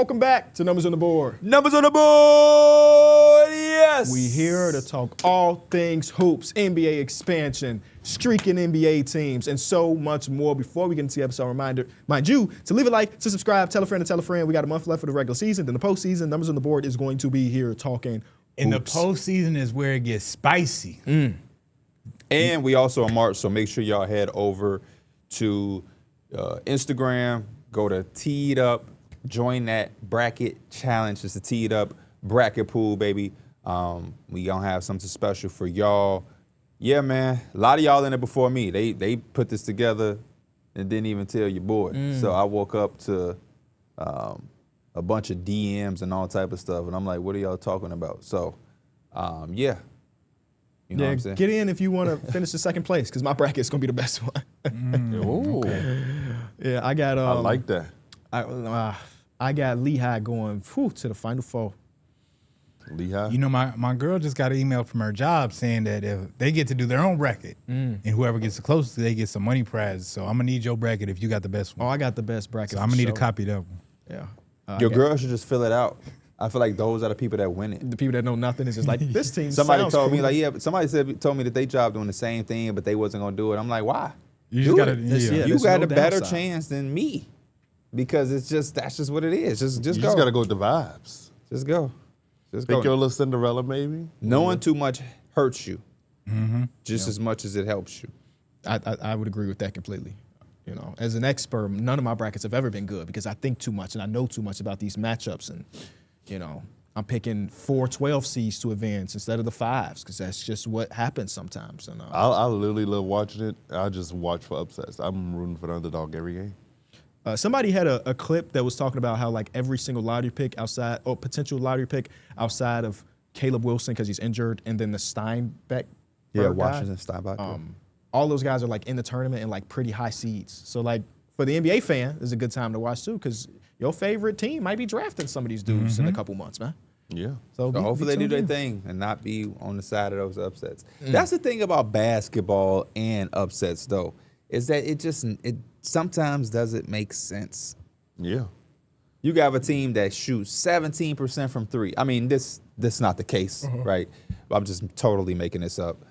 welcome back to Numbers on the Board. Numbers on the board, yes. We here to talk all things hoops, NBA expansion, streaking NBA teams, and so much more. Before we get into the episode, reminder, mind you, to leave a like, to subscribe, tell a friend to tell a friend. We got a month left for the regular season. Then the postseason, Numbers on the Board is going to be here talking hoops. And the postseason is where it gets spicy. And we also in March, so make sure y'all head over to Instagram, go to Teed Up, join that bracket challenge. It's the Teed Up bracket pool, baby. We gonna have something special for y'all. Yeah, man, a lot of y'all in it before me. They put this together and didn't even tell your boy. So I woke up to a bunch of DMs and all type of stuff, and I'm like, what are y'all talking about? So, yeah. You know what I'm saying? Get in if you want to finish the second place, because my bracket's going to be the best one. Ooh. Yeah, I got. I like that. I got Lehigh going to the Final Four. Lehigh? You know, my girl just got an email from her job saying that if they get to do their own bracket, and whoever gets the closest, they get some money prizes. So I'm going to need your bracket if you got the best one. Oh, I got the best bracket. So I'm going to need a copy of that one. Yeah. Your girl should just fill it out. I feel like those are the people that win it. The people that know nothing is just like, this team Somebody sounds told cool. me, like, yeah, but somebody told me that they job doing the same thing, but they wasn't going to do it. I'm like, why? You just Do got to, it. Yeah, You there's got no a better downside. chance than me, because that's just what it is. Just You go. just got to go with the vibes. Just go. Just Pick go. your little Cinderella, maybe. Knowing too much hurts you, just as much as it helps you. I would agree with that completely. You know, as an expert, none of my brackets have ever been good because I think too much and I know too much about these matchups. And, you know, I'm picking 4 12 seeds to advance instead of the 5s because that's just what happens sometimes. And I literally love watching it. I just watch for upsets. I'm rooting for the underdog every game. somebody had a clip that was talking about how like every single lottery pick outside or potential lottery pick outside of Caleb Wilson because he's injured and then the Steinbeck. Yeah, guy, Washington Steinbach. all those guys are like in the tournament and like pretty high seeds. So like for the NBA fan, it's a good time to watch too because your favorite team might be drafting some of these dudes in a couple months, man. Yeah. So, So hopefully they do their tuned in. thing and not be on the side of those upsets. That's the thing about basketball and upsets, though, is that it sometimes doesn't make sense. Yeah. You got a team that shoots 17% from three. I mean, this not the case, right? I'm just totally making this up.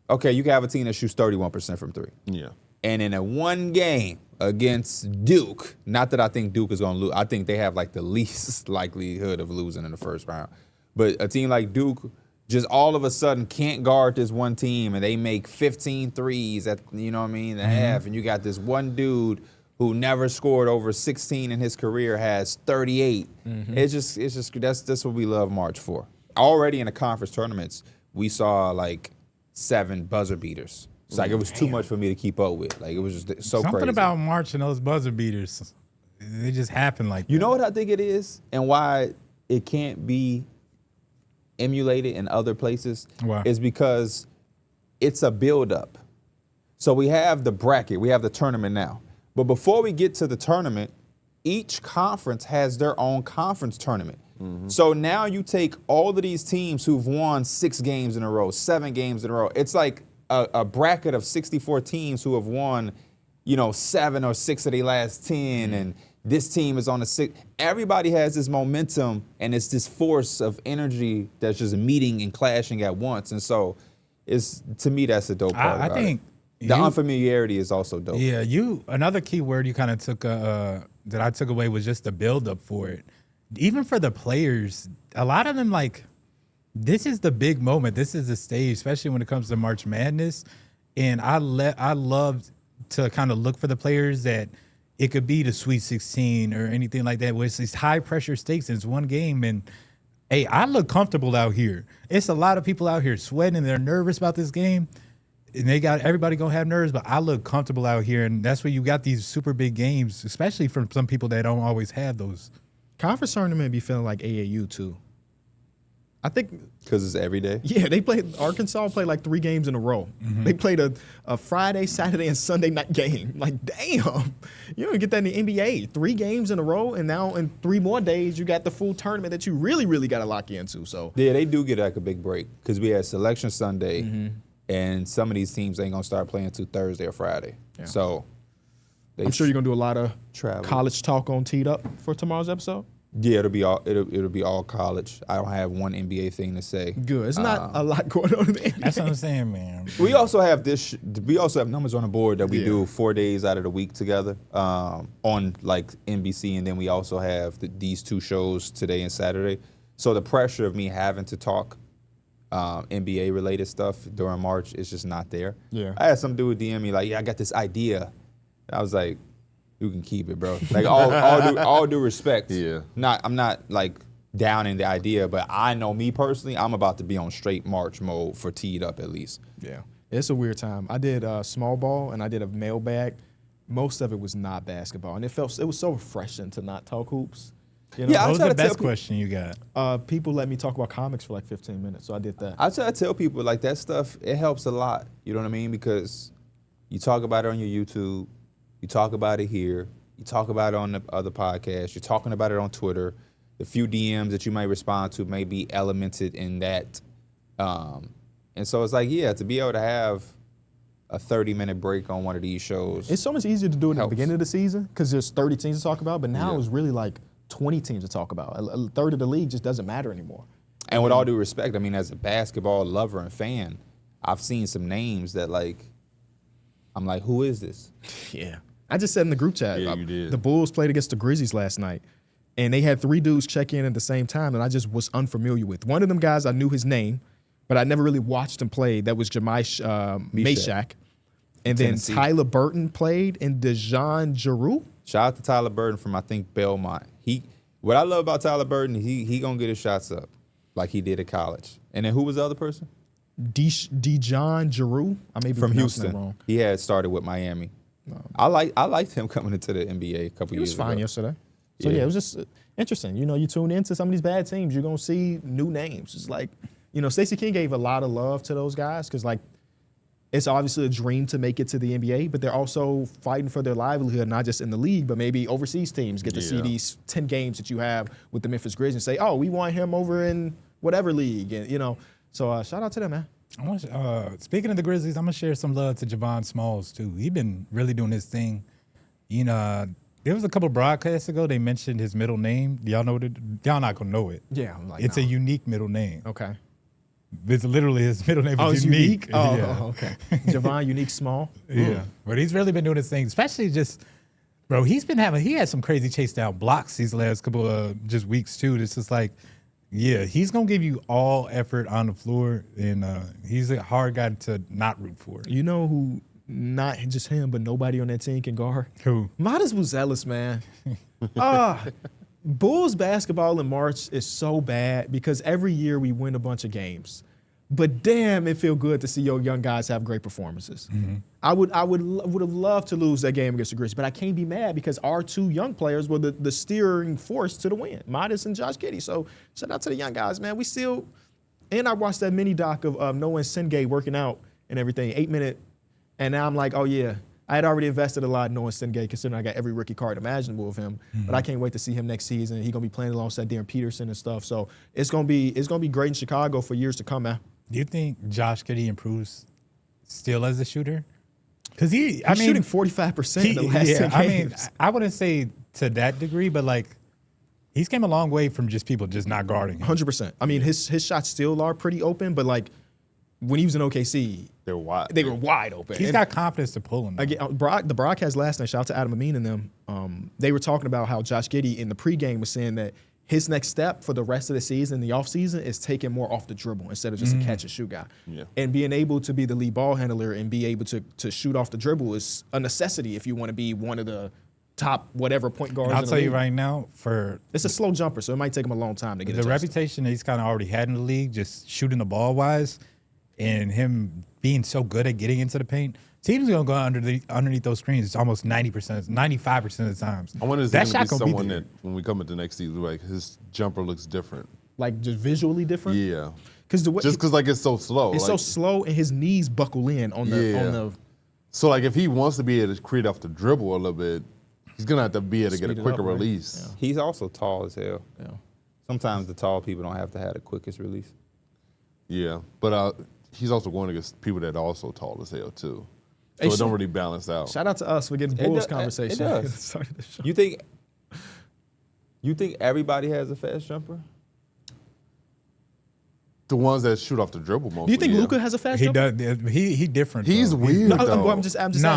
Okay, you can have a team that shoots 31% from three. Yeah. And in a one game against Duke, not that I think Duke is going to lose. I think they have like the least likelihood of losing in the first round. But a team like Duke just all of a sudden can't guard this one team and they make 15 threes at, you know what I mean, a half. And you got this one dude who never scored over 16 in his career has 38. It's just that's what we love March for. Already in the conference tournaments, we saw like 7 buzzer beaters. It's like it was too much for me to keep up with. Like it was just so Something crazy. about March and those buzzer beaters, they just happen like You that. know what I think it is and why it can't be emulated in other places? Why? Is because it's a build-up. So we have the bracket, we have the tournament now. But before we get to the tournament, each conference has their own conference tournament. So now you take all of these teams who've won 6 games in a row, 7 games in a row. It's like a bracket of 64 teams who have won, 7 or 6 of their last 10, and this team is on the 6th. Everybody has this momentum, and it's this force of energy that's just meeting and clashing at once. And so, to me, that's the dope part. I about think it. The unfamiliarity is also dope. Yeah, another key word you kind of took that I took away was just the build up for it. Even for the players, a lot of them this is the big moment. This is the stage, especially when it comes to March Madness. And I love to kind of look for the players that it could be the Sweet 16 or anything like that, where it's these high pressure stakes and it's one game. And hey, I look comfortable out here. It's a lot of people out here sweating and they're nervous about this game. And everybody gonna have nerves, but I look comfortable out here. And that's where you got these super big games, especially from some people that don't always have those. Conference tournament be feeling like AAU too. I think Because it's every day. Yeah, Arkansas played like 3 games in a row. They played a Friday, Saturday, and Sunday night game. Like, damn, you don't get that in the NBA. 3 games in a row, and now in 3 more days, you got the full tournament that you really, really got to lock into. So Yeah, they do get like a big break because we had Selection Sunday, and some of these teams ain't gonna start playing till Thursday or Friday. Yeah. So I'm sure you're gonna do a lot of travel. college talk on Teed Up for tomorrow's episode. Yeah, it'll be all college. I don't have one NBA thing to say. Good. It's not a lot going on in the NBA. That's what I'm saying, man. We also have we also have numbers on the board that we Yeah. do 4 days out of the week together on like NBC, and then we also have these two shows today and Saturday. So the pressure of me having to talk NBA related stuff during March is just not there. Yeah. I had some dude DM me like, "Yeah, I got this idea." I was like, "You can keep it, bro." Like all due respect. Yeah. I'm not like downing the idea, but I know me personally, I'm about to be on straight March mode for Teed Up at least. Yeah, it's a weird time. I did small ball and I did a mailbag. Most of it was not basketball, and it was so refreshing to not talk hoops. You know? Yeah, What was try the to tell best question you got? People let me talk about comics for like 15 minutes, so I did that. I try to tell people like that stuff, it helps a lot. You know what I mean? Because you talk about it on your YouTube, you talk about it here, you talk about it on the other podcasts, you're talking about it on Twitter. The few DMs that you might respond to may be elemented in that. And so it's like, yeah, to be able to have a 30-minute break on one of these shows. It's so much easier to do it in the helps. beginning of the season because there's 30 teams to talk about, but now Yeah. it's really like 20 teams to talk about. A third of the league just doesn't matter anymore. And with all due respect, I mean, as a basketball lover and fan, I've seen some names that like, I'm like, who is this? Yeah. I just said in the group chat, Yeah, you did. the Bulls played against the Grizzlies last night, and they had 3 dudes check in at the same time, and I just was unfamiliar with. One of them guys, I knew his name, but I never really watched him play. That was Jemai Meshack. And then Tennessee. Tyler Burton played, and DeJon Giroux. Shout out to Tyler Burton from, I think, Belmont. What I love about Tyler Burton, he gonna get his shots up like he did at college. And then who was the other person? DeJon Giroux. I may be From pronouncing that Houston. wrong. He had started with Miami. I liked him coming into the NBA a couple He was years fine ago. yesterday. So Yeah. yeah, it was just interesting. You know, you tune into some of these bad teams, you're gonna see new names. It's like, you know, Stacey King gave a lot of love to those guys because like it's obviously a dream to make it to the NBA, but they're also fighting for their livelihood, not just in the league, but maybe overseas teams get to see Yeah. these 10 games that you have with the Memphis Grizzlies and say, oh, we want him over in whatever league, and you know. So shout out to them, man. I want speaking of the Grizzlies, I'm gonna share some love to Javon Smalls too. He's been really doing his thing. You know, there was a couple broadcasts ago they mentioned his middle name. Y'all know what y'all not gonna know it. Yeah, I'm like, It's no. a unique middle name. Okay. It's literally his middle name Oh, is it's unique. unique. Oh, yeah. okay. Javon Unique Small. Yeah, but he's really been doing his thing, especially just, bro. He had some crazy chase down blocks these last couple of just weeks too. It's just like, yeah, he's gonna give you all effort on the floor, and he's a hard guy to not root for. You know who? Not just him, but nobody on that team can guard. Who? Modest Buzelis, man. Bulls basketball in March is so bad because every year we win a bunch of games. But damn, it feel good to see your young guys have great performances. Mm-hmm. I would have loved to lose that game against the Grizzlies, but I can't be mad because our 2 young players were the steering force to the win, Modest and Josh Giddey. So shout out to the young guys, man. We still, and I watched that mini doc of Noah Sengay working out and everything, 8-minute, and now I'm like, oh yeah, I had already invested a lot in Noah Sengay considering I got every rookie card imaginable of him, but I can't wait to see him next season. He's gonna be playing alongside Darren Peterson and stuff. So it's gonna be great in Chicago for years to come, man. Do you think Josh Giddey improves still as a shooter? Because He's shooting 45% in the last 10 I mean, games. I wouldn't say to that degree, but like he's came a long way from just people just not guarding him. 100%. I mean, his shots still are pretty open, but like when he was in OKC, They're wide. they were wide open. He's And got confidence to pull him. again, the broadcast last night, shout out to Adam Amin and them, they were talking about how Josh Giddey in the pregame was saying that his next step for the rest of the season, the offseason, is taking more off the dribble instead of just a catch and shoot guy. Yeah. And being able to be the lead ball handler and be able to shoot off the dribble is a necessity if you want to be one of the top whatever point guards. And I'll in the tell you league. right now, for It's a slow jumper, so it might take him a long time to get the adjusted. reputation that he's kind of already had in the league, just shooting the ball wise, and him being so good at getting into the paint, teams are gonna go underneath those screens. It's almost 90%, 95% of the times. I wonder if that there's going shot to be gonna someone there. that, when we come into next season, like his jumper looks different. Like just visually different. Yeah. Because the way Just because like it's so slow. it's like, so slow and his knees buckle in on the Yeah. So like if he wants to be able to create off the dribble a little bit, he's gonna have to be able to get Speed a it quicker up, right? release. He's also tall as hell. Yeah. Sometimes the tall people don't have to have the quickest release. Yeah. But he's also going against people that are also tall as hell too. Hey, it don't really balance out. Shout out to us for getting It Bulls does- conversation. it does. at the start of the show. You think everybody has a fast jumper? The ones that shoot off the dribble mostly. Do you think yeah. Luka has a fast He jumper? does. He different. He's though. weird No, though. I'm just asking. No.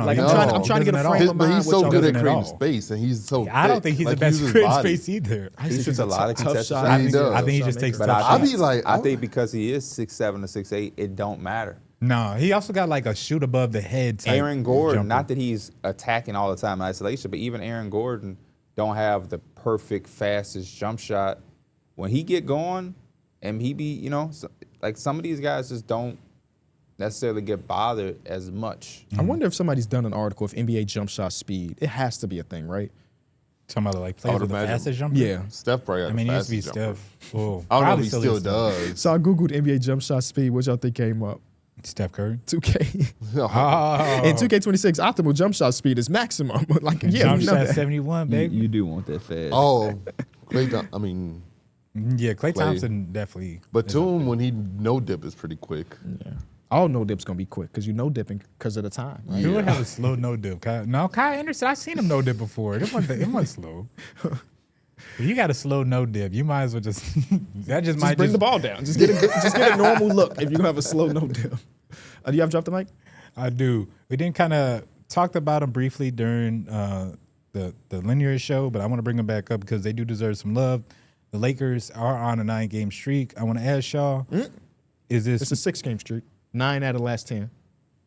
Like, No. I'm trying to get a Doesn't at frame all. of But mind. he's what so y'all good doing at at creating all. space, and he's so. I don't thick. think he's Like, the best uses creating body. space either. I just He think shoots a lot of tough contested shot. shots. He does. I think he just takes But tough I shots. be like, I think because he is 6'7" or 6'8", it don't matter. No, he also got like a shoot above the head type. Aaron Gordon, jumper. not that he's attacking all the time in isolation, but even Aaron Gordon don't have the perfect fastest jump shot. When he get going, and he be, like some of these guys just don't necessarily get bothered as much. I wonder if somebody's done an article of NBA jump shot speed. It has to be a thing, right? Some other like I players would with the imagine. fastest jumper. Yeah. Steph probably got I mean, the it used to be fastest jumper. Steph. Oh, I don't know if probably he still is, does. So I googled NBA jump shot speed. What y'all think came up? Steph Curry. 2K. Oh, In 2K26, optimal jump shot speed is maximum. Like, yeah, jump we know shot that. 71, baby. do want that fast. Oh, Klay Thompson. I mean, Yeah, Klay Klay. Thompson definitely. Batum when he no dip is pretty quick. Yeah. All no dip's gonna be quick because you no dipping because of the time. Right? Who would have a slow no dip? Kai Anderson. I've seen him no dip before. It wasn't slow. If you got a slow no dip, you might as well just that just might Just bring the ball down. Just get a normal look if you have a slow no dip. Do you have drop the mic? I do. We didn't kind of talked about them briefly during the linear show, but I want to bring them back up because they do deserve some love. The Lakers are on a 9-game streak. I want to ask y'all, is this? It's a 6-game streak. 9 out of the last 10.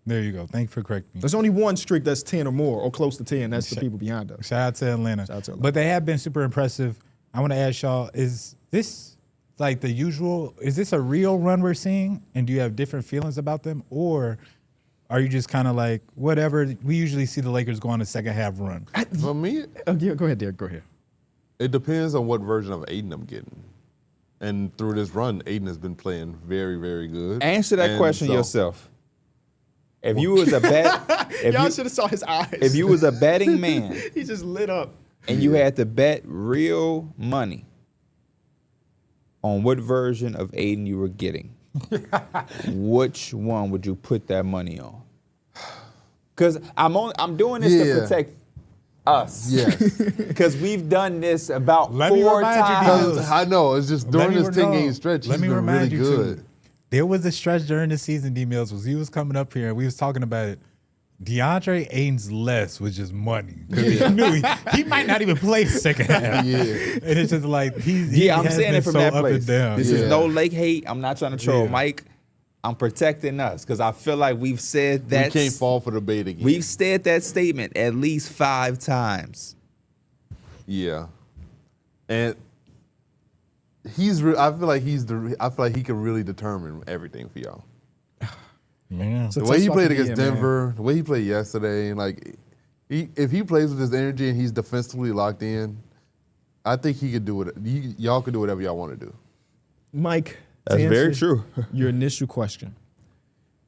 There you go. Thank you for correcting me. There's only one streak that's 10 or more or close to 10. That's the people behind us. Shout out to Atlanta. Shout out to Atlanta. But they have been super impressive. I want to ask y'all, is this like the usual? Is this a real run we're seeing? And do you have different feelings about them? Or are you just kind of like, whatever? We usually see the Lakers go on a second half run. For me, Oh, yeah, go ahead, Derrick. Go ahead. it depends on what version of Aiden I'm getting. And through this run, Aiden has been playing very, very good. Answer that And question so- yourself. If you was a bet, Y'all should have saw his eyes. if you was a betting man he just lit up. and you had to bet real money on what version of Aiden you were getting, which one would you put that money on? Because I'm doing this to Yeah. protect us. Yes. Because we've done this about Let me 4 remind you, times. Diaz. I know. It's just during this 10-game stretch, Let he's me been remind really you good. too. There was a stretch during the season, D Mills, was he was coming up here and we was talking about it. DeAndre Ayton's less was just money. 'Cause he knew he might not even play second half. Yeah. And it's just like I'm has saying been it from so that up and place. down. This Yeah. is no Lake hate. I'm not trying to troll Yeah. Mike. I'm protecting us because I feel like we've said We that. can't fall for the bait again. We've said that statement at least 5 times. Yeah. And I feel like he can really determine everything for y'all. Man. So The way he tough played spot to be against in, man. Denver, the way he played yesterday, and like if he plays with his energy and he's defensively locked in, I think he could do it. Y'all can do whatever y'all want to do. Mike, to That's very answer true. Your initial question.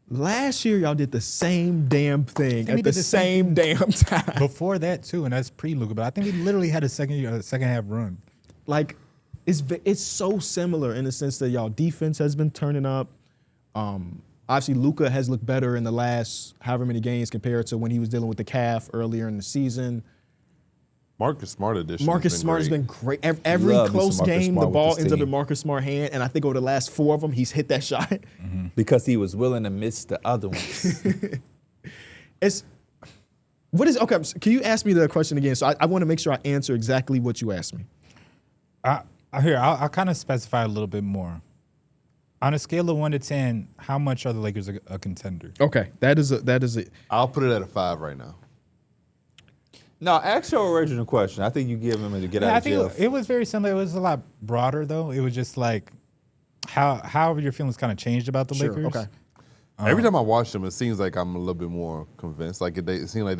Last year, y'all did the same damn thing we at did the the same same damn time. Before that too, and that's pre-Luka, but I think we literally had a second half run. Like, it's so similar in the sense that y'all defense has been turning up. Obviously, Luka has looked better in the last however many games compared to when he was dealing with the calf earlier in the season. Marcus Smart addition. Marcus Smart has been great. Every Love me some close Marcus game, Smart the with ball this ends up in team. Marcus Smart hand, and I think over the last 4 of them, he's hit that shot. Because he was willing to miss the other ones. Okay, can you ask me the question again? So I want to make sure I answer exactly what you asked me. I'll kind of specify a little bit more. On a scale of 1 to 10, how much are the Lakers a contender? Okay, that is it. I'll put it at a 5 right now. No, ask your original question. I think you give him to get out I of jail. think it was very similar. It was a lot broader though. It was just like how your feelings kind of changed about the Sure, Lakers. okay. Every time I watch them, it seems like I'm a little bit more convinced. Like it seemed like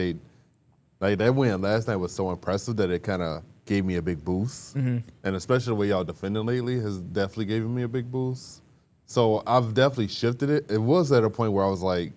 that win last night was so impressive that it kind of gave me a big boost. And especially the way y'all defending lately has definitely given me a big boost. So I've definitely shifted it. It was at a point where I was like,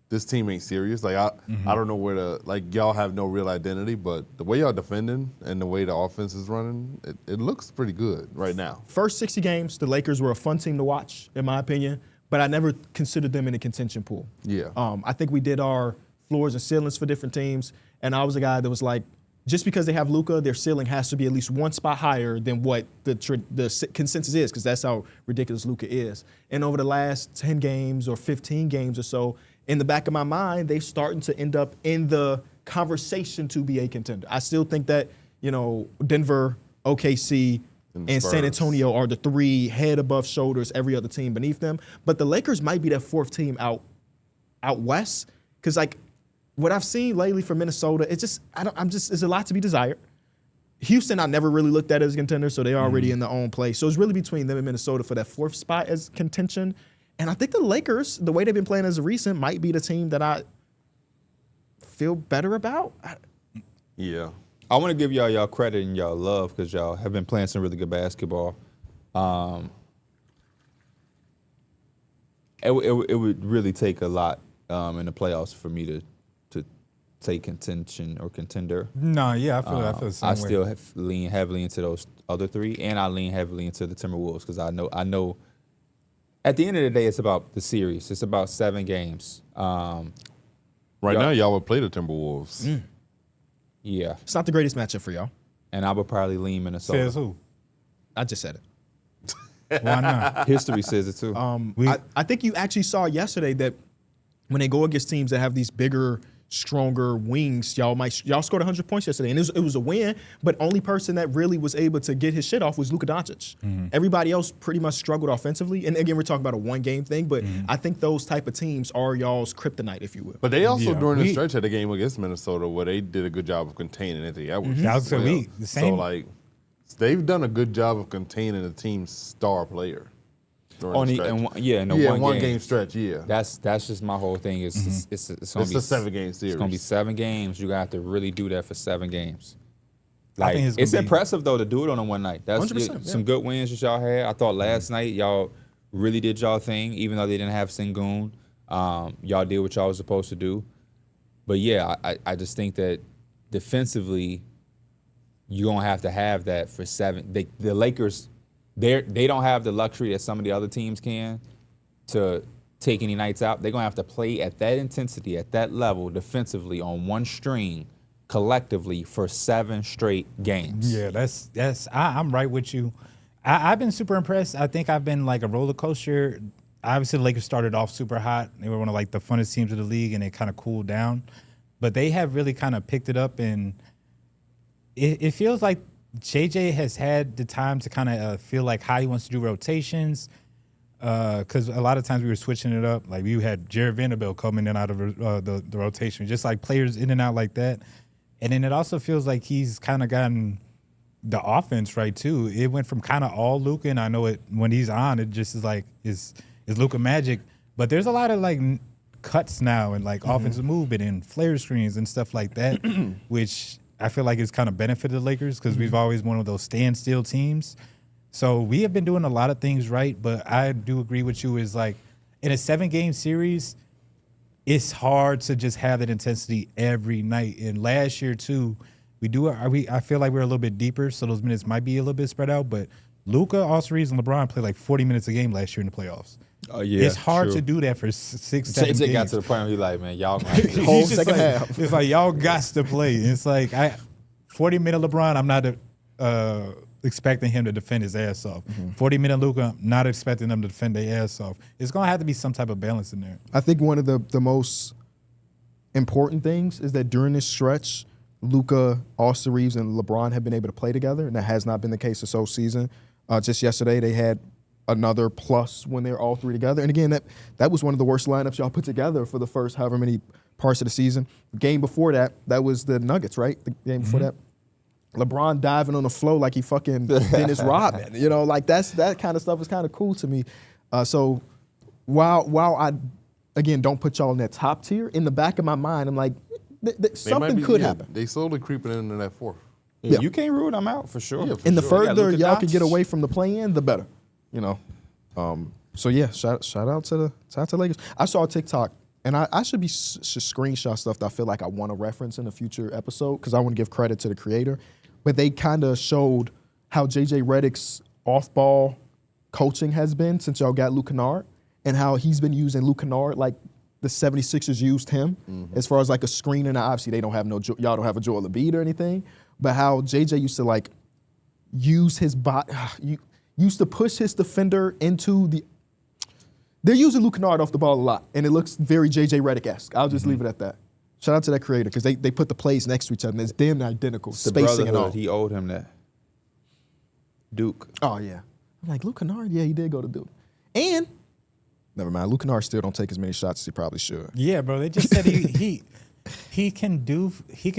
this team ain't serious. Like I don't know where to, like y'all have no real identity, but the way y'all defending and the way the offense is running, it looks pretty good right now. First 60 games, the Lakers were a fun team to watch, in my opinion, but I never considered them in a contention pool. Yeah. I think we did our floors and ceilings for different teams. And I was a guy that was like, just because they have Luka, their ceiling has to be at least one spot higher than what the consensus is, because that's how ridiculous Luka is. And over the last 10 games or 15 games or so, in the back of my mind, they're starting to end up in the conversation to be a contender. I still think that, Denver, OKC, and San Antonio are the three head above shoulders, every other team beneath them. But the Lakers might be that fourth team out west, because what I've seen lately from Minnesota, it's a lot to be desired. Houston, I never really looked at as a contender, so they're already in their own place. So it's really between them and Minnesota for that fourth spot as contention. And I think the Lakers, the way they've been playing as of recent, might be the team that I feel better about. Yeah. I want to give y'all credit and y'all love because y'all have been playing some really good basketball. It would really take a lot in the playoffs for me to take contention or contender. No, yeah, I feel the same way. I still lean heavily into those other three, and I lean heavily into the Timberwolves because I know. At the end of the day, it's about the series. It's about 7 games. Right now, y'all would play the Timberwolves. Yeah. It's not the greatest matchup for y'all. And I would probably lean Minnesota. Says who? I just said it. Why not? History says it too. I think you actually saw yesterday that when they go against teams that have these bigger, stronger wings, y'all scored 100 points yesterday, and it was a win. But only person that really was able to get his shit off was Luka Doncic. Everybody else pretty much struggled offensively. And again, we're talking about a one-game thing, but I think those type of teams are y'all's kryptonite, if you will. But they also, during the stretch, had a game against Minnesota where they did a good job of containing Anthony Edwards. That was the same. So, they've done a good job of containing the team's star player. In the one game stretch. Yeah, that's just my whole thing. It's gonna be a 7-game series. It's gonna be 7 games. You gotta have to really do that for 7 games. I think It's impressive though to do it on a one night. That's 100%, some good wins that y'all had. I thought last night y'all really did y'all thing, even though they didn't have Sengun. Y'all did what y'all was supposed to do. But yeah, I just think that defensively, you're gonna have to have that for 7. The Lakers. They don't have the luxury that some of the other teams can to take any nights out. They're going to have to play at that intensity, at that level, defensively on one string, collectively for 7 straight games. Yeah, I'm right with you. I've been super impressed. I think I've been like a roller coaster. Obviously, the Lakers started off super hot. They were one of the funnest teams of the league, and it kind of cooled down. But they have really kind of picked it up, and it feels like JJ has had the time to kind of feel like how he wants to do rotations, because a lot of times we were switching it up. Like we had Jared Vanderbilt coming in out of the rotation, just like players in and out like that. And then it also feels like he's kind of gotten the offense right too. It went from kind of all Luka, and I know it when he's on, it just is like is Luka magic. But there's a lot of cuts now and offensive movement and flare screens and stuff like that, which I feel like it's kind of benefited the Lakers because we've always one of those standstill teams. So we have been doing a lot of things right, but I do agree with you is in a 7-game series, it's hard to just have that intensity every night. And last year too, I feel like we're a little bit deeper, so those minutes might be a little bit spread out. But Luka, Austin Reeves, and LeBron played 40 minutes a game last year in the playoffs. Oh yeah, it's hard to do that for 6, 7 games. JJ got to the point where he's like, man, y'all whole second half. It's y'all got to play. It's 40-minute LeBron, I'm not expecting him to defend his ass off. 40-minute Luka, not expecting them to defend their ass off. It's going to have to be some type of balance in there. I think one of the most important things is that during this stretch, Luka, Austin Reeves, and LeBron have been able to play together, and that has not been the case this whole season. Just yesterday, they had another plus when they're all three together. And again, that was one of the worst lineups y'all put together for the first however many parts of the season. The game before that was the Nuggets, right? The game before that. LeBron diving on the floor like he fucking Dennis Rodman. That kind of stuff is kind of cool to me. So while I, again, don't put y'all in that top tier, in the back of my mind, I'm like, something could happen. They slowly creeping into that 4th. Yeah. You can't rule them out for sure. Yeah, and the sure. further y'all can get away from the play-in, the better. So yeah, shout out to the Lakers. I saw a TikTok, and I should screenshot stuff that I feel like I want to reference in a future episode because I want to give credit to the creator. But they kind of showed how JJ Redick's off-ball coaching has been since y'all got Luke Kennard, and how he's been using Luke Kennard the 76ers used him as far as like a screener. Now, obviously, they don't have y'all don't have a Joel Embiid or anything, but how JJ used to like use his body, used to push his defender into the. They're using Luke Kennard off the ball a lot, and it looks very JJ Redick-esque. I'll just leave it at that. Shout out to that creator because they put the plays next to each other, and it's damn identical, The spacing and all. Brotherhood, he owed him that. Duke. Oh, yeah. I'm like, Luke Kennard? Yeah, he did go to Duke. And, never mind, Luke Kennard still don't take as many shots as he probably should. Yeah, bro. They just said he can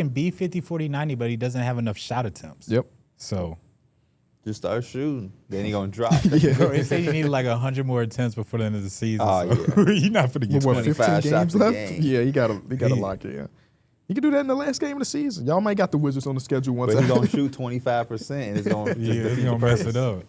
be 50, 40, 90, but he doesn't have enough shot attempts. Yep. So Just start shooting. Then he gonna drop. bro, they say you need like 100 more attempts before the end of the season. Oh, so you're not gonna get What, 20. 15 shots games a left? game. Yeah, he got to lock it in. You can do that in the last game of the season. Y'all might got the Wizards on the schedule once. But he's gonna shoot 25%, and it's gonna Yeah, he's gonna mess it up.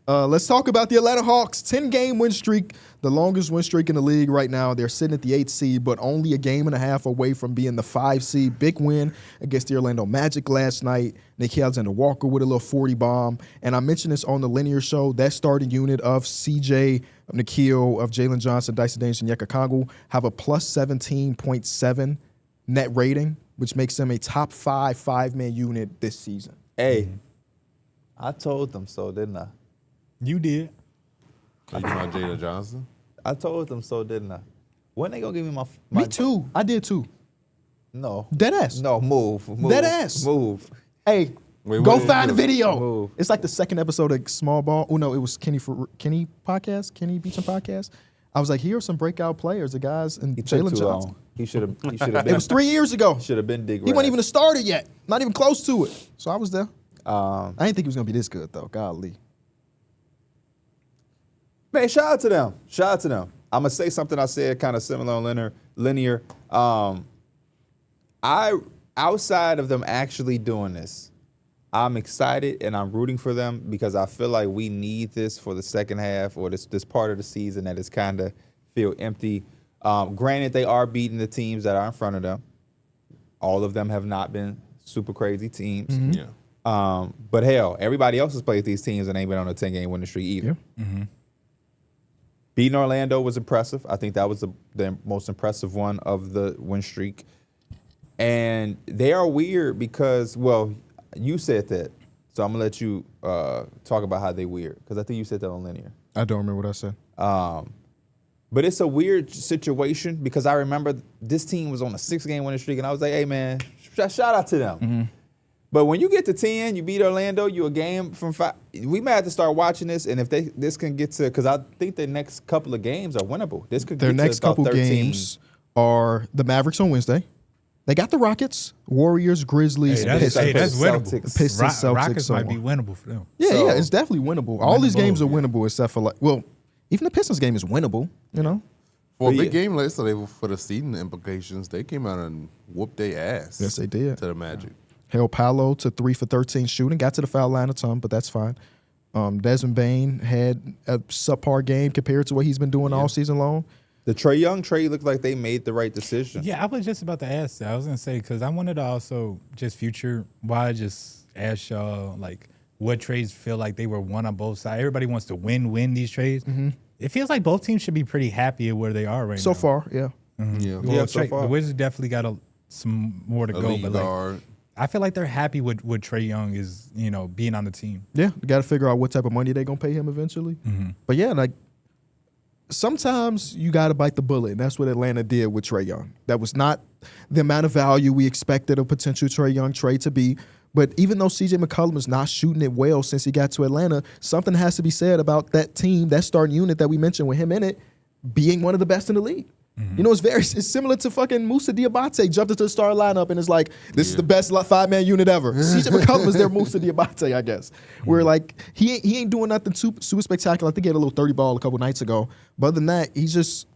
Let's talk about the Atlanta Hawks. 10-game win streak, the longest win streak in the league right now. They're sitting at the 8th seed, but only a game and a half away from being the 5 seed. Big win against the Orlando Magic last night. Nick Alexander-Walker with a little 40 bomb. And I mentioned this on the Linear Show. That starting unit of CJ, of Nikhil, of Jalen Johnson, Dyson Daniels, and Yeka Kongu have a plus 17.7 net rating, which makes them a top 5 five-man unit this season. Hey, I told them so, didn't I? You did. Are you talking about Jada Johnson? I told them so, didn't I? When they gonna give me my? Me too. I did too. No. Dead ass. No, move. Dead ass. Move. Hey, Wait, go what find the did you do? video. Move. It's like the second episode of Small Ball. Oh no, it was Kenny podcast, Kenny Beecham podcast. I was like, here are some breakout players, the guys, and He took Jalen too Johnson. long. He should have been. It was 3 years ago. Should have been Dig He wasn't even a starter yet. Not even close to it. So I was there. I I didn't think he was gonna be this good though. Golly. Man, shout out to them. Shout out to them. I'm gonna say something I said kind of similar on linear. I outside of them actually doing this, I'm excited and I'm rooting for them because I feel like we need this for the second half or this part of the season that is kind of feel empty. Granted, they are beating the teams that are in front of them. All of them have not been super crazy teams. Yeah. But hell, everybody else has played these teams and ain't been on a 10-game winning streak either. Beating Orlando was impressive. I think that was the most impressive one of the win streak. And they are weird because, well, you said that. So I'm going to let you talk about how they weird because I think you said that on Linear. I don't remember what I said. But it's a weird situation because I remember this team was on a 6-game winning streak and I was like, hey, man, shout out to them. But when you get to 10, you beat Orlando, you a game from 5. We might have to start watching this, and if this can get to, because I think the next couple of games are winnable. This could Their get next to about couple 13. games are the Mavericks on Wednesday. They got the Rockets, Warriors, Grizzlies, Hey, Pistons. that's winnable. Celtics. Pistons, Celtics, Rockets so might be on. winnable for them. Yeah, So- yeah, it's definitely winnable. All these Winnable, games are yeah. winnable except for even the Pistons game is winnable, you know? For a But big yeah. game yesterday, for the seeding implications, they came out and whooped their ass. Yes, they did. To the Magic. Held Paolo to 3 for 13 shooting. Got to the foul line a ton, but that's fine. Desmond Bane had a subpar game compared to what he's been doing all season long. The Trae Young trade looked like they made the right decision. Yeah, I was just about to ask that. I was going to say, because I wanted to also just future-wise just ask y'all, like, what trades feel like they were won on both sides. Everybody wants to win these trades. It feels like both teams should be pretty happy at where they are right now. So far, yeah. Yeah. Well, Yeah, so far. The Wizards definitely got some more to go, Elite but like, guard. I feel like they're happy with Trae Young is, being on the team. Yeah, you got to figure out what type of money they're going to pay him eventually. But yeah, like, sometimes you got to bite the bullet, and that's what Atlanta did with Trae Young. That was not the amount of value we expected a potential Trae Young trade to be. But even though C.J. McCollum is not shooting it well since he got to Atlanta, something has to be said about that team, that starting unit that we mentioned with him in it, being one of the best in the league. You know, it's similar to fucking Moussa Diabate jumped into the starting lineup and it's like, this is the best 5-man unit ever. C.J. McCollum is their Moussa Diabate, I guess. Where like, he ain't doing nothing super spectacular. I think he had a little 30 ball a couple nights ago. But other than that, he's just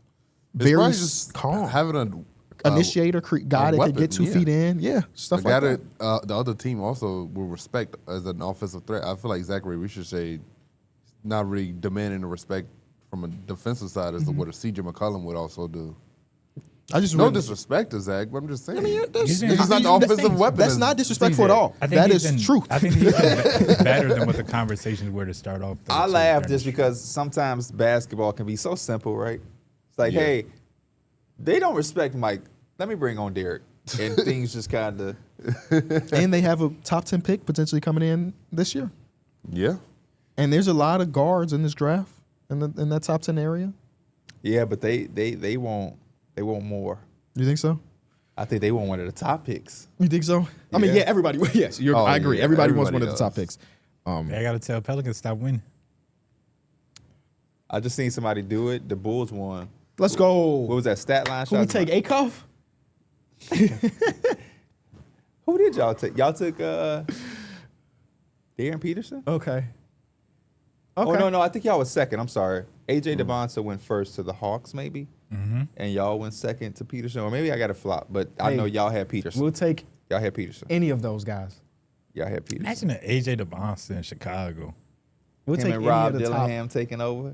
It's very probably just calm. having a Initiator, guy that weapon, can get 2 yeah. feet in. Yeah, stuff a guy like that. that the other team also will respect as an offensive threat. I feel like Zachary Ricochet not really demanding the respect from a defensive side as to what a CJ McCollum would also do. I just No really- disrespect to Zach, but I'm just saying. He's He's not the offensive weapon. That's not disrespectful at all. I think That he's is been- truth. I think he's been better than what the conversations were to start off. though, I too, laugh during just the because sometimes basketball can be so simple, right? It's like, Yeah. hey, They don't respect Mike. Let me bring on Darrick. And things just kind of. And they have a top 10 pick potentially coming in this year. Yeah. And there's a lot of guards in this draft in that top 10 area. Yeah, but they want more. You think so? I think they want one of the top picks. You think so? I mean, Yeah. yeah, everybody. Yes, I agree. yeah, Everybody wants everybody one of the top does. picks. I gotta tell Pelicans stop winning. I just seen somebody do it. The Bulls won. Let's go. What was that stat line? Who we take? Acuff? Who did y'all take? Y'all took Darren Peterson? Okay. Oh, no. I think y'all was second. I'm sorry. AJ Devonta went first to the Hawks, maybe. And y'all went second to Peterson. Or maybe I got a flop, but I Hey, know y'all had Peterson. We'll take Y'all had Peterson. any of those guys. Y'all had Peterson. Imagine an AJ DeBonce in Chicago. We'll Him take and any Rob of the top. Dillingham taking over.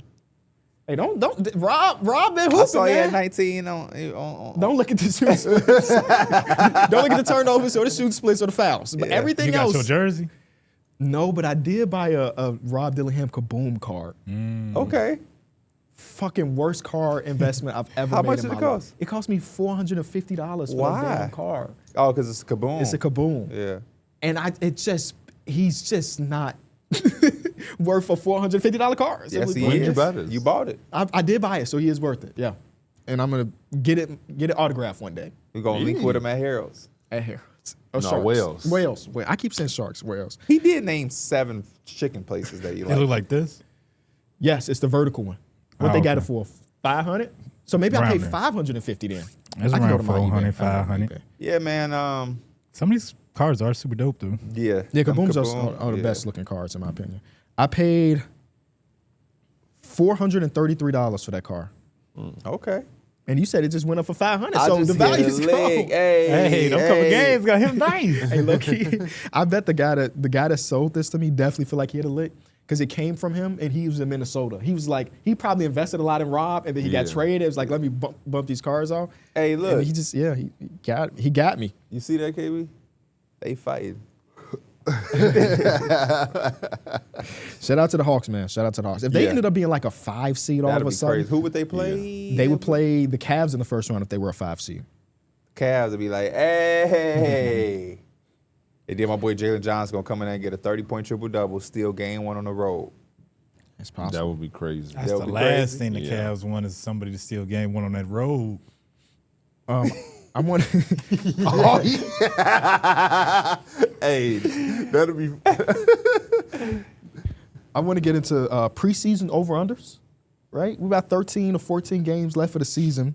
Hey, don't Rob been hooping, I saw he man. had 19 on. Don't look at the shoot splits. Don't look at the turnovers or the shoot splits or the fouls. But everything You got else. your jersey? No, but I did buy a Rob Dillingham Kaboom card. Okay. Fucking worst car investment I've ever How made much in did my it cost? life. It cost me $450 for Why? a damn car. Oh, because it's a Kaboom. It's a Kaboom. Yeah. And he's just not worth a $450 car. So it Yes, was he like- When did you is. buy this? You bought it. I did buy it, so he is worth it. Yeah. And I'm gonna get it autographed one day. We're going to link with him at Harold's. At here. Oh, No, Sharks. Wales. Wales. I keep saying Sharks. Wales. He did name 7 chicken places that you They look like. like this. Yes, it's the vertical one. What Oh, they got it okay. for? 500? So maybe I Around paid there. 550 then. It's I can go around to my eBay. 400, I 500. don't know, eBay. Yeah, man. Some of these cars are super dope, though. Yeah. Yeah, them Kabooms Kaboom, are the yeah. best looking cards in my opinion. I paid $433 for that car. Okay. And you said it just went up for 500. I So just the hit a value's leg. gone. Hey, them couple games got him nice. Hey, low-key, I bet the guy that sold this to me definitely feel like he had a lick because it came from him and he was in Minnesota. He was like, he probably invested a lot in Rob and then he got Yeah. traded. It was like, let me bump these cars off. Hey, And look. he just, he got me. You see that, KB? They fighting. Shout out to the Hawks, man. Shout out to the Hawks. If they Yeah. ended up being like a 5 seed all That'd of a be sudden, crazy. Who would they play? they would play the Cavs in the first round if they were a 5 seed. Cavs would be like, hey. And then my boy Jalen Johnson going to come in there and get a 30-point triple-double, steal game 1 on the road. It's possible. That would be crazy. That's That the would be last crazy. thing the Yeah. Cavs want is somebody to steal game 1 on that road. I want. Oh, yeah. Hey, that'll be. I want to get into preseason over-unders, right? We got 13 or 14 games left for the season.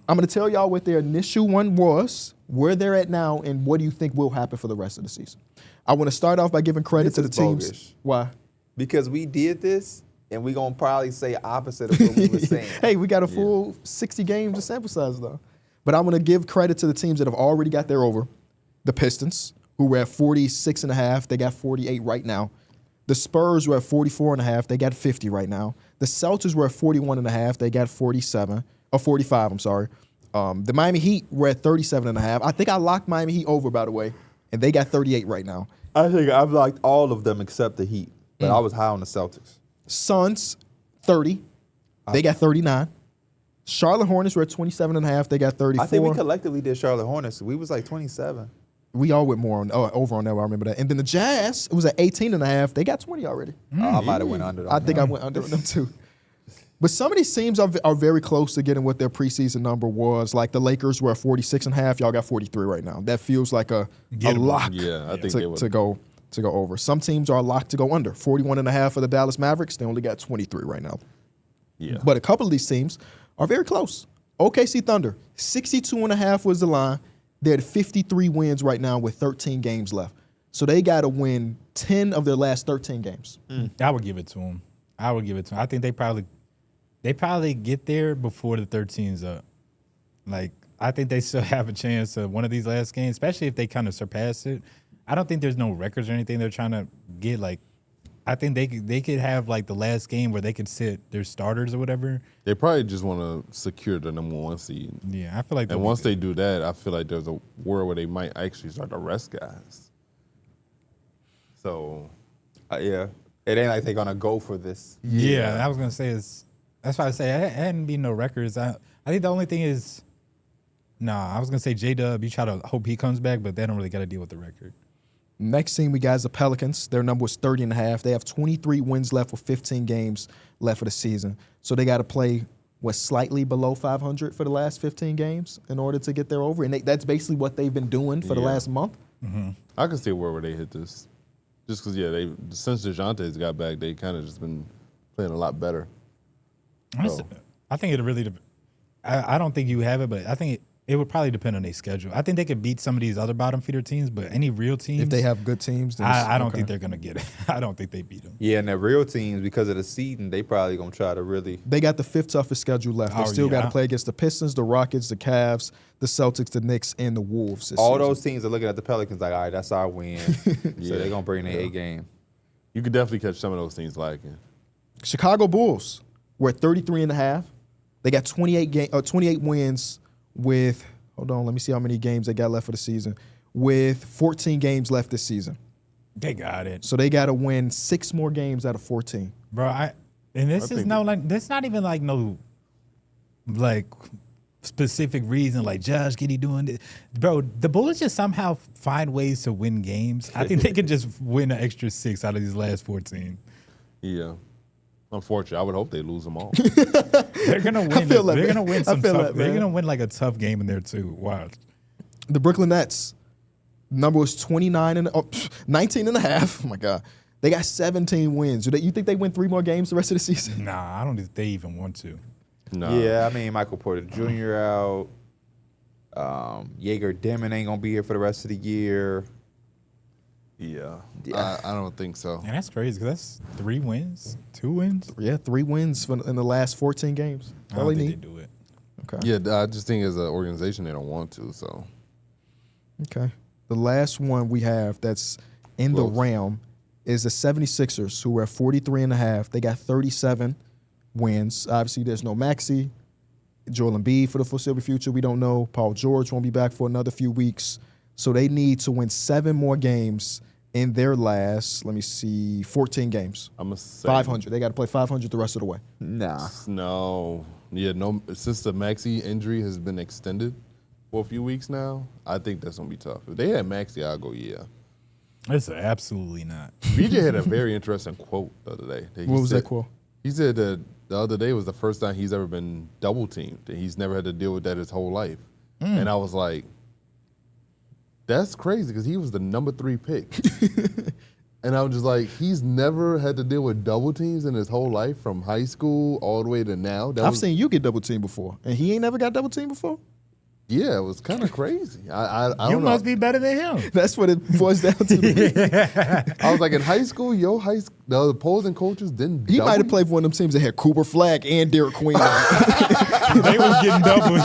I'm going to tell y'all what their initial one was, where they're at now, and what do you think will happen for the rest of the season. I want to start off by giving credit to This the is teams. bogus. Why? Because we did this, and we going to probably say opposite of what we were saying. Hey, we got a full 60 games of sample size, though. But I'm going to give credit to the teams that have already got their over. The Pistons, who were at 46.5. They got 48 right now. The Spurs were at 44.5. They got 50 right now. The Celtics were at 41.5. They got 47. Or 45, I'm sorry. The Miami Heat were at 37.5. I think I locked Miami Heat over, by the way. And they got 38 right now. I think I've liked all of them except the Heat, but I was high on the Celtics. Suns, 30. They got 39. Charlotte Hornets were at 27.5. They got 34. I think we collectively did Charlotte Hornets. We was like 27. We all went more on over on that. I remember that. And then the Jazz, it was at 18.5. They got 20 already. I might have went under them. I think I went under them too. But some of these teams are very close to getting what their preseason number was. Like the Lakers were at 46.5. Y'all got 43 right now. That feels like a Gettable. lock Yeah, I think they would. to go over. Some teams are locked to go under. 41.5 for the Dallas Mavericks. They only got 23 right now. Yeah. But a couple of these teams are very close. OKC Thunder, 62.5 was the line. They're at 53 wins right now with 13 games left. So they got to win 10 of their last 13 games. I would give it to them. I think they probably get there before the 13's up. Like, I think they still have a chance of one of these last games, especially if they kind of surpass it. I don't think there's no records or anything they're trying to get. Like, I think they could have like the last game where they could sit their starters or whatever. They probably just want to secure the number 1 seed. Yeah, I feel like And once they do that, I feel like there's a world where they might actually start to rest guys. So, Yeah. It ain't like they're going to go for this. yeah, I was gonna say it's That's why I say it hadn't been no records. I think the only thing is, I was gonna say J-Dub. You try to hope he comes back, but they don't really got to deal with the record. Next team we got is the Pelicans. Their number was 30.5. They have 23 wins left with 15 games left of the season. So they got to play slightly below 500 for the last 15 games in order to get there over. And that's basically what they've been doing for the last month. Mm-hmm. I can see where they hit this. Just because, they since DeJounte's got back, they kind of just been playing a lot better. So. I think it really. I don't think you have it, but I think it would probably depend on their schedule. I think they could beat some of these other bottom feeder teams, but any real teams, if they have good teams, then I don't think they're gonna get it. I don't think they beat them. Yeah, and the real teams, because of the seeding, they probably gonna try to really. They got the 5th toughest schedule left. They still got to play against the Pistons, the Rockets, the Cavs, the Celtics, the Knicks, and the Wolves. All those teams are looking at the Pelicans like, all right, that's our win. So they're gonna bring their A game. You could definitely catch some of those teams lacking. Chicago Bulls were at 33.5. They got 28 wins with. Hold on, let me see how many games they got left for the season. With 14 games left this season. They got it. So they got to win 6 more games out of 14. Bro, this not even like no like specific reason like Josh Giddey doing it. Bro, the Bulls just somehow find ways to win games. I think they could just win an extra 6 out of these last 14. Yeah. Unfortunately, I would hope they lose them all. They're gonna win. They're gonna win some tough. They're gonna win like a tough game in there too. Watch. The Brooklyn Nets number was 19.5. Oh my God, they got 17 wins. You think they win 3 more games the rest of the season? Nah, I don't think they even want to. No. Yeah, I mean Michael Porter Jr. out. Jaeger Demon ain't gonna be here for the rest of the year. Yeah. I don't think so. And that's crazy because that's 3 wins, 2 wins. Yeah, 3 wins in the last 14 games. I don't think they do it. Okay. Yeah, I just think as an organization they don't want to. So. Okay. The last one we have that's in the realm is the 76ers, who were at 43.5. They got 37 wins. Obviously, there's no Maxey. Joel Embiid for the foreseeable future, we don't know. Paul George won't be back for another few weeks. So they need to win 7 more games in their last, 14 games. I'm going to say 500. They got to play 500 the rest of the way. Nah. No. Yeah, no. Since the Maxey injury has been extended for a few weeks now, I think that's going to be tough. If they had Maxey, I'll go, yeah. It's absolutely not. BJ had a very interesting quote the other day. What was that quote? He said that the other day was the first time he's ever been double teamed. And he's never had to deal with that his whole life. And I was like, that's crazy because he was the number 3 pick. And I was just like, he's never had to deal with double teams in his whole life from high school all the way to now. I've seen you get double teamed before, and he ain't never got double teamed before? Yeah, it was kind of crazy. I don't know. You must be better than him. That's what it boils down to. I was like, in high school, the opposing coaches didn't He double might have you? played for one of them teams that had Cooper Flag and Darrick Queen. They was getting double,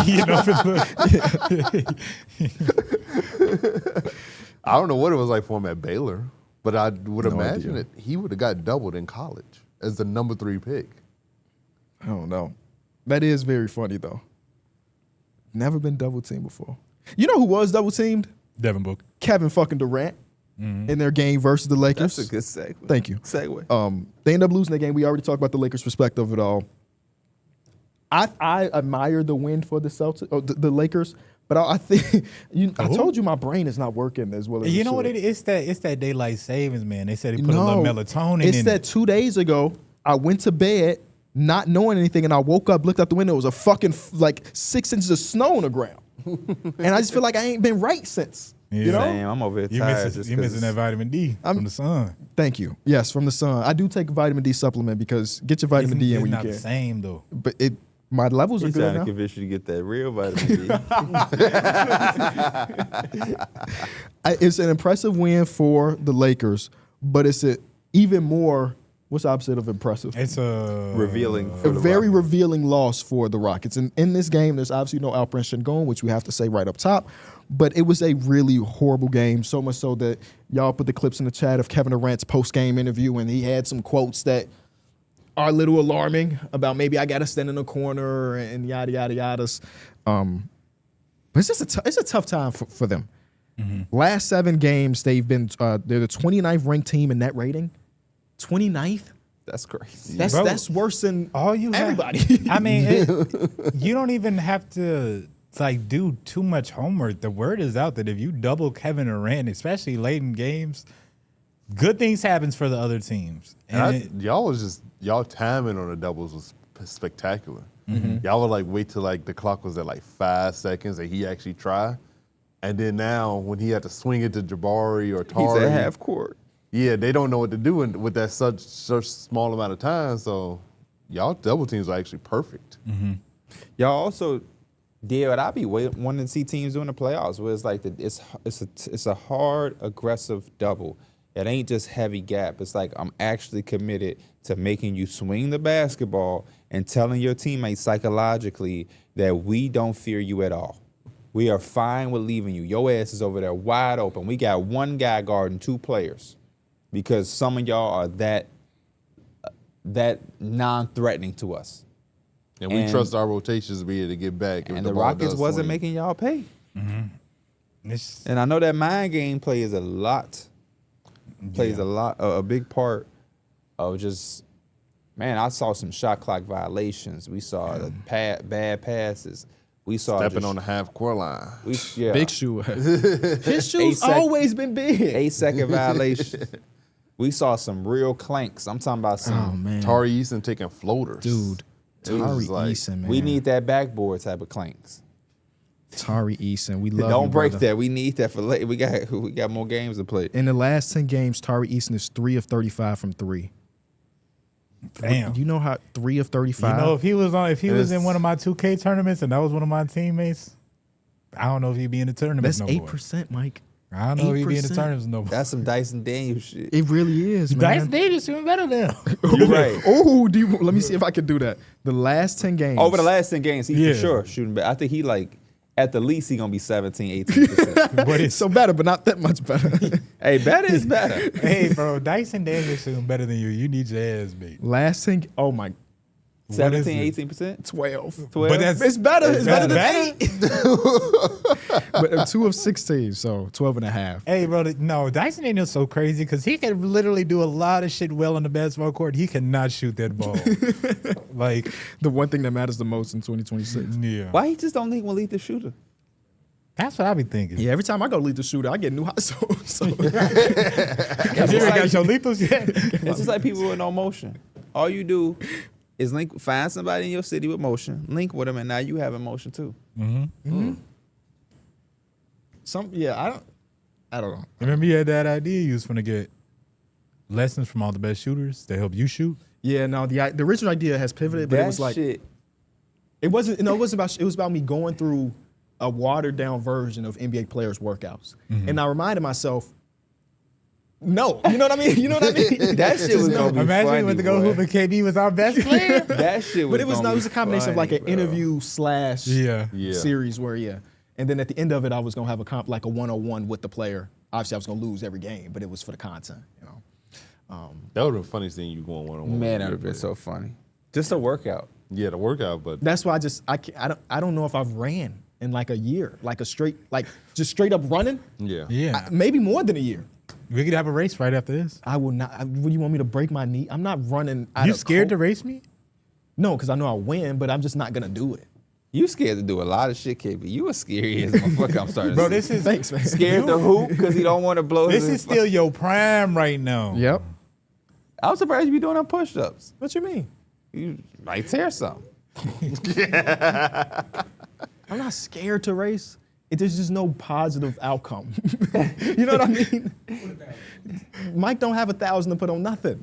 I don't know what it was like for him at Baylor, but I would imagine idea. that he would have got doubled in college as the number 3 pick. I don't know. That is very funny, though. Never been double teamed before. You know who was double teamed? Devin Booker. Kevin fucking Durant in their game versus the Lakers. That's a good segue. Thank you. Segue. They end up losing the game. We already talked about the Lakers' perspective of it all. I admire the win for the Celtics, the Lakers, but I think I told you my brain is not working as well as You it know what should. it is? It's that daylight savings, man. They said they put a little melatonin It's in that it. 2 days ago, I went to bed not knowing anything, and I woke up, looked out the window, it was a fucking 6 inches of snow on the ground. And I just feel like I ain't been right since. Yeah. You know? Damn, I'm over here tired. You missing that vitamin D from the sun. Thank you. Yes, from the sun. I do take a vitamin D supplement because get your vitamin D in when you It's not can. the same though. But my levels are He's good trying to now. convince you to get that real vitamin D. It's an impressive win for the Lakers, but it's even more. What's the opposite of impressive? It's Revealing. A For the very Rockets. revealing loss for the Rockets. And in this game, there's obviously no Alperen Sengun, which we have to say right up top. But it was a really horrible game, so much so that y'all put the clips in the chat of Kevin Durant's post-game interview, and he had some quotes that are a little alarming about maybe I got to stand in a corner and yada, yada, yadas. But it's just it's a tough time for them. Mm-hmm. Last 7 games, they've been they're the 29th ranked team in net rating. 29th? That's crazy. Bro, That's worse than all you everybody. I mean, you don't even have to like do too much homework. The word is out that if you double Kevin Durant, especially late in games, good things happens for the other teams. And Y'all timing on the doubles was spectacular. Y'all would like wait till like the clock was at like 5 seconds and he actually try. And then now when he had to swing it to Jabari or Tari. He's at half court. Yeah, they don't know what to do with that such small amount of time. So y'all double teams are actually perfect. Y'all also did what I be wanting to see teams do in the playoffs, where it's like it's a hard, aggressive double. It ain't just heavy gap. It's like I'm actually committed to making you swing the basketball and telling your teammates psychologically that we don't fear you at all. We are fine with leaving you. Your ass is over there wide open. We got one guy guarding 2 players because some of y'all are that non-threatening to us. And we trust our rotations to be able to get back. And the Rockets wasn't making y'all pay. And I know that mind game plays a big part of just, man, I saw some shot clock violations. We saw the bad passes. We saw stepping on the half court line. Big shoe. His shoes always been big. 8-second violation. We saw some real clanks. I'm talking about some Tari Eason taking floaters. Dude, Tari Eason, man. We need that backboard type of clanks. Tari Eason, we love Don't you, break brother. that. We need that for late. We got more games to play. In the last 10 games, Tari Eason is 3 of 35 from 3. damn. You know how 3 of 35? You know, if he was in one of my 2K tournaments and that was one of my teammates, I don't know if he'd be in the tournament. That's no 8%, Mike. I don't know if he'd be in the 8%. tournaments no more. That's some Dyson Daniels shit. It really is, man. Dyson Davis doing better than him. You're right. Oh, let me see if I can do that. The last 10 games. Over the last 10 games, he's Yeah. for sure shooting better. I think he at the least, he going to be 17, 18%. But it's So better, but not that much better. Hey, better is better. hey, bro, Dyson Davis doing better than you. You need your ass beat. Last 10, oh my, 17, 18%? 12. 12? But that's It's better. It's better than better. 8. But 2 of 16, so 12 and a half. Hey, bro, no, Dyson Daniels so crazy because he can literally do a lot of shit well on the basketball court. He cannot shoot that ball. Like, The one thing that matters the most in 2026. yeah. Why he just don't think we'll lead the shooter? That's what I be thinking. Yeah, every time I go to lead the shooter, I get new hot sauce. So. You ever got your lethals yet? It's just like people with no motion. All you do is find somebody in your city with motion, link with them, and now you have emotion too. I don't know. Remember you had that idea you was going to get lessons from all the best shooters to help you shoot? Yeah, no, the original idea has pivoted, but it was like shit. it wasn't. No, it was about me going through a watered down version of NBA players' workouts, and I reminded myself, no, you know what I mean. You know what I mean. That shit was gonna be Imagine funny, we went to go boy. hoop and KB was our best player. That shit was. But it was a combination of like an interview / Yeah. series where and then at the end of it I was gonna have a like a 1-on-1 with the player. Obviously I was gonna lose every game, but it was for the content, you know. That would have been funny seeing you going one-on-one. Man, that would have been so funny. Just a workout. Yeah, the workout, but That's why I don't know if I've ran in like a year, like just straight up running. yeah. Yeah. Maybe more than a year. We could have a race right after this. I will not. Would you want me to break my knee? I'm not running. You scared to race me? No, because I know I'll win, but I'm just not gonna do it. You scared to do a lot of shit, KB. You a scary ass motherfucker. I'm starting Bro, to see. this is Thanks, man. Scared to hoop because he don't want to blow this his. is still your prime right now. Yep. I'm surprised you be doing them push-ups. What you mean? You might tear something. I'm not scared to race. There's just no positive outcome. You know what I mean? Mike don't have 1,000 to put on nothing.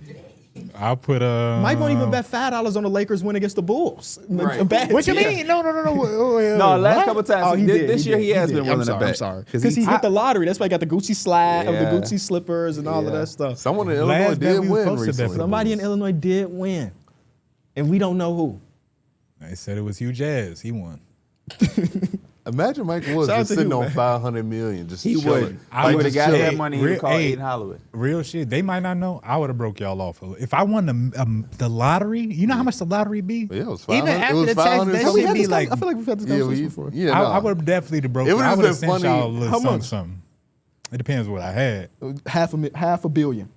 I'll put Mike won't even bet $5 on the Lakers win against the Bulls. Right. A bet. What you Yeah. mean? No. No, last couple times. Oh, he did. This year he has did. been willing to bet. I'm sorry. Because he hit the lottery. That's why he got the Gucci slide of the Yeah. Gucci slippers and all of Yeah. that stuff. Someone in Last Illinois bet did we was win supposed to bet recently. for the Somebody in Illinois did win. And we don't know who. They said it was Hugh Jazz. He won. Imagine Mike Woods Shout out just to sitting you, on man. 500 million, just He chilling. would. I He would have just got chill. that money. He would Real- call hey. Aiden Holloway. Real shit. They might not know. I would have broke y'all off. If I won the lottery, you know how much the lottery be? Yeah, it was Even 500 it after was the tax, 500 that something. shit be like. I feel like we've had this Yeah, conversation before. yeah, I would have definitely broke. It would've I would have been sent funny. y'all a little How something, much? something. It depends what I had. Half a billion.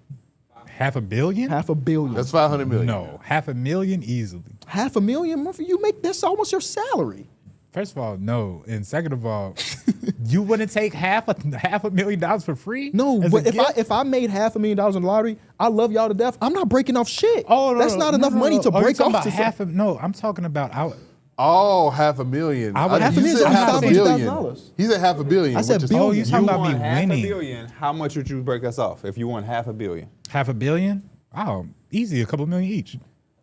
$500 million? $500 million. That's 500 million. No, $500,000 easily. $500,000, Murphy, you make that's almost your salary. First of all, no, and second of all, you wouldn't take half a $1,000,000 for free? No, as but a gift? if I made $500,000 in the lottery, I love y'all to death. I'm not breaking off shit. Oh, no, that's no, not no, enough no, money no. to Oh, you're break talking off. about no, I'm talking about Oh, $500,000. I would- You $500,000 said is $500 $500,000. million. He said $500 million. I said which is- billion. Oh, you talking You about me won $500 winning? million. How much would you break us off if you won $500 million? $500 million? Oh, easy, a couple million each.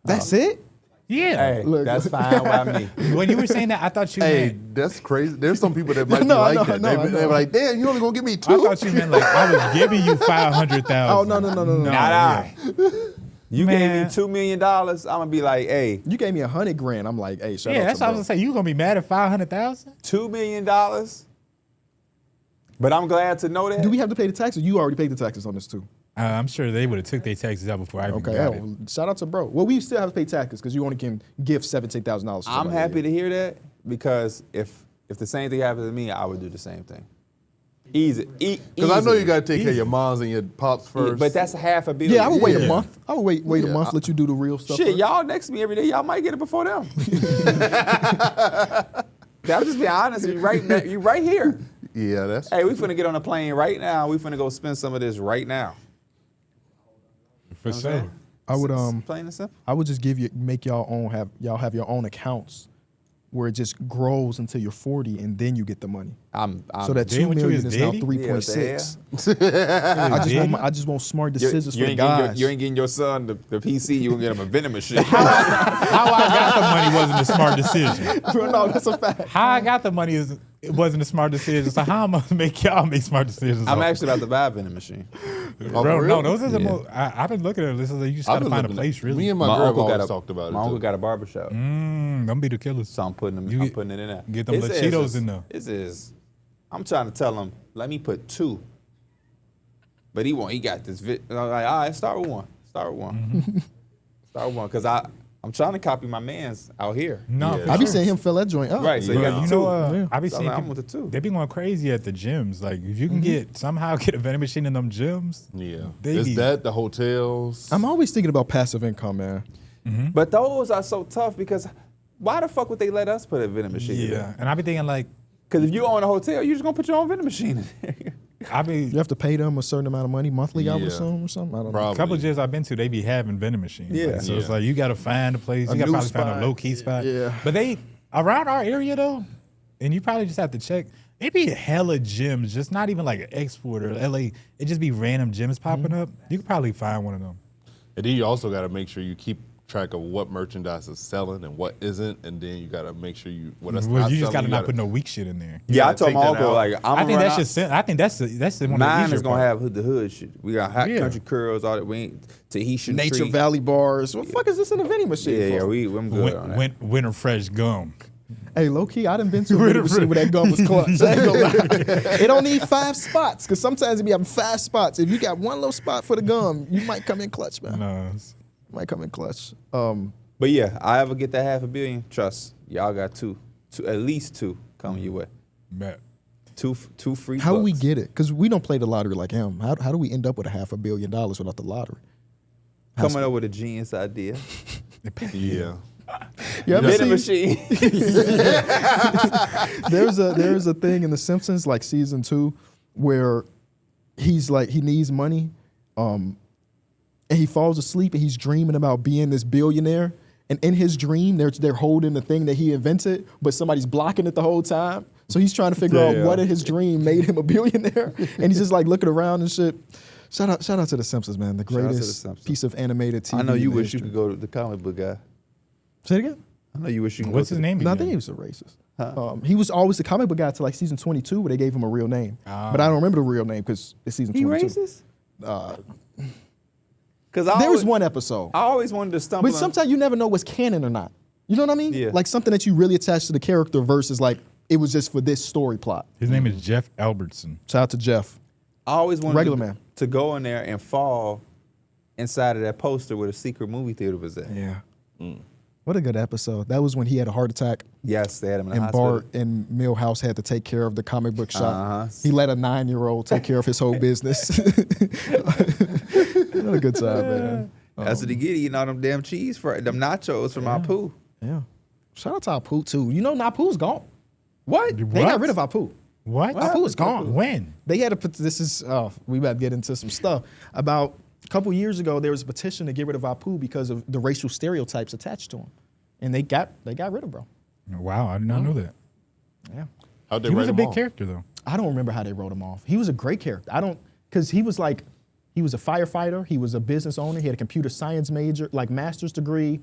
That's it? Yeah. Hey, Look. that's fine by me. When you were saying that, I thought you Hey, meant that's crazy. There's some people that might No, be like no, that. no, They no. be like, damn, you only gonna give me I two? thought you meant like I was giving you 500,000. Oh, no. Not I. You gave Man. me $2 million. I'm gonna be like, hey, You gave me $100,000. I'm like, hey, shout Yeah, out that's to what I bro. was gonna say. You gonna be mad at 500,000? $2 million. But I'm glad to know that. Do we have to pay the taxes? You already paid the taxes on this too. I'm sure they would have took their taxes out before I even Okay, got it. well, shout out to bro. Well, we still have to pay taxes because you only can give $17,000. I'm happy to hear that because if the same thing happened to me, I would do the same thing. Easy. Because I know you gotta take care of your moms and your pops first. But that's $500 million. Yeah, I would wait a Yeah. month. I would wait a Yeah. month, let you do the real stuff. Shit, first. y'all next to me every day. Y'all might get it before them. I'm just being honest. You right here. yeah, that's Hey, we finna get on a plane right now. We finna go spend some of this right now. For sure. I would Plain and simple. I would just make y'all have your own accounts where it just grows until you're 40 and then you get the money. I'm So that Then 2 what you million is is now daddy? 3.6. Daddy? I just want smart decisions you for the ain't guys. you ain't getting your son the PC. You gonna get him a vending machine. How I got the money wasn't a smart decision. No, that's a fact. How I got the money it wasn't a smart decision. So how am I gonna make y'all make smart decisions? I'm off actually about to buy a vending machine. Oh, Bro, for no, real? those are the Yeah. most. I've been looking at this. Like, you just I've gotta been find a looking place, at- really. Me and my girl have got always a talked about it. My uncle too. got a barbershop, Them be the killers. so I'm putting them. You I'm get- putting it in there. get them little Cheetos in there. This is. I'm trying to tell him. Let me put 2. But he won't. He got this. I'm like, all right, start with 1. Start with 1. Start with 1, because I'm trying to copy my man's out here. No, Yeah. for I be sure. seeing him fill that joint up. Right. So Bro, you got you 2. know, I be So I'm seeing like, I'm people, with the 2. they be going crazy at the gyms. Like if you can get a vending machine in them gyms. Yeah. They It's be- that, the hotels. I'm always thinking about passive income, man. But those are so tough because why the fuck would they let us put a vending machine in Yeah, there? and I be thinking like Because if you own a hotel, you're just gonna put your own vending machine in there. You have to pay them a certain amount of money monthly, I would Yeah. assume, or something. I don't know. Probably. a couple of gyms I've been to, they be having vending machines. Yeah. Like, so it's Yeah. like you got to find a place. A You got to new probably find spot. a low key spot. Yeah. But they around our area though, and you probably just have to check. It be hella gyms, just not even like an export or LA. It just be random gyms popping up. You could probably find one of them. And then you also got to make sure you keep track of what merchandise is selling and what isn't, and then you got to make sure what that's Well, not you just selling, got to not gotta- put no weak shit in there. Yeah, I gotta told my take that uncle out. like I think that's just. I think that's one of the mine easier is gonna parts. have the hood shit. We got hot Yeah. country curls, all that. We ain't Tahitian Nature treat. Valley bars. What the fuck is this in a vending machine Yeah, for? I'm good on that. Winter fresh gum. Hey, low key, I done been to a vending machine where that gum was clutch. I ain't gonna lie. It don't need 5 spots, because sometimes it be having 5 spots. If you got one little spot for the gum, you might come in clutch, man. No, Might come in clutch. But yeah, I ever get that $500 million, trust y'all got 2, at least 2 coming your way. bet. 2 free. How do we bucks. get it? Because we don't play the lottery like him. How do we end up with a $500 million without the lottery? Coming up with a genius idea? Yeah. You ever Vending seen- machine. there's a thing in The Simpsons, like season 2, where he's like, he needs money, and he falls asleep and he's dreaming about being this billionaire. And in his dream, they're holding the thing that he invented, but somebody's blocking it the whole time. So he's trying to figure out what in his dream made him a billionaire. And he's just like looking around and shit. Shout out to The Simpsons, man. The out to The greatest Simpsons. piece of animated TV. I know you in wish you history. could go to the comic book guy. Say it again? I know you wish you could What's go his to name? No, I again? think he was a racist. He was always the comic book guy till like season 22, where they gave him a real name. But I don't remember the real name because it's season He 22. racist? Because There was one episode. I always wanted to stumble But sometimes you never know what's canon or not. You know what I mean? Yeah. Like something that you really attach to the character versus like it was just for this story plot. His name is Jeff Albertson. Shout out to Jeff. I always wanted Regular to, man. to go in there and fall inside of that poster where the secret movie theater was at. Yeah. What a good episode. That was when he had a heart attack Yes, they had him in the and hospital. Bart and Milhouse had to take care of the comic book shop. Uh-huh. He let a 9-year-old take care of his whole business. Had a good time, man. That's what he get, eating all them damn cheese for them nachos from Apu. Yeah. Shout out to Apu too. You know, Napu's gone. What? They What? got rid of Apu. What? Apu is gone. When? They had to put this is we about to get into some stuff. About a couple years ago, there was a petition to get rid of Apu because of the racial stereotypes attached to him, and they got rid of bro. Wow, I did not know that. Yeah, How'd they He write was a him big off? character though. I don't remember how they wrote him off. He was a great character. Because he was a firefighter. He was a business owner. He had a computer science major, like master's degree.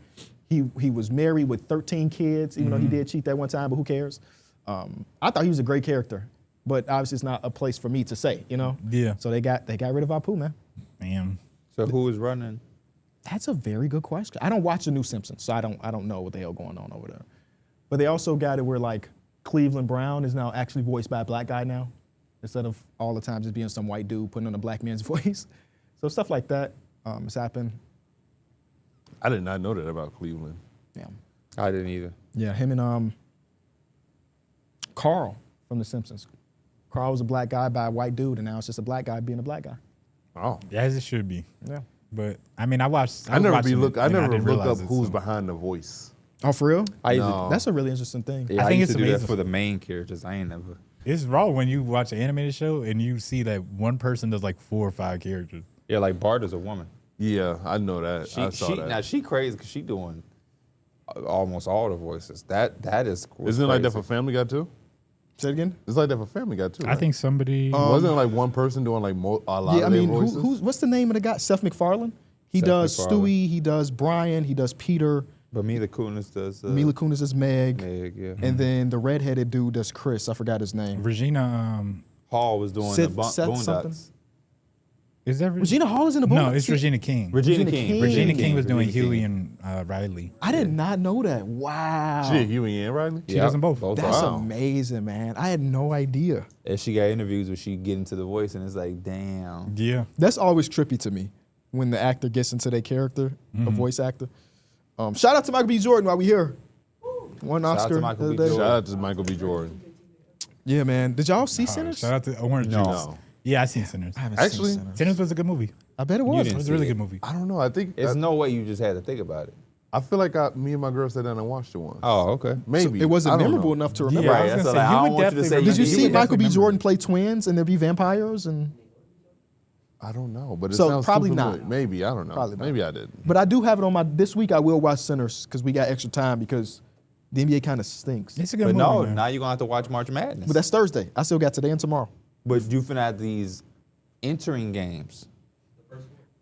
He was married with 13 kids, even though he did cheat that one time. But who cares? I thought he was a great character, but obviously it's not a place for me to say, you know. Yeah. So they got rid of Apu, man. Man. So who was running? That's a very good question. I don't watch the new Simpsons, so I don't know what the hell going on over there. But they also got it where like Cleveland Brown is now actually voiced by a black guy now, instead of all the time just being some white dude putting on a black man's voice. So stuff like that has happened. I did not know that about Cleveland. Yeah, I didn't either. yeah. Him and Carl from The Simpsons. Carl was a black guy by a white dude, and now it's just a black guy being a black guy. Oh. As it should be. Yeah. But I mean, I was I never watching it, I and never didn't looked realize up it, who's so. behind the voice. Oh, for real? I used No. That's a really interesting thing. to, yeah, I I think used it's to do that amazing. for the main characters. I ain't never. It's raw when you watch an animated show and you see that one person does like 4 or 5 characters. Yeah, like Bart is a woman. Yeah, I know that. I saw that. Now she crazy because she doing almost all the voices. That is. Isn't it like that crazy. for Family Guy too? Say it again? It's like that for Family Guy too. I right? think somebody. Wasn't it like one person doing like a lot Yeah, I of their mean, voices? what's the name of the guy? Seth MacFarlane? He Seth does MacFarlane. Stewie, he does Brian, he does Peter. But Mila Kunis does. Mila Kunis is Meg. Meg, yeah. And then the redheaded dude does Chris. I forgot his name. Regina. Hall was doing Seth- the Seth Boondocks. something? Is that Regina Hall is in the book. No, it's Regina King. Regina King. Regina King was doing Regina Huey King. and Riley. I did not know that. Wow. She did Huey and Riley? She does them both. That's Wow. amazing, man. I had no idea. And she got interviews where she get into the voice and it's like, damn. Yeah. That's always trippy to me when the actor gets into their character, a voice actor. Shout out to Michael B. Jordan while we here. One out to Oscar. Michael the B. other day. Shout out to Michael B. Jordan. Yeah, man. Did y'all see Sinners? Shout out to Orange No. Juice. Yeah, I seen Sinners. I haven't Actually, seen Sinners. Sinners was a good movie. I bet it You was. It didn't was see a really it. good movie. I don't know. I think There's no way you just had to think about it. I feel like me and my girl sat down and watched it once. Oh, okay. Maybe. It wasn't I don't memorable know. enough to remember. Yeah, Right, I was that's gonna what say, I you don't would want you to definitely say. remember. Did you You see would Michael B. definitely Jordan play twins and there be vampires? And I don't know, but it So, sounds probably too not. familiar. Maybe, I don't know. Probably not. Maybe I didn't. But I do have it on my, this week I will watch Sinners because we got extra time because the NBA kind of stinks. It's a good But movie. no, man. now you're going to have to watch March Madness. But that's Thursday. I still got today and tomorrow. But you finna have these entering games.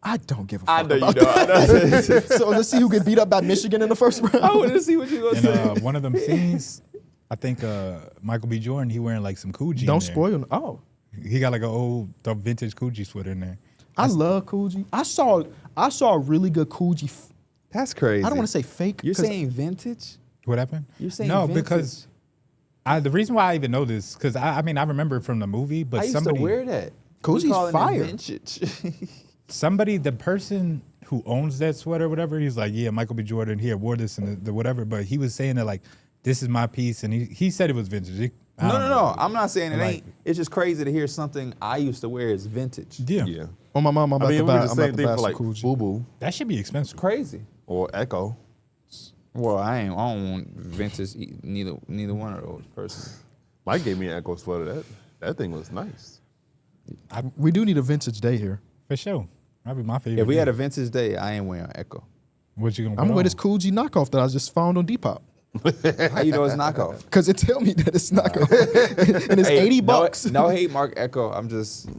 I don't give a I fuck know you about don't. that. So let's see who get beat up by Michigan in the first round. I want to see what you gonna And say. one of them scenes, I think Michael B. Jordan, he wearing like some Coogee. Don't in there. spoil. Oh, He got like an old the vintage Coogee sweater in there. I love Coogee. I saw a really good Coogee. That's crazy. I don't want to say fake. You're 'cause saying vintage? What happened? You're saying no, vintage. because the reason why I even know this because I mean I remember it from the movie, but I used somebody to wear that. Coogie's We calling it fire. vintage. the person who owns that sweater or whatever, he's like, yeah, Michael B. Jordan, he wore this and the whatever, but he was saying that like this is my piece, and he said it was vintage. I don't know. No. I'm not saying it Like- ain't. It's just crazy to hear something I used to wear is vintage. Yeah. Yeah. Oh, my mom, I'm I about mean, to it buy, was I'm the about same to thing buy for some like Coogee. Boo Boo That should be expensive. Crazy. or Echo. Well, I don't want vintage. Neither one of those personally. Mike gave me an Echo sweater. That thing was nice. We do need a vintage day here. For sure. That'd be my favorite. If we had a thing. vintage day, I ain't wearing Echo. What you gonna? I'm gonna put wear on? this Coogee knockoff that I just found on Depop. How you know it's knockoff? Cause it tell me that it's knockoff, and it's Hey, $80. No hate, Mark Echo. I'm just, Is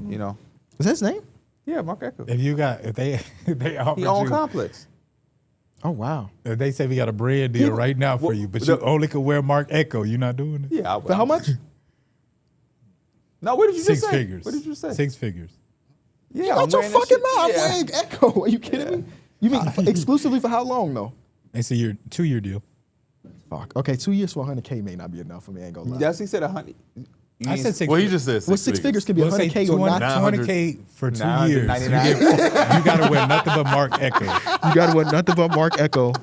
that his name? yeah, Mark Echo. If they offered He own you, Complex. Oh wow. if they say we got a brand deal right now for Well, you, but the- you only can wear Mark Echo, you're not doing it. Yeah. For how much? No, what did you Six just say? figures. What did you say? 6 figures. Yeah, Out your wearing that fucking shit. mouth. I'm Yeah. wearing Echo. Are you kidding me? You mean exclusively for how long though? It's a 2-year deal. Fuck. Okay, 2 years for 100K may not be enough for me. I ain't gonna lie. That's he said 100. I said 6. Well, he just said Well, six figures could be We'll say 100K or not. 200K for 2 years. You 999. gotta wear nothing but Mark Echo. You gotta wear nothing but Mark Echo.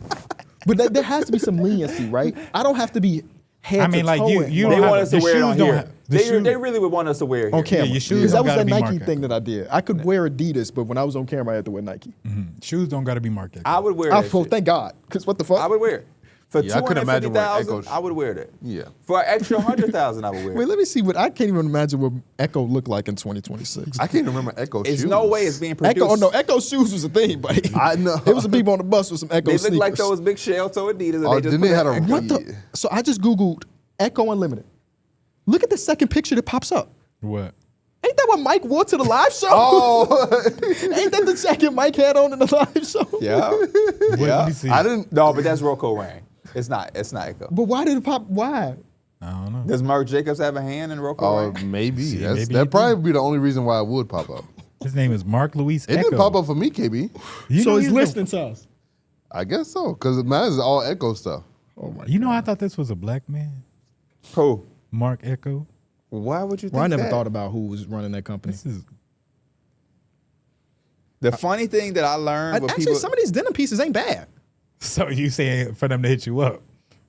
But there has to be some leniency, right? I don't have to be head I mean, to like toe in. you They don't want have, us to the wear it shoes on don't here. have, the They shoes, really would want us to wear it here. on camera. your shoes Because that don't was gotta that be Nike Mark thing that I did. I could wear Adidas, but when I was on camera, I had to wear Nike. shoes don't got to be marked. I would wear I that well, shit. thank God. Because what the fuck? I would wear it. For Yeah, I couldn't imagine wearing 250,000, Echo I would wear that. Yeah. For an extra 100,000, I would wear Wait, it. let me see what I can't even imagine what Echo looked like in 2026. I can't remember Echo There's shoes. no way it's being produced. Echo, oh no, Echo shoes was a thing, buddy. I know. There was some people on the bus with some Echo They sneakers. look like those big shell toe Adidas. And Oh, they just didn't put they had that- a What the? So I just Googled Echo Unlimited. Look at the second picture that pops up. What? Ain't that what Mike wore to the live show? Oh, Ain't that the jacket Mike had on in the live show? Yeah. What, Yeah. Let me see. I didn't. No, but that's Rocco Rain. It's not Echo. But why did it pop? Why? I don't know. Does Mark Jacobs have a hand in Rocco Oh, Rain? maybe. See, That's, maybe he that'd do. probably be the only reason why it would pop up. His name is Mark Luis It Echo. didn't pop up for me, KB. You So know he's he's the- listening to us. I guess so, because mine is all Echo stuff. Oh my. You know, I thought this was a black man. Who? Mark Echo. Why would you think Well, I never that? thought about who was running that company. This is The funny thing that I learned with Actually, people... some of these denim pieces ain't bad. so you saying for them to hit you up.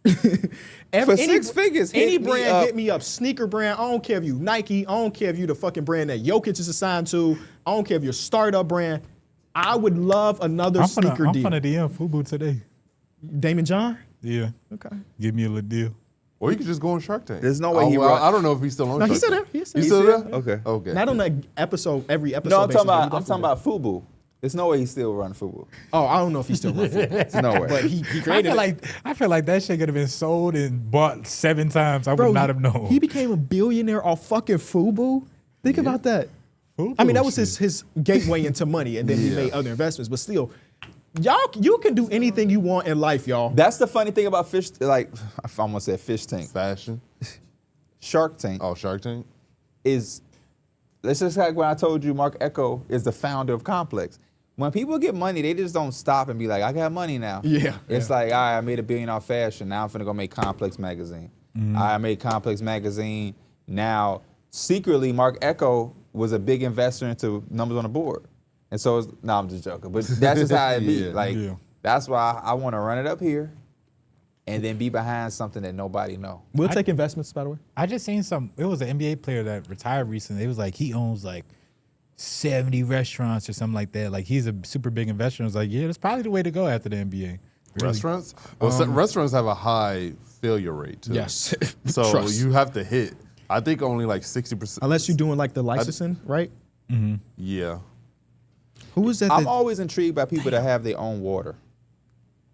For 6 figures, any hit me brand up. hit me up. Sneaker brand. I don't care if you Nike. I don't care if you the fucking brand that Jokic is assigned to. I don't care if you're a startup brand. I would love another I'm sneaker deal. finna DM Fubu today. Damon John. Yeah, Okay. give me a little deal. Or you could just go on Shark Tank. There's no way Oh, he well, run- I don't know if he's still on No, Shark he's still Tank. there. He's still there? Okay. Okay. Not on that episode. Every episode. No, I'm basis, talking but about he definitely Fubu. There's no way he's still running Fubu. did. Oh, I don't know if he's still running. There's no way. But he created it. I feel like that shit could have been sold and bought 7 times. I Bro, would not have known. He became a billionaire off fucking Fubu. Think about that. Fubu I mean, that was shit. his gateway into money, and then he Yeah. made other investments. But still, y'all, you can do anything you want in life, y'all. That's the funny thing about fish, like, I almost said fish tank. Fashion. Shark Tank Oh, Shark Tank? is, it's just like when I told you Mark Echo is the founder of Complex. When people get money, they just don't stop and be like, I got money now. Yeah. It's like, all right, I made $1 billion off fashion. Now I'm finna go make Complex magazine. I made Complex magazine. Now, secretly, Mark Echo was a big investor into numbers on the board. And so, no, I'm just joking. But that's just how it be. Yeah. Like, Yeah. that's why I want to run it up here and then be behind something that nobody know. We'll take investments, by the way. I just seen it was an NBA player that retired recently. It was like he owns like 70 restaurants or something like that. Like he's a super big investor. I was like, yeah, that's probably the way to go after the NBA. Really. Restaurants? Well, restaurants have a high failure rate, too. Yes. So Trust. you have to hit, I think only like 60%. Unless you're doing like the licensing, right? Yeah. Who was that? I'm always intrigued by people that have their own water.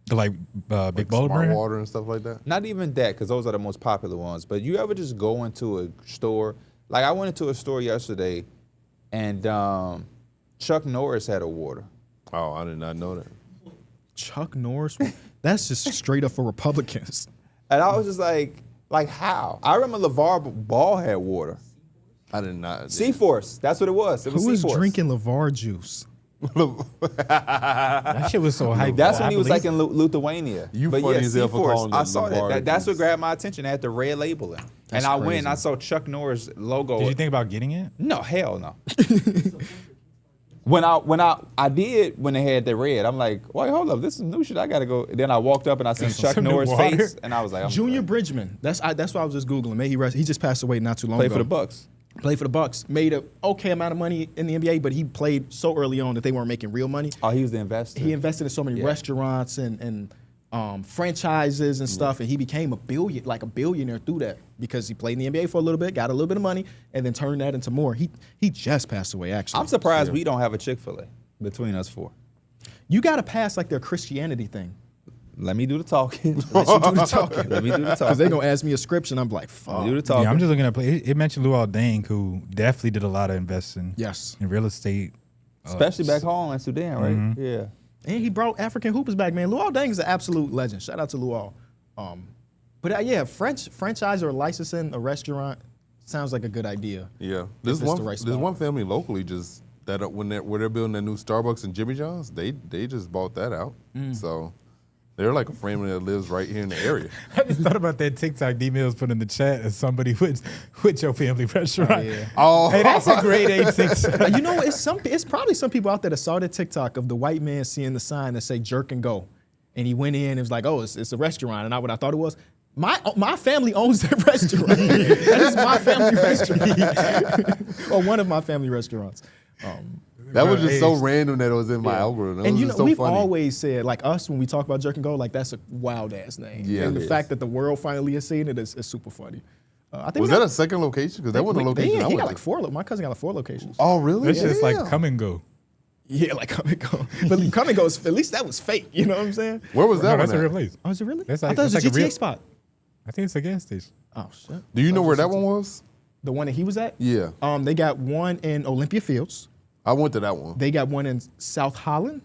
The like Big Like Bowler Smart brand. Water and stuff like that. Not even that, because those are the most popular ones. But you ever just go into a store? Like I went into a store yesterday, and Chuck Norris had a water. Oh, I did not know that. Chuck Norris. That's just straight up for Republicans. And I was just like how? I remember LeVar Ball had water. I did not. C-Force, that's what it was. It was Who is C-Force. drinking LeVar juice? That shit was so hype. That's I when he was believe- like in Lithuania. You But funny yeah, as hell for C-Force, calling it I saw LeVar that. That's what juice. grabbed my attention. They had the red labeling. That's And I went crazy. and I saw Chuck Norris logo. Did you think about getting it? No, hell no. when I did when they had the red, I'm like, wait, hold up, this is new shit. I gotta go. Then I walked up and I seen Chuck Some new Norris' water. face, and I was like, I'm Junior good. Bridgman. That's what I was just googling. May he rest. He just passed away not too long Play ago. for the Bucks. Played for the Bucks. Made a okay amount of money in the NBA, but he played so early on that they weren't making real money. Oh, he was the investor. He invested in so many Yeah. restaurants and franchises and stuff, and he became a billionaire through that because he played in the NBA for a little bit, got a little bit of money, and then turned that into more. He just passed away actually. I'm surprised we don't have a Chick-fil-A between us four. You got to pass like their Christianity thing. Let me do the talking. Let you do the talking. Let me do the Because talking. they're gonna ask me a scripture, and I'm like, Let fuck. me do the talking. Yeah, I'm just looking at play. It mentioned Luol Deng, who definitely did a lot of investing. Yes. In real estate. Especially back home in Sudan, right? Yeah. And he brought African hoopers back, man. Luol Deng is an absolute legend. Shout out to Luol. But yeah, franchise or licensing a restaurant sounds like a good idea. Yeah. it's There's the right there's spot. one family locally just that where they're building that new Starbucks and Jimmy John's, they just bought that out. So they're like a family that lives right here in the area. I just thought about that TikTok D-Mills put in the chat as somebody with your family restaurant. Yeah. Oh, Hey, that's a great 8-6. You know, it's probably some people out there that saw the TikTok of the white man seeing the sign that say jerk and go. And he went in and was like, oh, it's a restaurant. And what I thought it was, My family owns that restaurant. That is my family restaurant, or one of my family restaurants. That was just so random that it was in my algorithm. It And was you know, just so we've funny. always said, like us, when we talk about Jerk and Go, like that's a wild ass name. Yeah, and it the is. fact that the world finally has seen it is super funny. I think Was that a second location? Because that wasn't a location I He went got to. like 4. My cousin got like 4 locations. Oh, really? That's just like Damn. come and go. Yeah, like come and go. But come and go, at least that was fake. You know what I'm saying? Where was that No, one that's a at? real place. Oh, is it really? That's I like- thought it was that's a like a GTA real- spot. I think it's a gas station. Oh shit. Do you know where that one was? The one that he was at? Yeah. They got one in Olympia Fields. I went to that one. They got one in South Holland.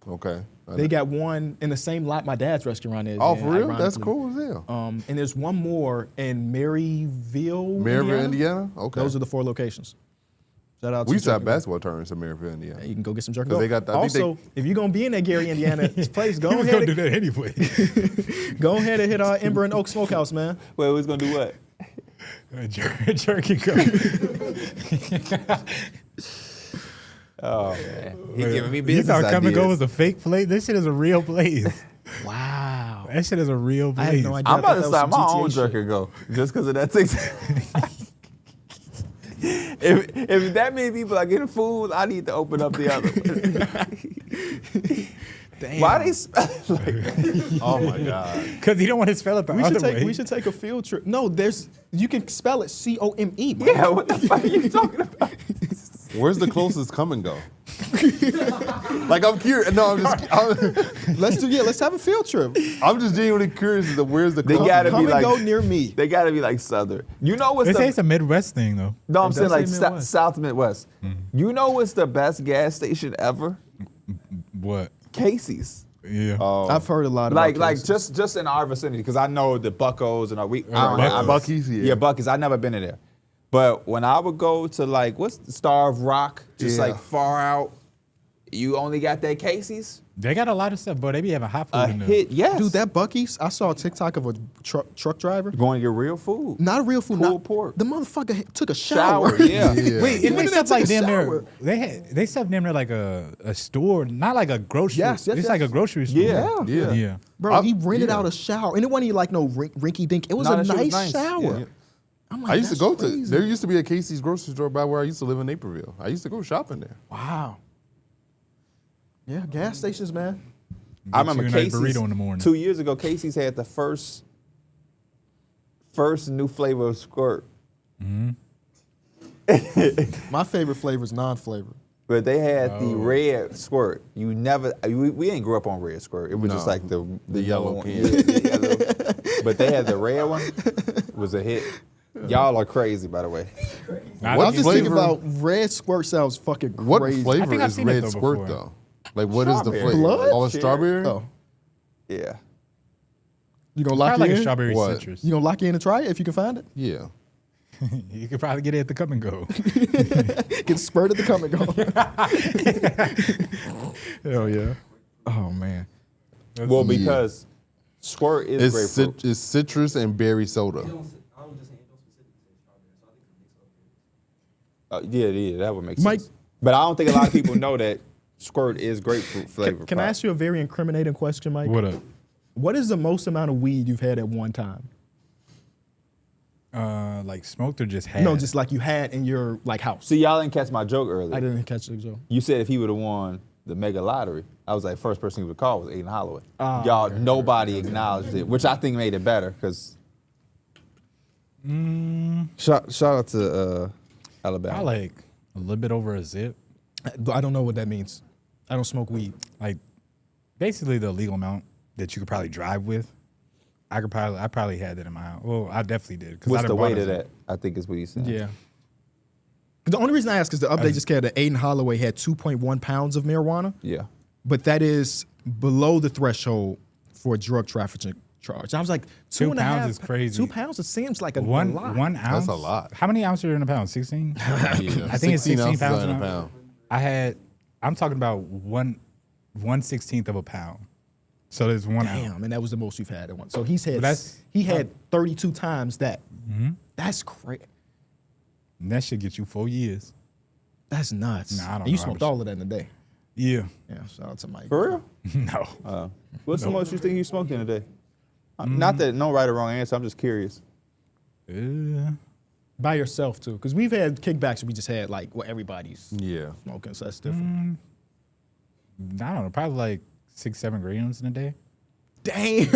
Okay. They got one in the same lot my dad's restaurant is. Oh, in, for real? That's ironically. cool as hell. And there's one more in Maryville, Maryville, Indiana? Okay. Those are the 4 locations. Shout out to We used to have Jerk and Go. basketball tournaments in Maryville, Indiana. You can go get some jerk and 'Cause go. they got- I think they- Also, if you're gonna be in that Gary, Indiana place, go He was gonna do ahead, that anyway. go ahead and hit Ember and Oak Smokehouse, man. Wait, who's gonna do what? Jerk and go. Oh man, he giving me You business thought come and go ideas. was a fake place? This shit is a real place. Wow. That shit is a real I place. had no idea. I'm I about thought to that start was my some own GTA jerk shit. and go just because of that TikTok. if that many people are getting food, I need to open up the other one. Damn. Why they spell it like Oh, my God. Because you don't want to spell it the other way. We should take a field trip. No, you can spell it COME. bro. yeah, what the fuck are you talking about? Where's the closest come and go? Like, I'm curious. No, Let's have a field trip. I'm just genuinely curious as to where's the They closest. gotta Come be and like go near me. They gotta be like Southern. You know what's They say the it's a Midwest thing, though. no? I'm It saying does like say Midwest. South Midwest. You know what's the best gas station ever? What? Casey's. Yeah. I've heard a lot about Like cases. just in our vicinity because I know the Buccos and Buc-ee's, yeah. Yeah, Buc-ee's. I never been in there, but when I would go to like what's the Star of Rock, just Yeah. like far out, you only got that Casey's. They got a lot of stuff, but they be having hot food A in there. hit, yes. Dude, that Buc-ee's, I saw a TikTok of a truck driver. going to get real food. Not a real food. Pulled not, pork. The motherfucker took a shower. Yeah. Yeah. Wait, He and went they in there stuff like to take a damn shower. near. They stuff damn near like a store, not like a grocery. Yes, it's like a grocery store. Yeah. Yeah. Yeah. Bro, he rented yeah. out a shower. And it wasn't even like no rinky dink. It was No, a that shit was nice nice. shower. Yeah. I'm like, I used to that's go crazy. there used to be a Casey's grocery store by where I used to live in Naperville. I used to go shopping there. Wow. Yeah, gas stations, man. I remember you a nice Casey's burrito in the morning. 2 years ago. Casey's had the first new flavor of squirt. My favorite flavor is non-flavor. But they had the red squirt. You never, we ain't grew up on red squirt. It was just No. like the yellow one. can. Yeah, the yellow. But they had the red one. It was a hit. Y'all are crazy, by the way. Nah, What I'm just flavor- thinking about red squirt sounds fucking crazy. What I flavor think I've is seen it red though squirt before. though? Like what is the Strawberry. flavor? Blood? Oh, it's strawberry? Oh, Yeah. you gonna lock Probably you like a in? strawberry What? citrus. You gonna lock you in and try it if you can find it? Yeah. You could probably get it at the come and go. Get spurted to come and go. Hell yeah. Oh man. Well, because squirt is It's, grapefruit. it's citrus and berry soda. Yeah, that would make Mike- sense. But I don't think a lot of people know that squirt is grapefruit flavor. Can I ask you a very incriminating question, Mike? What up? What is the most amount of weed you've had at one time? Like smoked or just had? No, just like you had in your like house. See, y'all didn't catch my joke earlier. I didn't catch the joke. You said if he would have won the mega lottery, I was like, first person he would call was Aiden Holloway. Y'all, nobody acknowledged it, which I think made it better because. Shout out to Alabama. I like a little bit over a zip. I don't know what that means. I don't smoke weed. Like basically the legal amount that you could probably drive with. I probably had that in my house. Well, I definitely did. 'Cause I What's done the bought weight a of zip. that? I think is what you said. Yeah. The only reason I ask is the update just came that Aiden Holloway had 2.1 pounds of marijuana, Yeah. but that is below the threshold for a drug trafficking charge. I was like, 2 2.5 pounds is crazy. 2 pounds, it seems like a One lot. ounce. That's a lot. How many ounces are in a pound? 16? Yeah. I think it's 16 ounces pounds in a an pound. ounce. I'm talking about 1/16 of a pound. So there's 1 ounce. Damn, and that was the most you've had at once. So he had 32 times that. That's crazy. And that should get you 4 years. That's nuts. Nah, I don't and you know how smoked much- all of that in a day. Yeah. Yeah, shout out to Mike. For real? No. What's the most you think you smoked in a day? Not that no right or wrong answer. I'm just curious. By yourself too, because we've had kickbacks. We just had like what everybody's Yeah. smoking, so that's different. I don't know, probably like 6-7 grams in a day. Damn.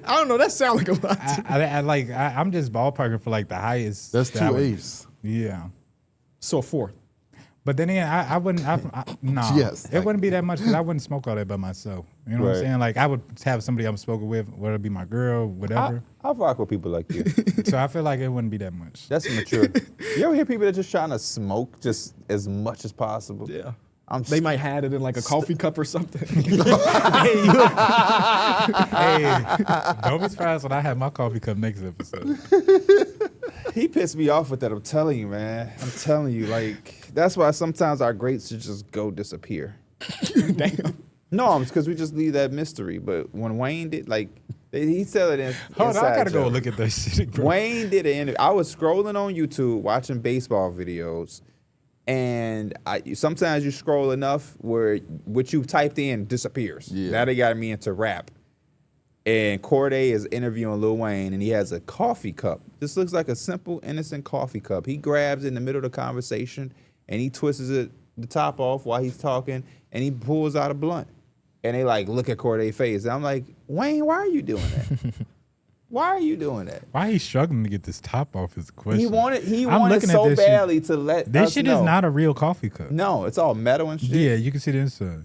I don't know. That sounds like a lot. I'm just ballparking for like the highest. That's that I 2 would- eighths. Yeah. So 4. But then again, I wouldn't. No, Yes. it wouldn't be that much because I wouldn't smoke all that by myself. You know what I'm Right. saying? Like I would have somebody I'm smoking with, whether it be my girl, whatever. I rock with people like you. So I feel like it wouldn't be that much. That's mature. You ever hear people that just trying to smoke just as much as possible? Yeah. I'm They might had it in like a coffee cup or something. Hey, don't be surprised when I have my coffee cup next episode. He pissed me off with that. I'm telling you, man. I'm telling you, like that's why sometimes our greats should just go disappear. Damn. No, it's because we just leave that mystery. But when Wayne did, like, he said it in. Hold on, I gotta go joke. look at that shit, bro. Wayne did an interview. I was scrolling on YouTube watching baseball videos, and sometimes you scroll enough where what you typed in disappears. Yeah. Now they got me into rap. And Corday is interviewing Lil Wayne, and he has a coffee cup. This looks like a simple, innocent coffee cup. He grabs it in the middle of the conversation, and he twists it the top off while he's talking, and he pulls out a blunt. And they like look at Corday's face. And I'm like, Wayne, why are you doing that? Why are you doing that? Why he's struggling to get this top off is the question. He wanted I'm looking at so this shit. badly to let This us shit know. is not a real coffee cup. No, it's all metal and shit. Yeah, you can see the inside.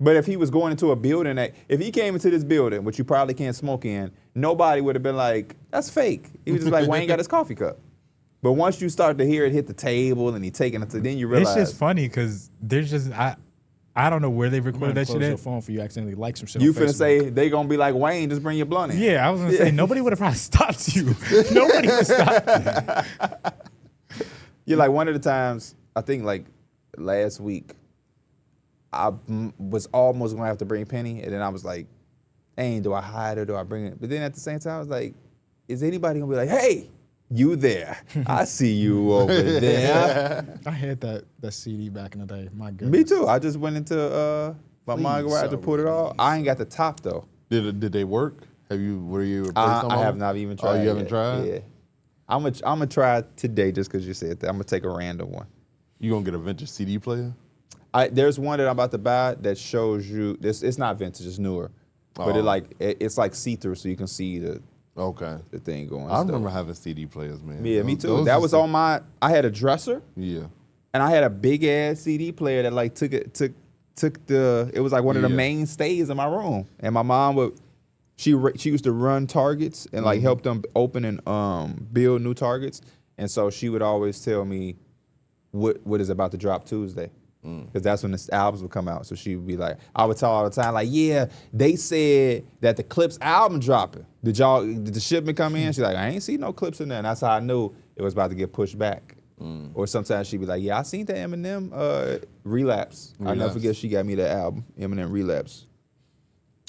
But if he was going into a building if he came into this building, which you probably can't smoke in, nobody would have been like, that's fake. He was just like, Wayne got his coffee cup. But once you start to hear it hit the table and he taking it to, then you realize. It's just funny because there's just I don't know where they recorded that shit Close your at. phone for you accidentally like some shit. you on finna Facebook. say they gonna be like, Wayne, just bring your blunt in. Yeah, I was gonna say nobody would have probably stopped you. Nobody would stop you. Yeah, like one of the times, I think like last week, I was almost gonna have to bring Penny, and then I was like, "Hey, do I hide her? Do I bring it?" But then at the same time, I was like, "Is anybody gonna be like, hey, you there? I see you over there." I had that CD back in the day. My goodness. Me too. I just went into my mom garage to so put it all. I ain't got the top though. Did they work? Were you replaced I have not even tried. Oh, you haven't yet. tried? Yeah. I'm gonna try it today just because you said that. I'm gonna take a random one. You gonna get a vintage CD player? There's one that I'm about to buy that shows you this. It's not vintage, it's newer, but Oh. it's like see-through, so you can see the thing going. I still. remember having CD players, man. Yeah, me too. Those That is was the- on my. I had a dresser, Yeah. and I had a big ass CD player that like took the. It was like one of the Yeah. mainstays in my room, and my mom would. She used to run targets and like help them open and build new targets, and so she would always tell me what is about to drop Tuesday. Because that's when the albums would come out. So she would be like, I would tell her all the time, like, yeah, they said that the Clips album dropping. Did the shipment come in? She's like, I ain't seen no Clips in there. And that's how I knew it was about to get pushed back. Or sometimes she'd be like, yeah, I seen the Eminem Relapse. I'll never Relapse. forget she got me that album, Eminem Relapse.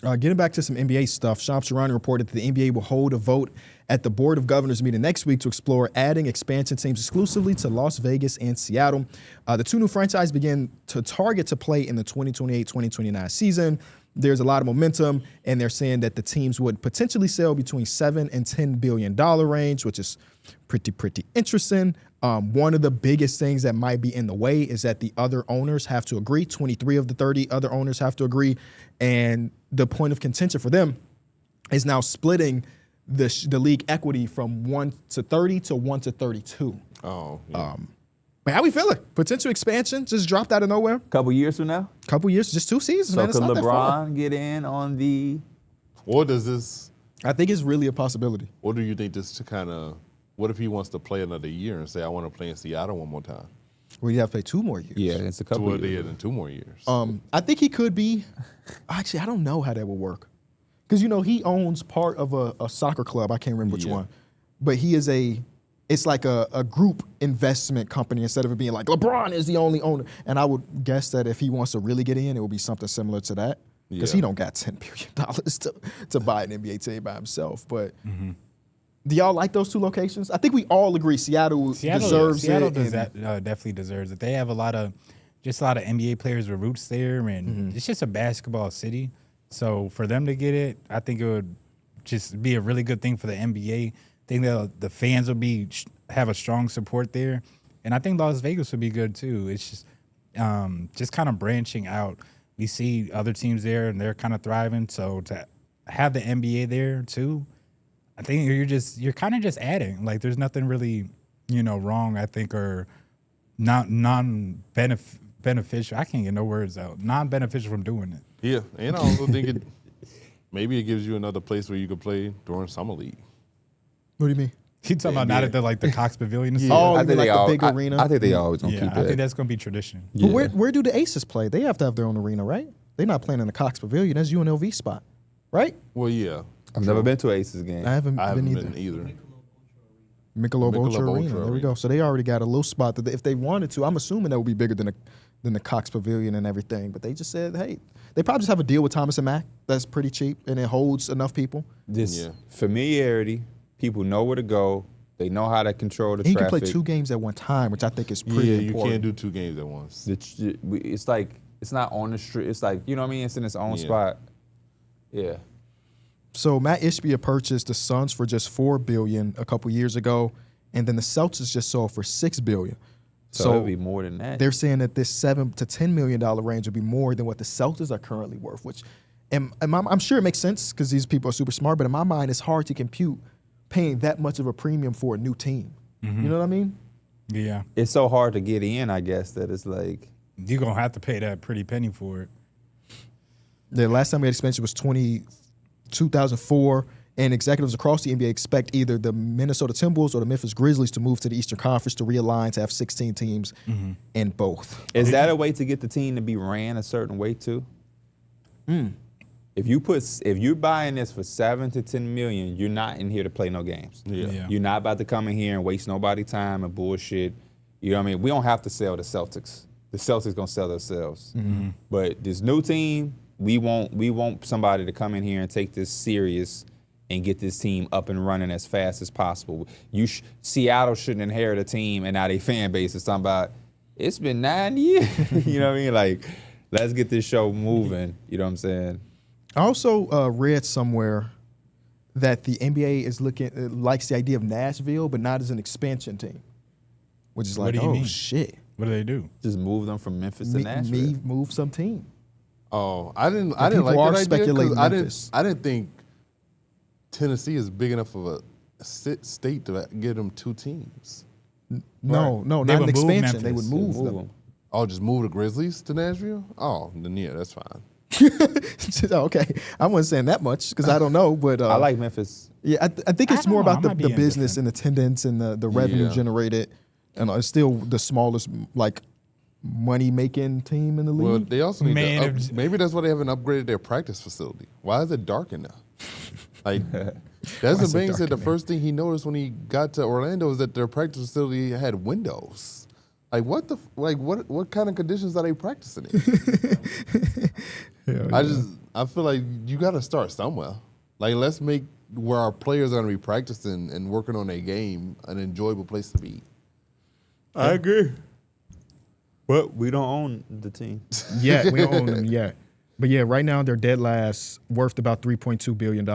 Getting back to some NBA stuff, Shams Charania reported that the NBA will hold a vote at the Board of Governors meeting next week to explore adding expansion teams exclusively to Las Vegas and Seattle. The two new franchises begin to target to play in the 2028-2029 season. There's a lot of momentum, and they're saying that the teams would potentially sell between $7 and $10 billion range, which is pretty interesting. One of the biggest things that might be in the way is that the other owners have to agree. 23 of the 30 other owners have to agree, and the point of contention for them is now splitting the league equity from 1 to 30 to 1 to 32. Oh, yeah. Man, how we feeling? Potential expansion just dropped out of nowhere. Couple years from now, Couple years, just 2 seasons, so man. It's could not that far. LeBron get in on the? What does this? I think it's really a possibility. What do you think this to kind of? What if he wants to play another year and say, I want to play in Seattle one more time? Well, you have to play 2 more years. Yeah, it's a So couple what they years. had in 2 more years. I think he could be. Actually, I don't know how that would work. Because, he owns part of a soccer club. I can't remember which Yeah. one. But he is it's like a group investment company instead of it being like LeBron is the only owner. And I would guess that if he wants to really get in, it would be something similar to that. Because Yeah. he don't got $10 billion to buy an NBA team by himself. But do y'all like those 2 locations? I think we all agree Seattle deserves Seattle it. does and- that, definitely deserves it. They have a lot of NBA players with roots there, and it's just a basketball city. So for them to get it, I think it would just be a really good thing for the NBA. I think that the fans will have a strong support there, and I think Las Vegas would be good too. It's just kind of branching out. We see other teams there, and they're kind of thriving. So to have the NBA there too, I think you're kind of just adding. Like there's nothing really, wrong. I think or beneficial. I can't get no words out. Non-beneficial from doing it. Yeah, and I also think maybe it gives you another place where you could play during summer league. What do you mean? He talking about not at the Cox Pavilion. Yeah. Oh, I you think mean they like the big arena? I think they always gonna keep I that. think that's gonna be tradition. Yeah. But where do the Aces play? They have to have their own arena, right? They're not playing in the Cox Pavilion. That's UNLV spot, right? Well, yeah. I've never been to an Aces game. I haven't I been haven't either. been either. Michelob Ultra Michelob Arena. Ultra There we Arena. go. So they already got a little spot that if they wanted to, I'm assuming that would be bigger than the Cox Pavilion and everything. But they just said, hey, they probably just have a deal with Thomas and Mack that's pretty cheap and it holds enough people. This familiarity, people know where to go. They know how to control the And you traffic. can play 2 games at one time, which I think is pretty Yeah, you important. can't do 2 games at once. It's like it's not on the street. It's like you know what I mean. It's in its own Yeah. spot. Yeah. So Matt Ishbia purchased the Suns for just $4 billion a couple years ago, and then the Celtics just sold for $6 billion. So it'll be more than that. They're saying that this $7 to $10 million range would be more than what the Celtics are currently worth, which I'm sure it makes sense because these people are super smart, but in my mind, it's hard to compute paying that much of a premium for a new team. You know what I mean? Yeah, It's so hard to get in, I guess, that it's like you're gonna have to pay that pretty penny for it. The last time we had expansion was 2004, and executives across the NBA expect either the Minnesota Timberwolves or the Memphis Grizzlies to move to the Eastern Conference to realign to have 16 teams in both. Is that a way to get the team to be ran a certain way too? If you're buying this for 7 to 10 million, you're not in here to play no games. Yeah. You're not about to come in here and waste nobody time and bullshit. You know what I mean? We don't have to sell the Celtics. The Celtics gonna sell themselves. But this new team, we want somebody to come in here and take this serious and get this team up and running as fast as possible. Seattle shouldn't inherit a team and now their fan base is talking about it's been 9 years. You know what I mean? Like, let's get this show moving. You know what I'm saying? I also read somewhere that the NBA likes the idea of Nashville, but not as an expansion team, which is What like, do you mean? shit, What do they do? Just move them from Memphis to Nashville. move some team. Oh, I didn't people like are that idea speculating because Memphis. I didn't think Tennessee is big enough of a state to give them 2 teams. No, They not an would move expansion. They Memphis. would move Move them. them. Oh, just move the Grizzlies to Nashville? Oh, then yeah, that's fine. Okay, I wasn't saying that much because I don't know, but I like Memphis. Yeah, I think I it's don't more know. about I might the be business and attendance and the revenue Yeah. generated, and it's still the smallest like money making team in the league. Well, they also need Man, to if- maybe that's why they haven't upgraded their practice facility. Why is it dark in there? Like, that's the thing. Said the first thing he noticed when he got to Orlando is that their practice facility had windows. Like what kind of conditions are they practicing in? I feel like you got to start somewhere. Like, let's make where our players are going to be practicing and working on their game an enjoyable place to be. I agree. But we don't own the team. Yeah, we don't own them yet. But yeah, right now they're dead last, worth about $3.2 billion.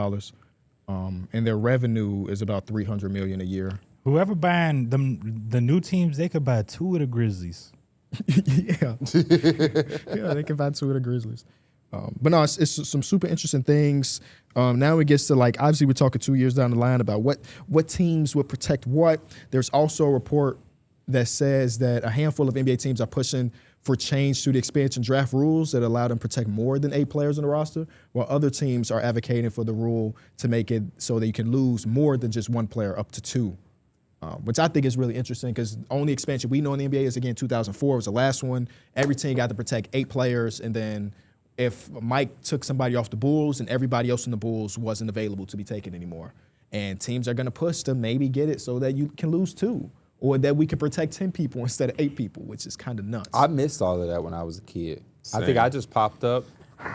And their revenue is about $300 million a year. Whoever buying the new teams, they could buy 2 of the Grizzlies. Yeah. Yeah, they can buy 2 of the Grizzlies. But no, it's some super interesting things. Now it gets to, like, obviously we're talking 2 years down the line about what teams would protect what. There's also a report that says that a handful of NBA teams are pushing for change to the expansion draft rules that allow them to protect more than 8 players on the roster, while other teams are advocating for the rule to make it so that you can lose more than just 1 player up to 2. Which I think is really interesting because the only expansion we know in the NBA is, again, 2004 was the last one. Every team got to protect 8 players, and then if Mike took somebody off the Bulls and everybody else in the Bulls wasn't available to be taken anymore. And teams are going to push to maybe get it so that you can lose 2, or that we can protect 10 people instead of 8 people, which is kind of nuts. I missed all of that when I was a kid. I think Same. I just popped up,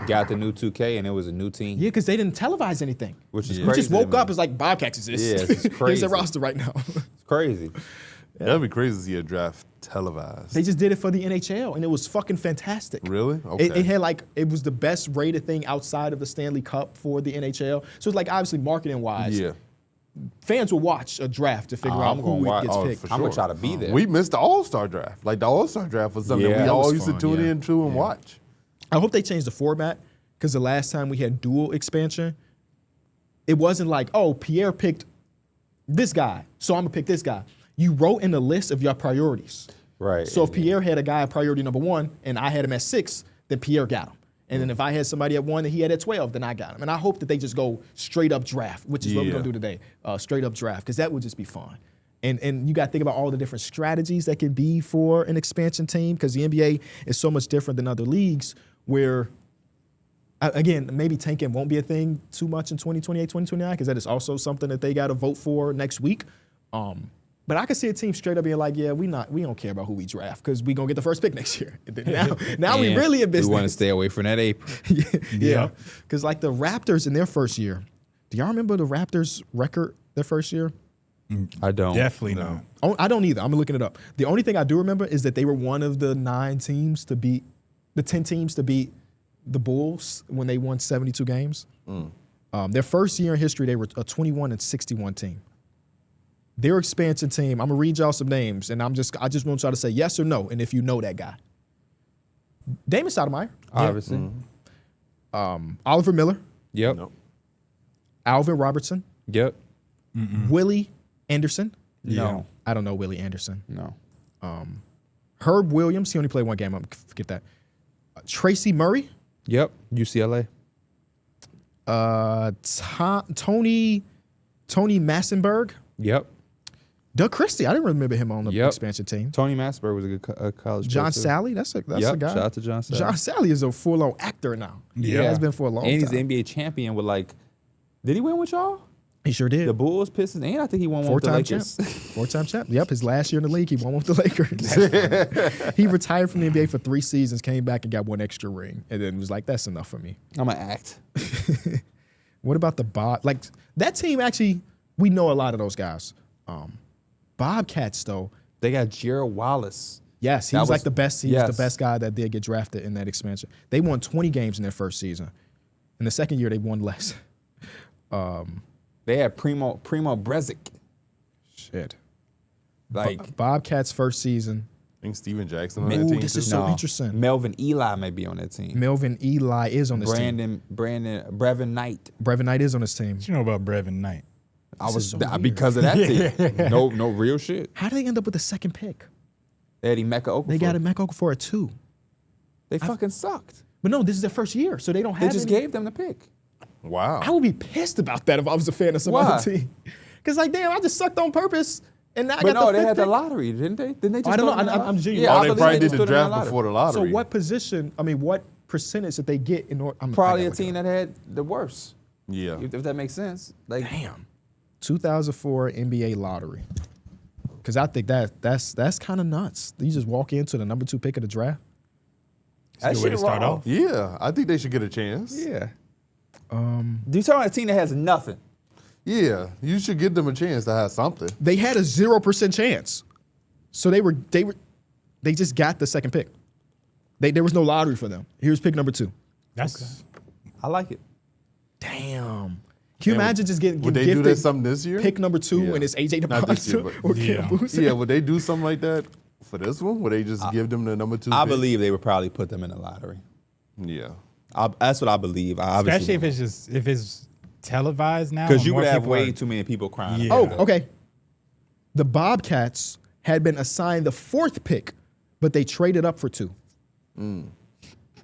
got the new 2K, and it was a new team. Yeah, because they didn't televise anything. Which is We crazy just woke to me. up, it's like, Bobcats exist. Yeah, it's Here's crazy. the roster right now. It's crazy. That'd be crazy to see a draft televised. They just did it for the NHL, and it was fucking fantastic. Really? Okay. It had like, it was the best rated thing outside of the Stanley Cup for the NHL. So it's like, obviously, marketing wise, Yeah. fans will watch a draft to figure out who gets picked. for I'm gonna sure. try to be there. We missed the All-Star draft. Like the All-Star draft was something Yeah, we that all was used to fun, tune yeah. into and watch. I hope they change the format, because the last time we had dual expansion, it wasn't like, oh, Pierre picked this guy, so I'm gonna pick this guy. You wrote in the list of your priorities. Right. So if Pierre had a guy at priority number 1 and I had him at 6, then Pierre got him. And then if I had somebody at 1 and he had at 12, then I got him. And I hope that they just go straight up draft, which is what we're Yeah. gonna do today. Straight up draft, because that would just be fun. And you got to think about all the different strategies that can be for an expansion team, because the NBA is so much different than other leagues where, again, maybe tanking won't be a thing too much in 2028, 2029, because that is also something that they got to vote for next week. But I could see a team straight up being like, yeah, we don't care about who we draft, because we going to get the first pick next year. And then now we And really in business. We want to stay away from that April. Yeah. Because like the Raptors in their first year, do y'all remember the Raptors record their first year? I don't. Definitely not. Oh, I don't either. I'm looking it up. The only thing I do remember is that they were one of the 10 teams to beat the Bulls when they won 72 games. Their first year in history, they were a 21-61 team. Their expansion team, I'm gonna read y'all some names, and I just want y'all to say yes or no, and if you know that guy. Damon Stoudemire, Obviously. Oliver Miller, Yep. Nope. Alvin Robertson, Yep. Willie Anderson. No. I don't know Willie Anderson. No. Herb Williams, he only played one game. I'm gonna forget that. Tracy Murray, Yep. UCLA. Tony Massenberg, Yep. Doug Christie. I didn't remember him on the Yep. expansion team. Tony Massenberg was a good college John player, too. Sally, that's a guy. Yep, shout out to John Sally. John Sally is a full-on actor now. Yeah. He has been for a long And he's time. the NBA champion with did he win with y'all? He sure did. The Bulls, Pistons, and I think he won one with the Four-time Lakers. champ. Four-time champ. Yep, his last year in the league, he won with the Lakers. He retired from the NBA for 3 seasons, came back and got 1 extra ring, and then was like, that's enough for me. I'm going to act. What about the that team actually, we know a lot of those guys. Bobcats, though, They got Gerald Wallace. yes, he That was like was- the best. He was yes. the best guy that did get drafted in that expansion. They won 20 games in their first season. In the second year, they won less. They had Primo Brezic. Shit. Like, Bobcats' first season. I think Steven Jackson on Ooh, that team this too. is so interesting. Melvin Eli may be on that team. Melvin Eli is on this team. Brevin Knight. Brevin Knight is on this team. What you know about Brevin Knight? I This was is so weird. because of that team. No real shit. How did they end up with the second pick? Eddie Mecca Okafor. They got a Mecca Okafor at 2. They fucking sucked. But no, this is their first year, so they don't They have just any- gave them the pick. Wow. I would be pissed about that if I was a fan of some Why? other team. Because, like, damn, I just sucked on purpose, and now I But got no, the they fifth had the pick. lottery, didn't they? Didn't they just I don't throw know. them in the I'm lottery? genuine. Yeah, Oh, I they believe probably just did threw the them in draft before the lottery. So what position, what percentage did they get in order? Probably a team that had the worst, Yeah. if that makes sense. Like, Damn. 2004 NBA lottery. Because I think that's kind of nuts. You just walk into the number 2 pick of the draft. that Good way to shit start raw. off. Yeah. I think they should get a chance. Yeah. Do you talk about a team that has nothing? Yeah. You should give them a chance to have something. They had a 0% chance. So they just got the second pick. There was no lottery for them. Here's pick number 2. That's I like it. Damn. Can you And imagine just getting Would they do gifted that something this year? pick number 2 Yeah. and it's AJ Not this year, DeBosa but- or Yeah. Cam Boozer? Yeah, would they do something like that for this one? Would they just give them the number 2 I pick? believe they would probably put them in the lottery. Yeah. That's what I believe. especially if it's televised now. because and you more would have people way are- too many people crying. Yeah. about Oh, it. okay. The Bobcats had been assigned the 4th pick, but they traded up for 2.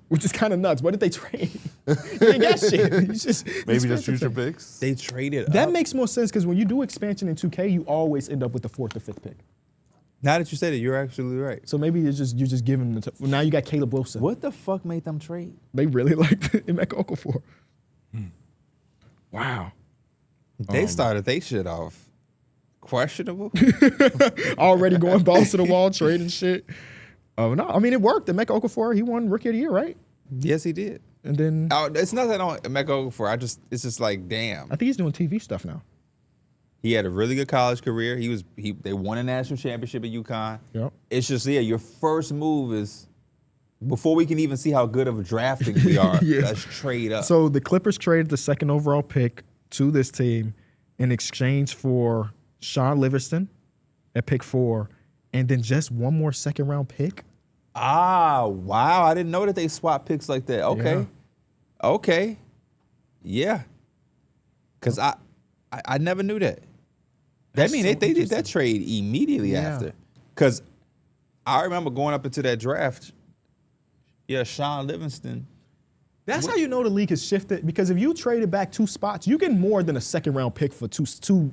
Which is kind of nuts. What did they trade? You ain't got shit. You just, Maybe just expansion future team. picks. They traded That up. makes more sense because when you do expansion in 2K, you always end up with the 4th or 5th pick. Now that you said it, you're absolutely right. So maybe you're just giving them well, now you got Caleb Wilson. What the fuck made them trade? They really liked Emeka Okafor. Wow. They started they shit off questionable. Already going balls to the wall, trading shit. Oh no, I mean it worked. Emeka Okafor, he won Rookie of the Year, right? Yes, he did. And then Oh, it's nothing on Mecca Okafor. It's just like, damn. I think he's doing TV stuff now. He had a really good college career. They won a national championship at UConn. Yep. It's just your first move is before we can even see how good of a drafting we are. Yeah. Let's trade up. So the Clippers traded the second overall pick to this team in exchange for Sean Livingston at pick 4, and then just one more second round pick. Wow! I didn't know that they swap picks like that. Okay, yeah. Because I never knew that. That's That mean so they did that trade immediately Yeah. after. Because I remember going up into that draft. Yeah, Sean Livingston. That's how you know the league has shifted, because if you traded back 2 spots, you get more than a second round pick for two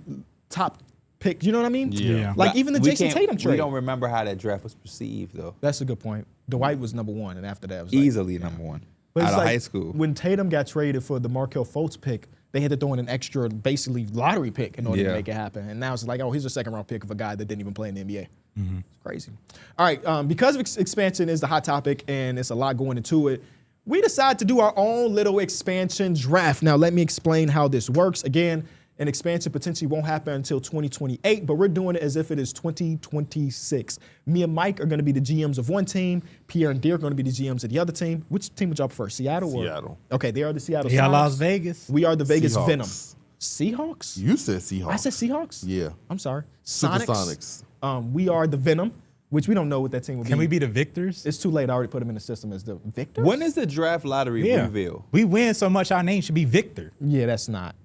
top picks. You know what I mean? Yeah. Like But even the we Jason can't- Tatum trade. We don't remember how that draft was perceived though. That's a good point. Dwight was number 1, and after that it was like, Easily number 1 But out it's of like high school. when Tatum got traded for the Markelle Fultz pick, they had to throw in an extra, basically lottery pick in order to Yeah. make it happen. And now it's like, oh, here's a second round pick of a guy that didn't even play in the NBA. It's crazy. All right, because of expansion is the hot topic and it's a lot going into it, we decided to do our own little expansion draft. Now, let me explain how this works. Again, an expansion potentially won't happen until 2028, but we're doing it as if it is 2026. Me and Mike are going to be the GMs of one team. Pierre and Darrick are going to be the GMs of the other team. Which team would y'all prefer, Seattle or? Seattle. Okay, they are the Seattle Yeah, Sonics. Las Vegas. We are the Vegas Seahawks. Venom. Seahawks? You said Seahawks. I said Seahawks? Yeah. I'm sorry. Sonics. Supersonics. We are the Venom, which we don't know what that team will be. Can we be the victors? It's too late. I already put them in the system as the Victors. When is the draft lottery Yeah. reveal? We win so much, our name should be Victor. Yeah, that's not.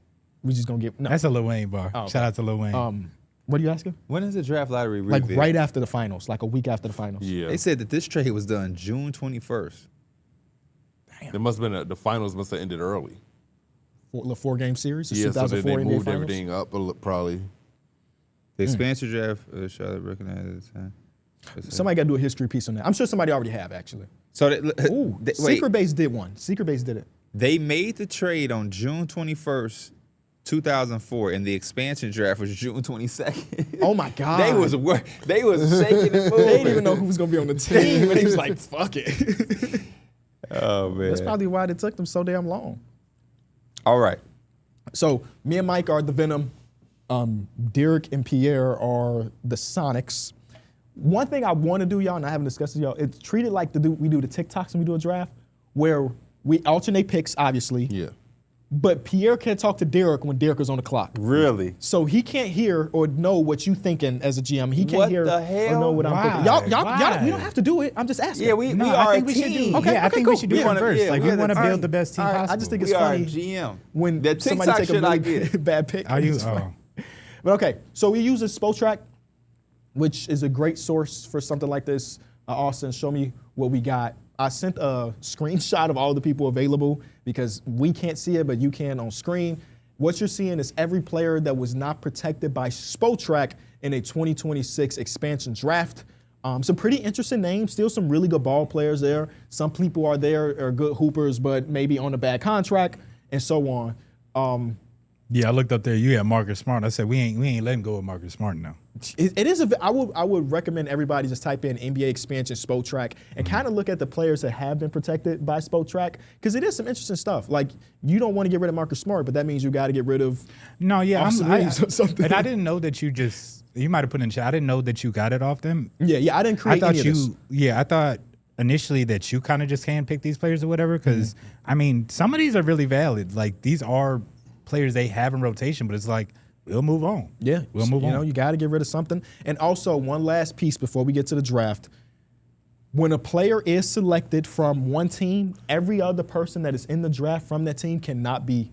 We just gonna get no. That's a Lil Wayne bar. Oh, okay. Shout out to Lil Wayne. What are you asking? When is the draft lottery Like reveal? right after the finals, like a week after the finals. Yeah. They said that this trade was done June 21st. It must have been the finals must have ended early. The 4-game series. The Yeah, so they 2004 NBA moved finals. everything up probably. The expansion draft, Charlotte recognized at the time. Somebody got to do a history piece on that. I'm sure somebody already have actually. So Ooh, wait, Secret Base did one. Secret Base did it. they made the trade on June 21st, 2004, and the expansion draft was June 22nd. Oh my God. They was shaking and moving. They didn't even know who was gonna be on the team, and they was like, "Fuck it." Oh man. That's probably why it took them so damn long. All right. So me and Mike are the Venom. Darrick and Pierre are the Sonics. One thing I want to do, y'all, and I haven't discussed with y'all, it's treated like we do the TikToks when we do a draft, where we alternate picks, obviously. Yeah. But Pierre can't talk to Darrick when Darrick is on the clock. Really? So he can't hear or know what you thinking as a GM. He can't What hear the or hell? know what I'm Why? thinking. Y'all, Why? we don't have to do it. I'm just asking. Yeah, we No, are I think a we should team. do. Okay, Yeah, I okay, think cool. we should do Yeah. it first. Yeah, Like we we are want to the- build the best team All right, possible. I just think We it's are a funny GM. when The somebody TikTok take a shit, I really get it. bad pick. Are and you? it's funny. But okay, so we use a Spotrac, which is a great source for something like this. Austin, show me what we got. I sent a screenshot of all the people available because we can't see it, but you can on screen. What you're seeing is every player that was not protected by Spotrac in a 2026 expansion draft. Some pretty interesting names, still some really good ball players there. Some people are good hoopers, but maybe on a bad contract and so on. Yeah, I looked up there. You had Marcus Smart. I said we ain't letting go of Marcus Smart now. It is I would recommend everybody just type in NBA expansion Spotrac and kind of look at the players that have been protected by Spotrac, because it is some interesting stuff. Like, you don't want to get rid of Marcus Smart, but that means you got to get rid of No, yeah, Austin Reeves or something. And I didn't know that you might have put in chat. I didn't know that you got it off them. Yeah, I didn't I create thought any of this. I thought initially that you kind of just handpicked these players or whatever. Because I mean, some of these are really valid. Like, these are players they have in rotation, but it's like, we'll move on. Yeah, We'll move you on. know, you got to get rid of something. And also, one last piece before we get to the draft. When a player is selected from one team, every other person that is in the draft from that team cannot be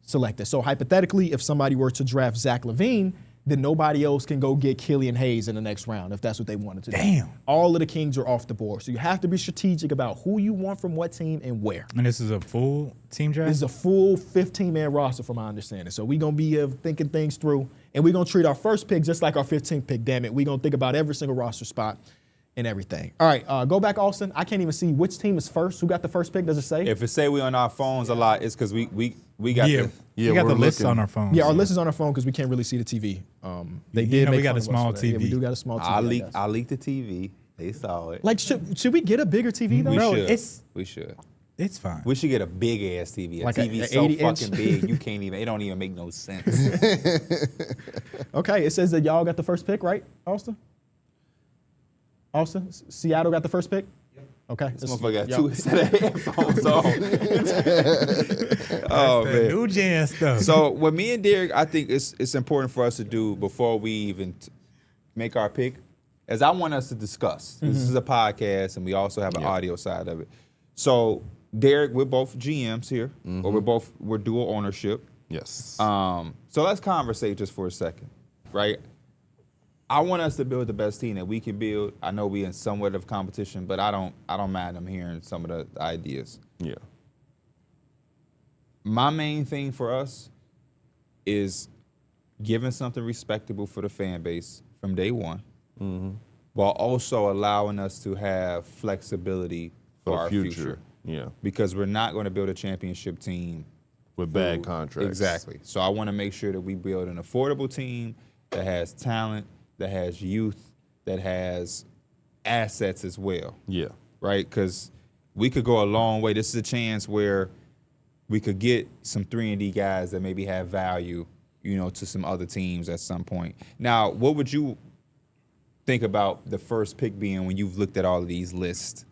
selected. So hypothetically, if somebody were to draft Zach LaVine, then nobody else can go get Killian Hayes in the next round if that's what they wanted to do. Damn. All of the Kings are off the board. So you have to be strategic about who you want from what team and where. And this is a full team draft? This is a full 15-man roster from my understanding. So we're going to be thinking things through, and we're going to treat our first pick just like our 15th pick, damn it. We're going to think about every single roster spot and everything. All right, go back, Austin. I can't even see which team is first. Who got the first pick? Does it say? If it say we on our phones a lot, it's because we got yeah, the we got we're the lists looking. on our phones. Yeah, our list is on our phone because we can't really see the TV. They You did know, we make got fun a of us small for that. Yeah, we TV. do got a small TV. I leaked the TV. They saw it. Like, should we get a bigger TV though? we Bro, should. it's- We should. It's fine. We should get a big ass TV. A Like a TV so 80 inch? fucking big you can't even. It don't even make no sense. Okay, it says that y'all got the first pick, right, Austin? Seattle got the first pick? Yep. Okay. This motherfucker got 2 set of headphones on. Oh man. New gen stuff. So with me and Darrick, I think it's important for us to do before we even make our pick, as I want us to discuss. This is a podcast, and we also have an audio side of it. So Darrick, we're both GMs here, or we're dual ownership. Yes. So let's conversate just for a second, right? I want us to build the best team that we can build. I know we in somewhat of competition, but I don't mind them hearing some of the ideas. Yeah. My main thing for us is giving something respectable for the fan base from day one, while also allowing us to have flexibility for our future. Yeah. Because we're not going to build a championship team With bad contracts. Exactly. So I want to make sure that we build an affordable team that has talent, that has youth, that has assets as well. Yeah. Right? Because we could go a long way. This is a chance where we could get some 3-and-D guys that maybe have value, to some other teams at some point. Now, what would you think about the first pick being when you've looked at all of these lists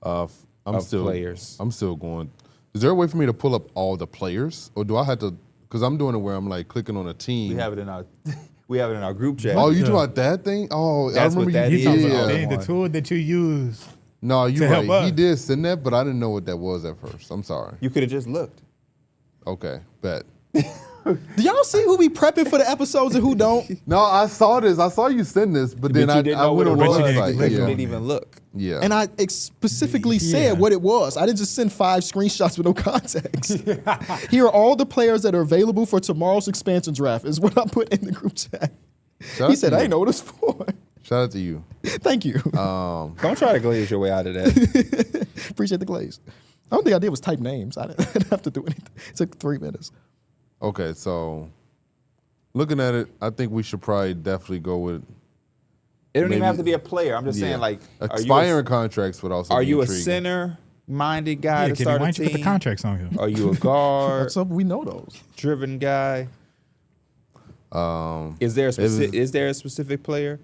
of players? I'm still going. Is there a way for me to pull up all the players, or do I have to? Because I'm doing it where I'm like clicking on a team. We have it in our group chat. Oh, you talking about that thing? Oh, That's I remember what that you is. Talking did. about Yeah. the tool that you use. No, you're help right. He us. did send that, but I didn't know what that was at first. I'm sorry. You could have just looked. Okay, bet. Do y'all see who be prepping for the episodes and who don't? No, I saw this. I saw you send this, but then But you didn't I know what went it on the was. website. You Yeah. didn't even look. Yeah. And I specifically Yeah. said what it was. I didn't just send 5 screenshots with no context. Here are all the players that are available for tomorrow's expansion draft, is what I put in the group chat. Shout He out said, to I you. didn't know what it's for. Shout out to you. Thank you. Don't try to glaze your way out of that. Appreciate the glaze. The only thing I did was type names. I didn't have to do anything. It took 3 minutes. Okay, so looking at it, I think we should probably definitely go with It don't Maybe- even have to be a player. I'm just saying, like, expiring contracts would also are be you a intriguing. center-minded guy Yeah, to Kitty, start why a don't you put the team? contracts on him? Are you a guard, That's up. We know those. driven guy? Is there a specific player?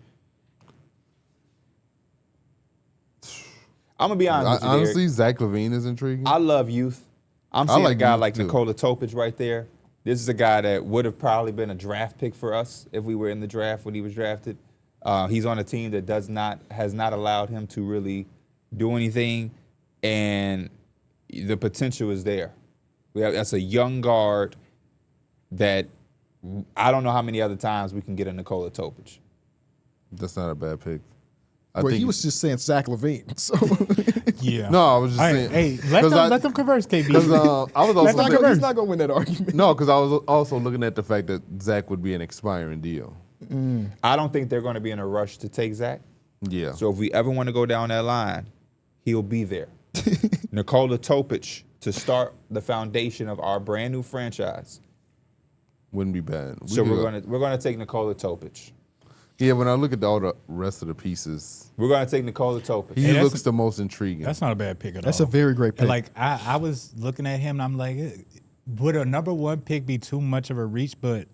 I'm gonna be honest with you, Honestly, Darrick. Zach LaVine is intriguing. I love youth. I'm seeing a like guy youth, like too. Nikola Topic right there. This is a guy that would have probably been a draft pick for us if we were in the draft when he was drafted. He's on a team that has not allowed him to really do anything, and the potential is there. That's a young guard that I don't know how many other times we can get a Nikola Topic. That's not a bad pick. Well, he was just saying Zach LaVine. So Yeah. No, I was just saying. Hey, let them converse, KB. Because I was also Let them saying, converse. he's not going to win that argument. no, because I was also looking at the fact that Zach would be an expiring deal. I don't think they're going to be in a rush to take Zach. Yeah. So if we ever want to go down that line, he'll be there. Nikola Topic to start the foundation of our brand new franchise. Wouldn't be bad. So we're gonna take Nikola Topic. Yeah, when I look at all the rest of the pieces, We're gonna take Nikola Topic. he Hey, that's looks the most intriguing. That's not a bad pick at That's all. a very great pick. And like I was looking at him, and I'm like, would a number 1 pick be too much of a reach? But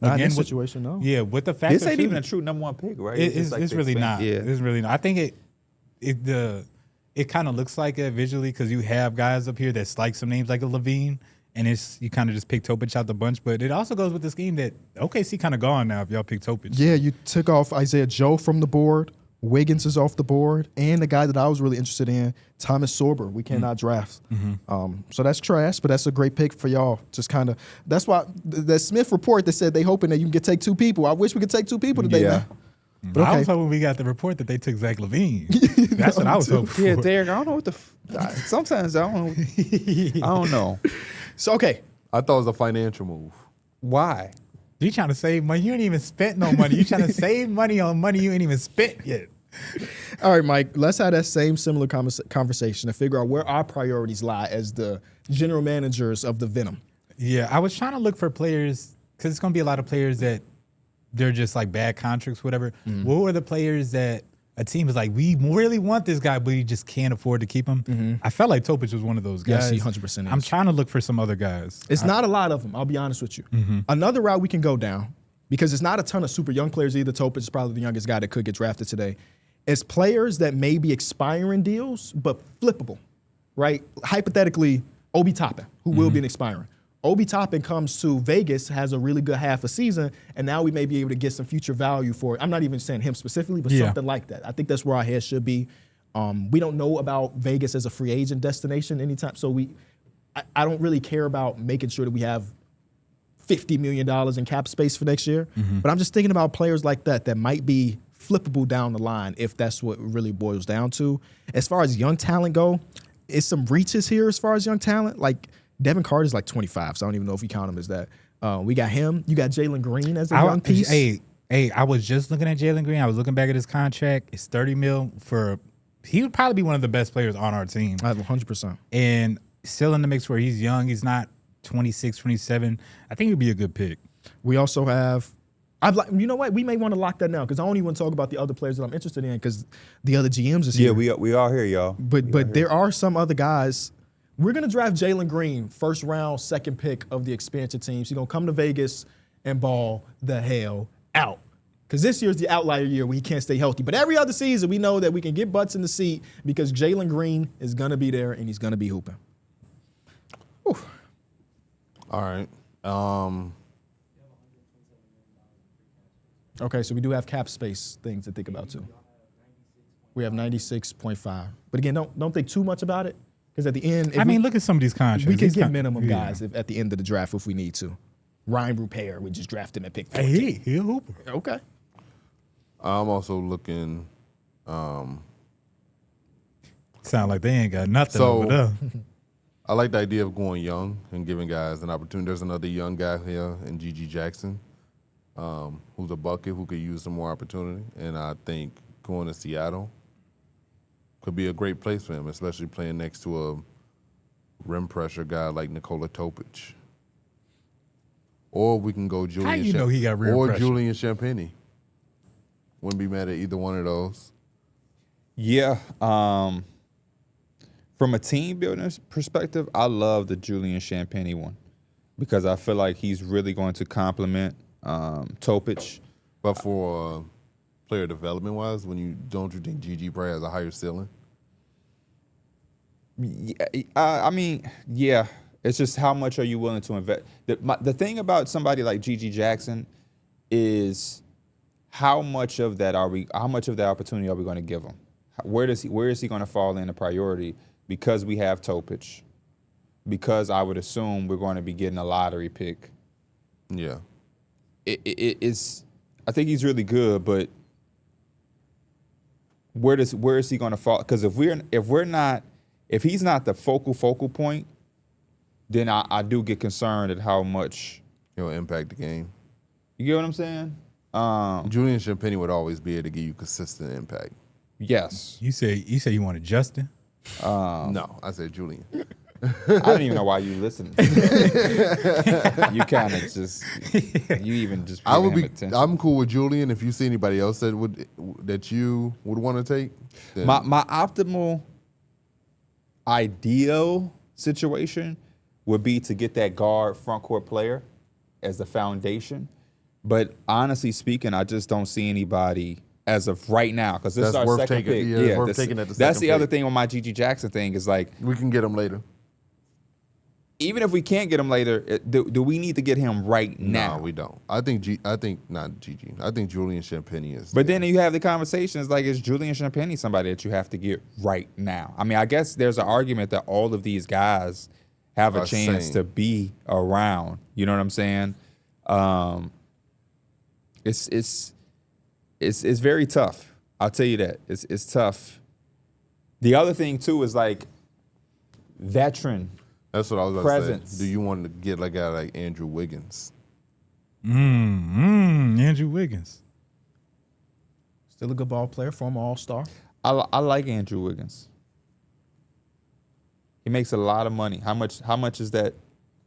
Not in again, this with- situation, no. Yeah, with the fact This that ain't too- even a true number 1 pick, right? It's just like the really not. expansion. It's really not. I think it kind of looks like it visually because you have guys up here that's like some names like a Levine, and you kind of just pick Topic out the bunch. But it also goes with the scheme that OKC kind of gone now if y'all pick Topic. Yeah, you took off Isaiah Joe from the board. Wiggins is off the board. And the guy that I was really interested in, Thomas Sorber, we cannot draft. So that's trash, but that's a great pick for y'all. Just kind of, that's why the Smith report that said they hoping that you can take 2 people. I wish we could take 2 people today, Yeah. man. But I okay. was hoping we got the report that they took Zach Levine. That's what I was hoping for. Yeah, Darrick, I don't know what sometimes I don't know. I don't know. So, okay. I thought it was a financial move. Why? You trying to save money? You ain't even spent no money. You trying to save money on money you ain't even spent yet. All right, Mike, let's have that same similar conversation to figure out where our priorities lie as the general managers of the Venom. Yeah, I was trying to look for players because it's going to be a lot of players that they're just like bad contracts, whatever. What were the players that a team is like, we really want this guy, but we just can't afford to keep him. I felt like Topic was one of those Yes, guys. he 100% is. I'm trying to look for some other guys. It's not a lot of them, I'll be honest with you. Another route we can go down, because it's not a ton of super young players either. Topic is probably the youngest guy that could get drafted today. It's players that may be expiring deals, but flippable, right? Hypothetically, Obi Toppin, who will be an expiring. Obi Toppin comes to Vegas, has a really good half a season, and now we may be able to get some future value for it. I'm not even saying him specifically, but something like that. I think that's where our head should be. We don't know about Vegas as a free agent destination anytime, so I don't really care about making sure that we have $50 million in cap space for next year. But I'm just thinking about players like that might be flippable down the line if that's what it really boils down to. As far as young talent go, it's some reaches here as far as young talent. Like Devin Carter's like 25, so I don't even know if we count him as that. We got him. You got Jalen Green as a young piece. Hey, I was just looking at Jalen Green. I was looking back at his contract. It's $30 million for. He would probably be one of the best players on our team. 100%. And still in the mix where he's young. He's not 26, 27. I think he'd be a good pick. We also have. You know what? We may want to lock that now because I don't even want to talk about the other players that I'm interested in because the other GMs is here. Yeah, we are here, y'all. But there are some other guys. We're going to draft Jalen Green, first round, second pick of the expansion teams. He's going to come to Vegas and ball the hell out. Because this year's the outlier year where he can't stay healthy. But every other season, we know that we can get butts in the seat because Jalen Green is going to be there and he's going to be hooping. Whew. All right. Okay, so we do have cap space things to think about too. We have 96.5. But again, don't think too much about it. Because at the end, look at some of these contracts. We can get minimum guys at the end of the draft if we need to. Ryan Rupert, we just draft him at pick 14. Hey, he a hooper. Okay. I'm also looking. Sound like they ain't got nothing So- over there. I like the idea of going young and giving guys an opportunity. There's another young guy here in G.G. Jackson, who's a bucket who could use some more opportunity. And I think going to Seattle could be a great place for him, especially playing next to a rim pressure guy like Nikola Topic. Or we can go Julian. How you know he got rim or pressure? Julian Champagnie. Wouldn't be mad at either one of those. Yeah. From a team building perspective, I love the Julian Champagnie one because I feel like he's really going to complement Topic. But for player development wise, don't you think Gigi probably has a higher ceiling? Yeah. It's just how much are you willing to invest? The thing about somebody like G.G. Jackson is how much of that opportunity are we going to give him? Where is he going to fall in the priority? Because we have Topic. Because I would assume we're going to be getting a lottery pick. Yeah. It's. I think he's really good, but where is he going to fall? Because if he's not the focal point, then I do get concerned at how much He'll impact the game. You get what I'm saying? Julian Champagnie would always be able to give you consistent impact. Yes. You say you wanted Justin? No, I said Julian. I don't even know why you listened. You kind of just, you even just. I would be. Attention. I'm cool with Julian. If you see anybody else that you would want to take, then My optimal, ideal situation would be to get that guard front court player as the foundation. But honestly speaking, I just don't see anybody as of right now because this That's is our worth second taking. pick. Yeah, it's worth taking at the that's second the other pick. thing with my G.G. Jackson thing is like, we can get him later. even if we can't get him later, do we need to get him right now? No, we don't. I think not Gigi. I think Julian Champagnie is. But then you have the conversations like, is Julian Champagnie somebody that you have to get right now? I mean, I guess there's an argument that all of these guys have a chance to be around. You know what I'm saying? It's very tough. I'll tell you that. It's tough. The other thing too is like veteran. That's what I was about presence. to say. Do you want to get like a guy like Andrew Wiggins? Andrew Wiggins. Still a good ball player, former All-Star. I like Andrew Wiggins. He makes a lot of money. How much is that?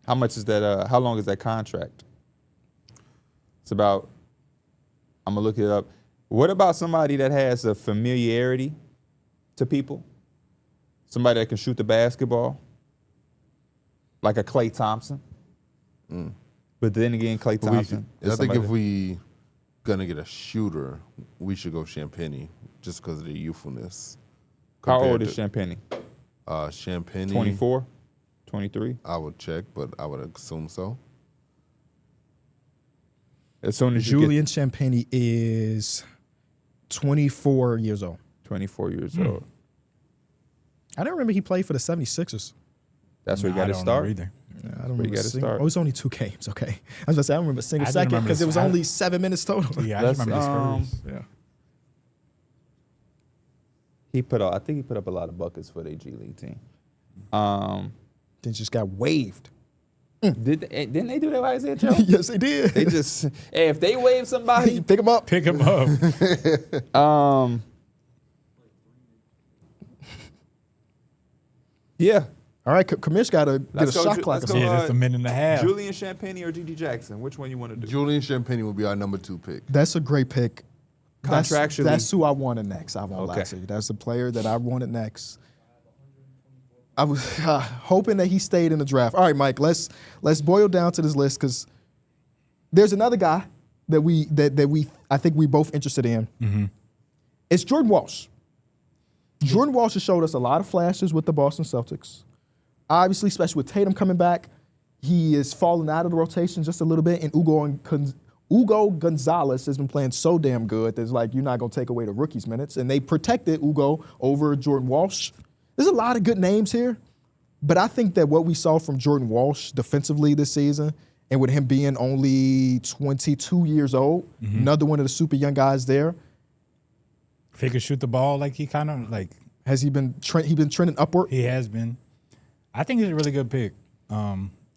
How long is that contract? It's about, I'm gonna look it up. What about somebody that has a familiarity to people? Somebody that can shoot the basketball? Like a Klay Thompson? But then again, Klay Thompson. I think if we gonna get a shooter, we should go Champagne just because of the youthfulness. How old is Champagne? Champagne. 24? 23? I would check, but I would assume so. As soon as you Julian Champagne is 24 years old. 24 years old. I don't remember he played for the 76ers. That's where you got I to don't start. know either. Yeah, I don't you remember. gotta start. Oh, it was only 2 games. Okay, I was gonna say I don't remember a single I just second remember because it was I- only 7 minutes total. Yeah, I Let's, just remember the Spurs. Yeah. I think he put up a lot of buckets for their G League team. Then just got waived. Didn't they do that with Isaiah Joe? Yes, they did. They just, hey, if they waive somebody, Pick him up. Pick him up. yeah. All right, Kamish got to get a Let's go, shot Ju- clock. let's or go, something. Yeah, just a minute and a half. Julian Champagne or G.G. Jackson? Which one you want to do? Julian Champagne will be our number 2 pick. That's a great pick. Contractually. That's who I wanted next. I won't lie Okay. to you. That's the player that I wanted next. I was hoping that he stayed in the draft. All right, Mike. Let's boil down to this list because there's another guy that we I think we both interested in. It's Jordan Walsh. Jordan Walsh has showed us a lot of flashes with the Boston Celtics. Obviously, especially with Tatum coming back, he is falling out of the rotation just a little bit. And Ugo Gonzalez has been playing so damn good that it's like you're not going to take away the rookies' minutes. And they protected Ugo over Jordan Walsh. There's a lot of good names here, but I think that what we saw from Jordan Walsh defensively this season, and with him being only 22 years old, another one of the super young guys there, If he could shoot the ball like he kind of like has he been trending upward? he has been. I think he's a really good pick.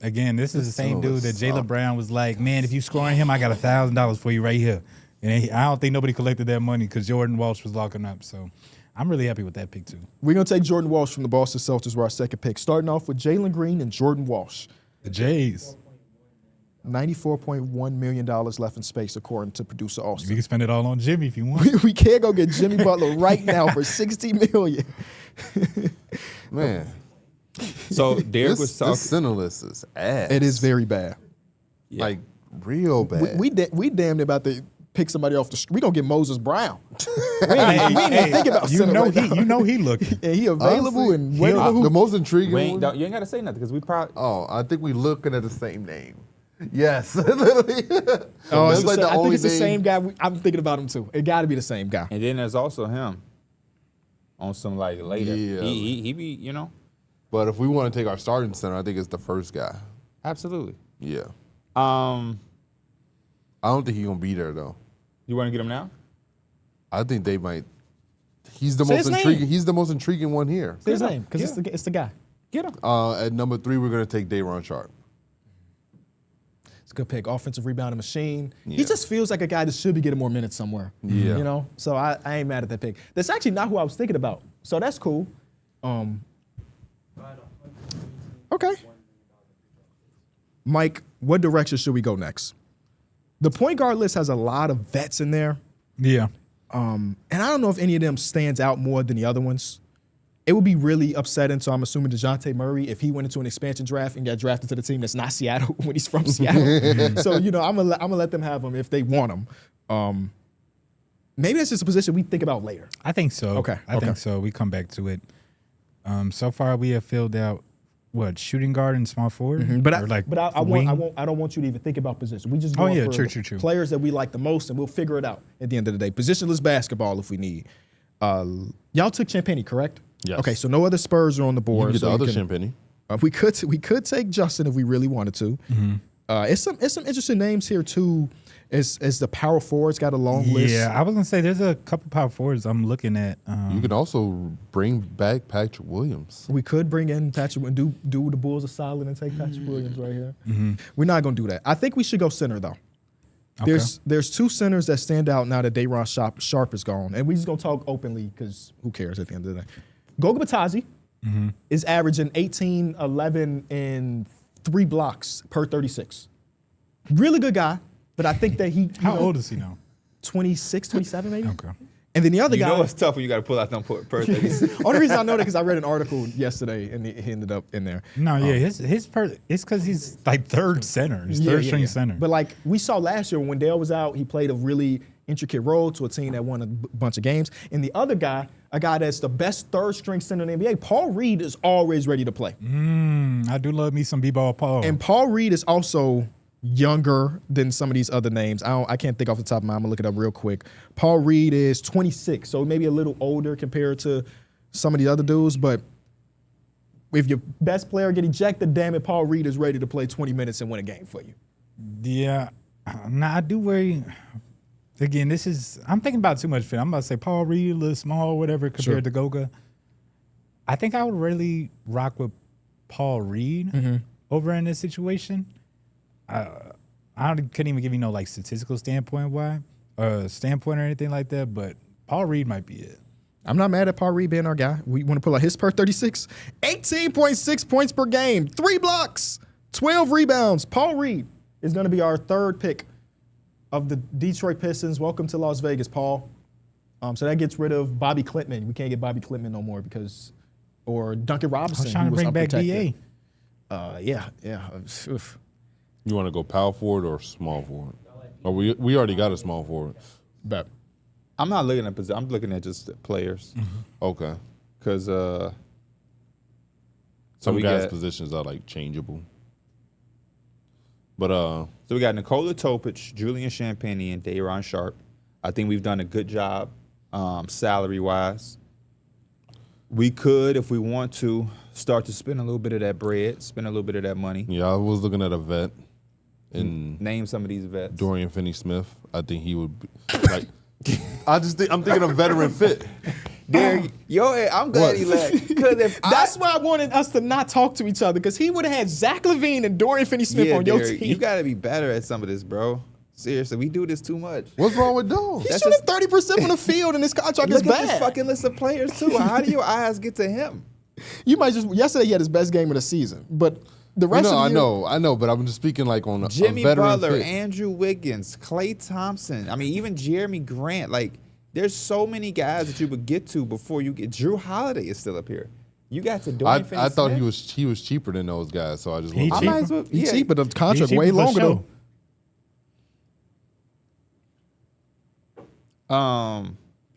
Again, this is the same dude that Jaylen Brown was like, man, if you scoring him, I got $1,000 for you right here. And I don't think nobody collected that money because Jordan Walsh was locking up. So I'm really happy with that pick too. We're going to take Jordan Walsh from the Boston Celtics for our second pick, starting off with Jalen Green and Jordan Walsh. The Jays. $94.1 million left in space, according to producer You Austin. can spend it all on Jimmy if you want. We can't go get Jimmy Butler right now for $60 million. Man, So Darrick this, was this talking. center list is ass. It is very bad. Like, real bad. We damn near about to pick somebody off the street. We gonna get Moses Brown. Hey, we ain't even think about you center know right he, now. you know he looking. And he available Honestly, and ready to hoop. the most intriguing You one. ain't got to say nothing because we probably. Oh, I think we looking at the same name. Yes, literally. Oh, That's it's like the the I think only it's the thing- same guy. I'm thinking about him too. It got to be the same guy. And then there's also him on some like later. Yeah. He be, you know. But if we want to take our starting center, I think it's the first guy. Absolutely. Yeah. Um, I don't think he's gonna be there though. you want to get him now? I think they might. He's the Say most his name. intriguing. He's the most intriguing one here. Say his name, because it's the guy. Get him. At number 3, we're gonna take Day'Ron Sharp. It's a good pick. Offensive rebounding machine. He Yeah. just feels like a guy that should be getting more minutes somewhere. Yeah. You know? So I ain't mad at that pick. That's actually not who I was thinking about. So that's cool. Okay. Mike, what direction should we go next? The point guard list has a lot of vets in there. Yeah. And I don't know if any of them stands out more than the other ones. It would be really upsetting, so I'm assuming DeJounte Murray, if he went into an expansion draft and got drafted to the team that's not Seattle when he's from Seattle. So, you know, I'm gonna let them have him if they want him. Maybe that's just a position we think about later. I think so. Okay, I okay. think so. We come back to it. So far we have filled out what, shooting guard and small forward? But Or I wing? don't want you to even think about position. We just Oh, go yeah, for true. players that we like the most, and we'll figure it out at the end of the day. Positionless basketball if we need. Y'all took Champagne, correct? Yes. Okay, so no other Spurs are on the You board. can get so the other can- Champagne. we could take Justin if we really wanted to. It's some interesting names here too. As the power forwards got a long list. Yeah, I was gonna say there's a couple power forwards I'm looking at. You can also bring back Patrick Williams. We could bring in Patrick and do the Bulls a solid and take Patrick Williams right here. We're not gonna do that. I think we should go center though. Okay. There's two centers that stand out now that Day'Ron Sharp is gone, and we just gonna talk openly because who cares at the end of the day. Goga Batadze is averaging 18, 11, and 3 blocks per 36. Really good guy, but I think that he How old is he now? 26, 27 maybe. Okay. And then the other You guy. know it's tough when you got to pull out them per 30. Only reason I know that because I read an article yesterday and he ended up in there. No, yeah, it's because he's like third center, he's third string center. But like we saw last year when Wendell was out, he played a really intricate role to a team that won a bunch of games. And the other guy, a guy that's the best third string center in the NBA, Paul Reed is always ready to play. I do love me some B-ball Paul. And Paul Reed is also younger than some of these other names. I can't think off the top of my mind. I'm gonna look it up real quick. Paul Reed is 26, so maybe a little older compared to some of the other dudes. But if your best player get ejected, damn it, Paul Reed is ready to play 20 minutes and win a game for you. Yeah, I do worry. Again, I'm thinking about too much fit. I'm about to say Paul Reed, a little small, whatever, compared to Goga. I think I would really rock with Paul Reed over in this situation. Couldn't even give you no like statistical standpoint or anything like that, but Paul Reed might be it. I'm not mad at Paul Reed being our guy. We want to pull out his per 36. 18.6 points per game, 3 blocks, 12 rebounds. Paul Reed is going to be our third pick of the Detroit Pistons. Welcome to Las Vegas, Paul. So that gets rid of Bobby Clintman. We can't get Bobby Clintman no more or Duncan Robinson. I was trying to bring back DA. Yeah. Oof. You want to go power forward or small forward? Or we already got a small forward. Bet. I'm not looking at position. I'm looking at just the players. Okay. Because Some guys' positions are like changeable. But so we got Nikola Topic, Julian Champagnie, and Day'Ron Sharp. I think we've done a good job salary-wise. We could, if we want to, start to spend a little bit of that bread, spend a little bit of that money. yeah, I was looking at a vet in Name some of these vets. Dorian Finney-Smith. I think he would be like. I'm thinking of veteran fit. Darrick, I'm glad he left. Because That's why I wanted us to not talk to each other, because he would have had Zach LaVine and Dorian Finney-Smith on your Darrick, team. you got to be better at some of this, bro. Seriously, we do this too much. What's wrong with those? He's That's shooting just- 30% from the field, and this contract is Look at bad. this fucking list of players, too. How do your eyes get to him? Yesterday he had his best game of the season, but the rest of the year, I know, but I'm just speaking like on a Jimmy veteran Butler, fit. Andrew Wiggins, Klay Thompson. I mean, even Jeremy Grant. Like, there's so many guys that you would get to before you get. Drew Holiday is still up here. You got to Dorian Finney-Smith. I thought he was cheaper than those guys, so I just He went. I might as well. he's Yeah. cheap, but the contract He's way cheaper for longer sure. though.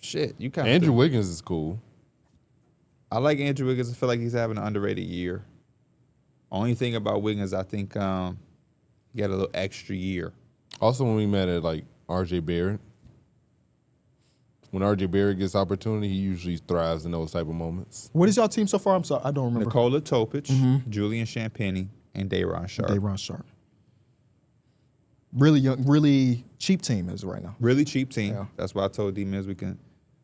Shit, you kind Andrew Wiggins is cool. I like Andrew Wiggins. I feel like he's having an underrated year. Only thing about Wiggins, I think he got a little extra year. Also, when we met at like RJ Barrett, when RJ Barrett gets opportunity, he usually thrives in those type of moments. What is y'all team so far? I'm sorry, I don't remember. Nikola Topic, Julian Champagnie, and Day'Ron Sharp. Day'Ron Sharp. Really young, really cheap team is right now. Really cheap team. Yeah. That's why I told D-Mills we can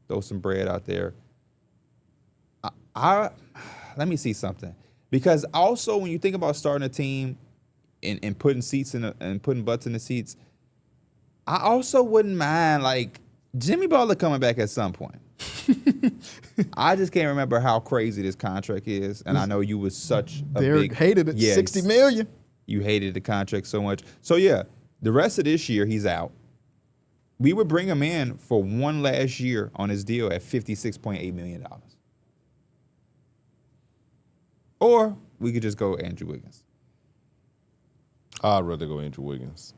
throw some bread out there. Let me see something. Because also when you think about starting a team and putting seats and putting butts in the seats, I also wouldn't mind like Jimmy Butler coming back at some point. I just can't remember how crazy this contract is, and I know you was such a Derek big hated it. Yeah, 60 million. You hated the contract so much. So yeah, the rest of this year he's out. We would bring him in for one last year on his deal at $56.8 million. Or we could just go Andrew Wiggins. I'd rather go Andrew Wiggins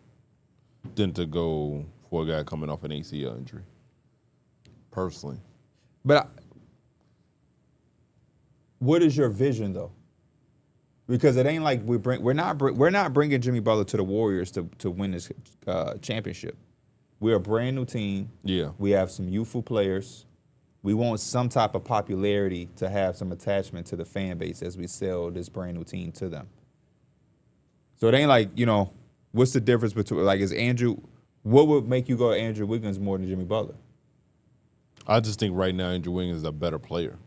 than to go for a guy coming off an ACL injury. Personally, But what is your vision though? Because it ain't like we're not bringing Jimmy Butler to the Warriors to win this championship. We're a brand new team. yeah. We have some youthful players. We want some type of popularity to have some attachment to the fan base as we sell this brand new team to them. So it ain't like, what's the difference between, like, what would make you go Andrew Wiggins more than Jimmy Butler? I just think right now Andrew Wiggins is a better player.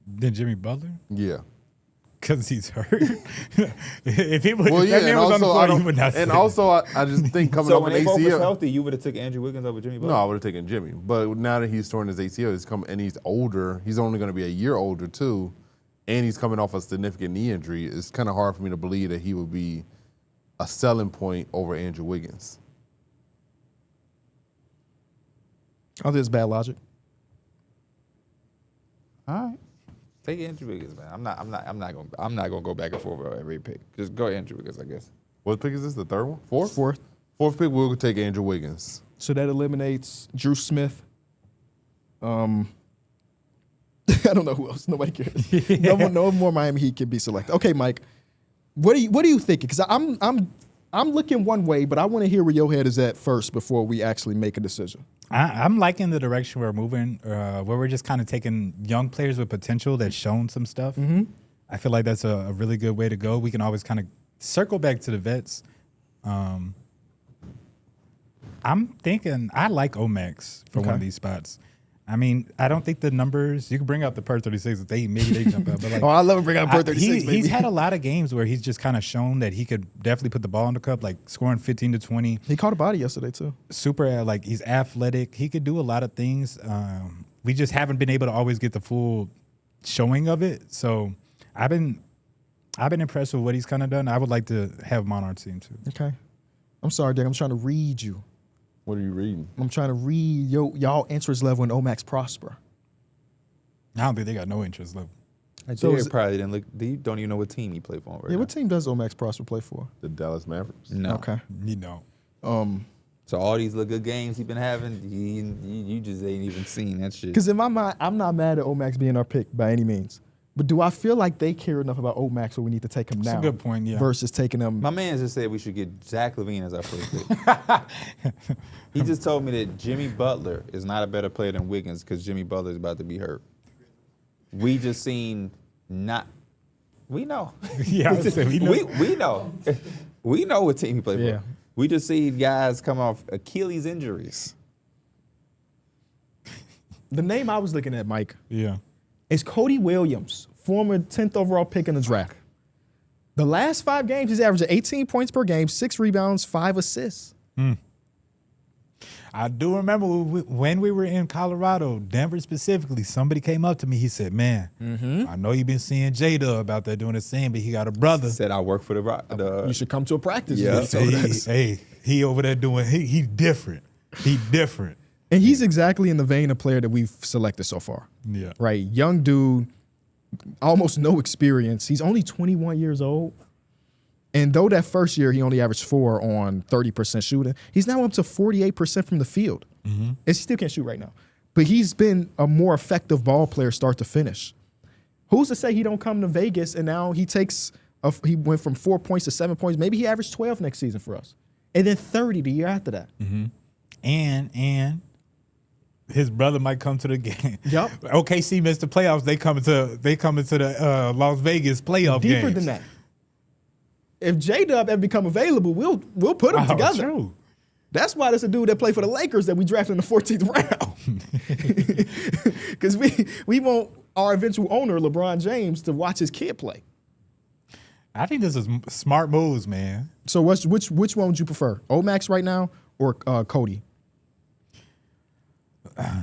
Than Jimmy Butler? Yeah. Because he's hurt. If he would, Well, if yeah, that man and was on the also floor, I he would not don't, and say also I just think coming So off when an they both was ACL. healthy, you would have took Andrew Wiggins over Jimmy Butler? No, I would have taken Jimmy. But now that he's torn his ACL, he's older. He's only going to be a year older too, and he's coming off a significant knee injury. It's kind of hard for me to believe that he would be a selling point over Andrew Wiggins. Oh, this is bad logic. All right. Take Andrew Wiggins, man. I'm not gonna go back and forth about every pick. Just go Andrew Wiggins, I guess. What pick is this? The third one? Fourth? Fourth. Fourth pick, we'll take Andrew Wiggins. So that eliminates Drew Smith. I don't know who else. Nobody cares. No more Miami Heat can be selected. Okay, Mike. What are you thinking? Because I'm looking one way, but I want to hear where your head is at first before we actually make a decision. I'm liking the direction we're moving, where we're just kind of taking young players with potential that's shown some stuff. Mm-hmm. I feel like that's a really good way to go. We can always kind of circle back to the vets. I'm thinking I like Omax for one of these spots. I mean, I don't think the numbers, you can bring out the per 36 if maybe they jump out. But like, Oh, I love to bring out per 36, baby. He's had a lot of games where he's just kind of shown that he could definitely put the ball in the cup, like scoring 15 to 20. He caught a body yesterday, too. Super, like he's athletic. He could do a lot of things. We just haven't been able to always get the full showing of it. So I've been impressed with what he's kind of done. I would like to have him on our team, too. Okay. I'm sorry, Dick. I'm trying to read you. What are you reading? I'm trying to read y'all interest level in Omax Prosper. I don't think they got no interest level. So Derrick is it- probably didn't look. You don't even know what team he played for right Yeah, now. what team does Omax Prosper play for? The Dallas Mavericks. No. Okay. You know. So all these little good games he's been having, you just ain't even seen that shit. Because in my mind, I'm not mad at Omax being our pick by any means. But do I feel like they care enough about Omax where we need to take him That's now? a good point, yeah. Versus taking him. My man just said we should get Zach LaVine as our first pick. He just told me that Jimmy Butler is not a better player than Wiggins because Jimmy Butler is about to be hurt. We just seen not. We know. Yeah, I would say we know. We know. We know what team he played Yeah. for. We just seen guys come off Achilles injuries. The name I was looking at, Mike, Yeah. is Cody Williams, former 10th overall pick in the draft. The last 5 games, he's averaging 18 points per game, 6 rebounds, 5 assists. I do remember when we were in Colorado, Denver specifically, somebody came up to me. He said, man, I know you've been seeing J-Dub out there doing his thing, but he got a brother. Said I work for the You should come to a practice. Yeah. is what he told us. He over there doing, he different. He different. And he's exactly in the vein of player that we've selected so far. Yeah. Right? Young dude, almost no experience. He's only 21 years old. And though that first year he only averaged 4 on 30% shooting, he's now up to 48% from the field. And he still can't shoot right now. But he's been a more effective ball player start to finish. Who's to say he don't come to Vegas and now he he went from 4 points to 7 points. Maybe he averaged 12 next season for us. And then 30 the year after that. And his brother might come to the game. Yep. OKC missed the playoffs. They come into the Las Vegas playoff Deeper games. than that. If J-Dub ever become available, we'll put them together. True. That's why there's a dude that played for the Lakers that we drafted in the 14th round. Because we want our eventual owner, LeBron James, to watch his kid play. I think this is smart moves, man. So which one would you prefer? Omax right now or Cody?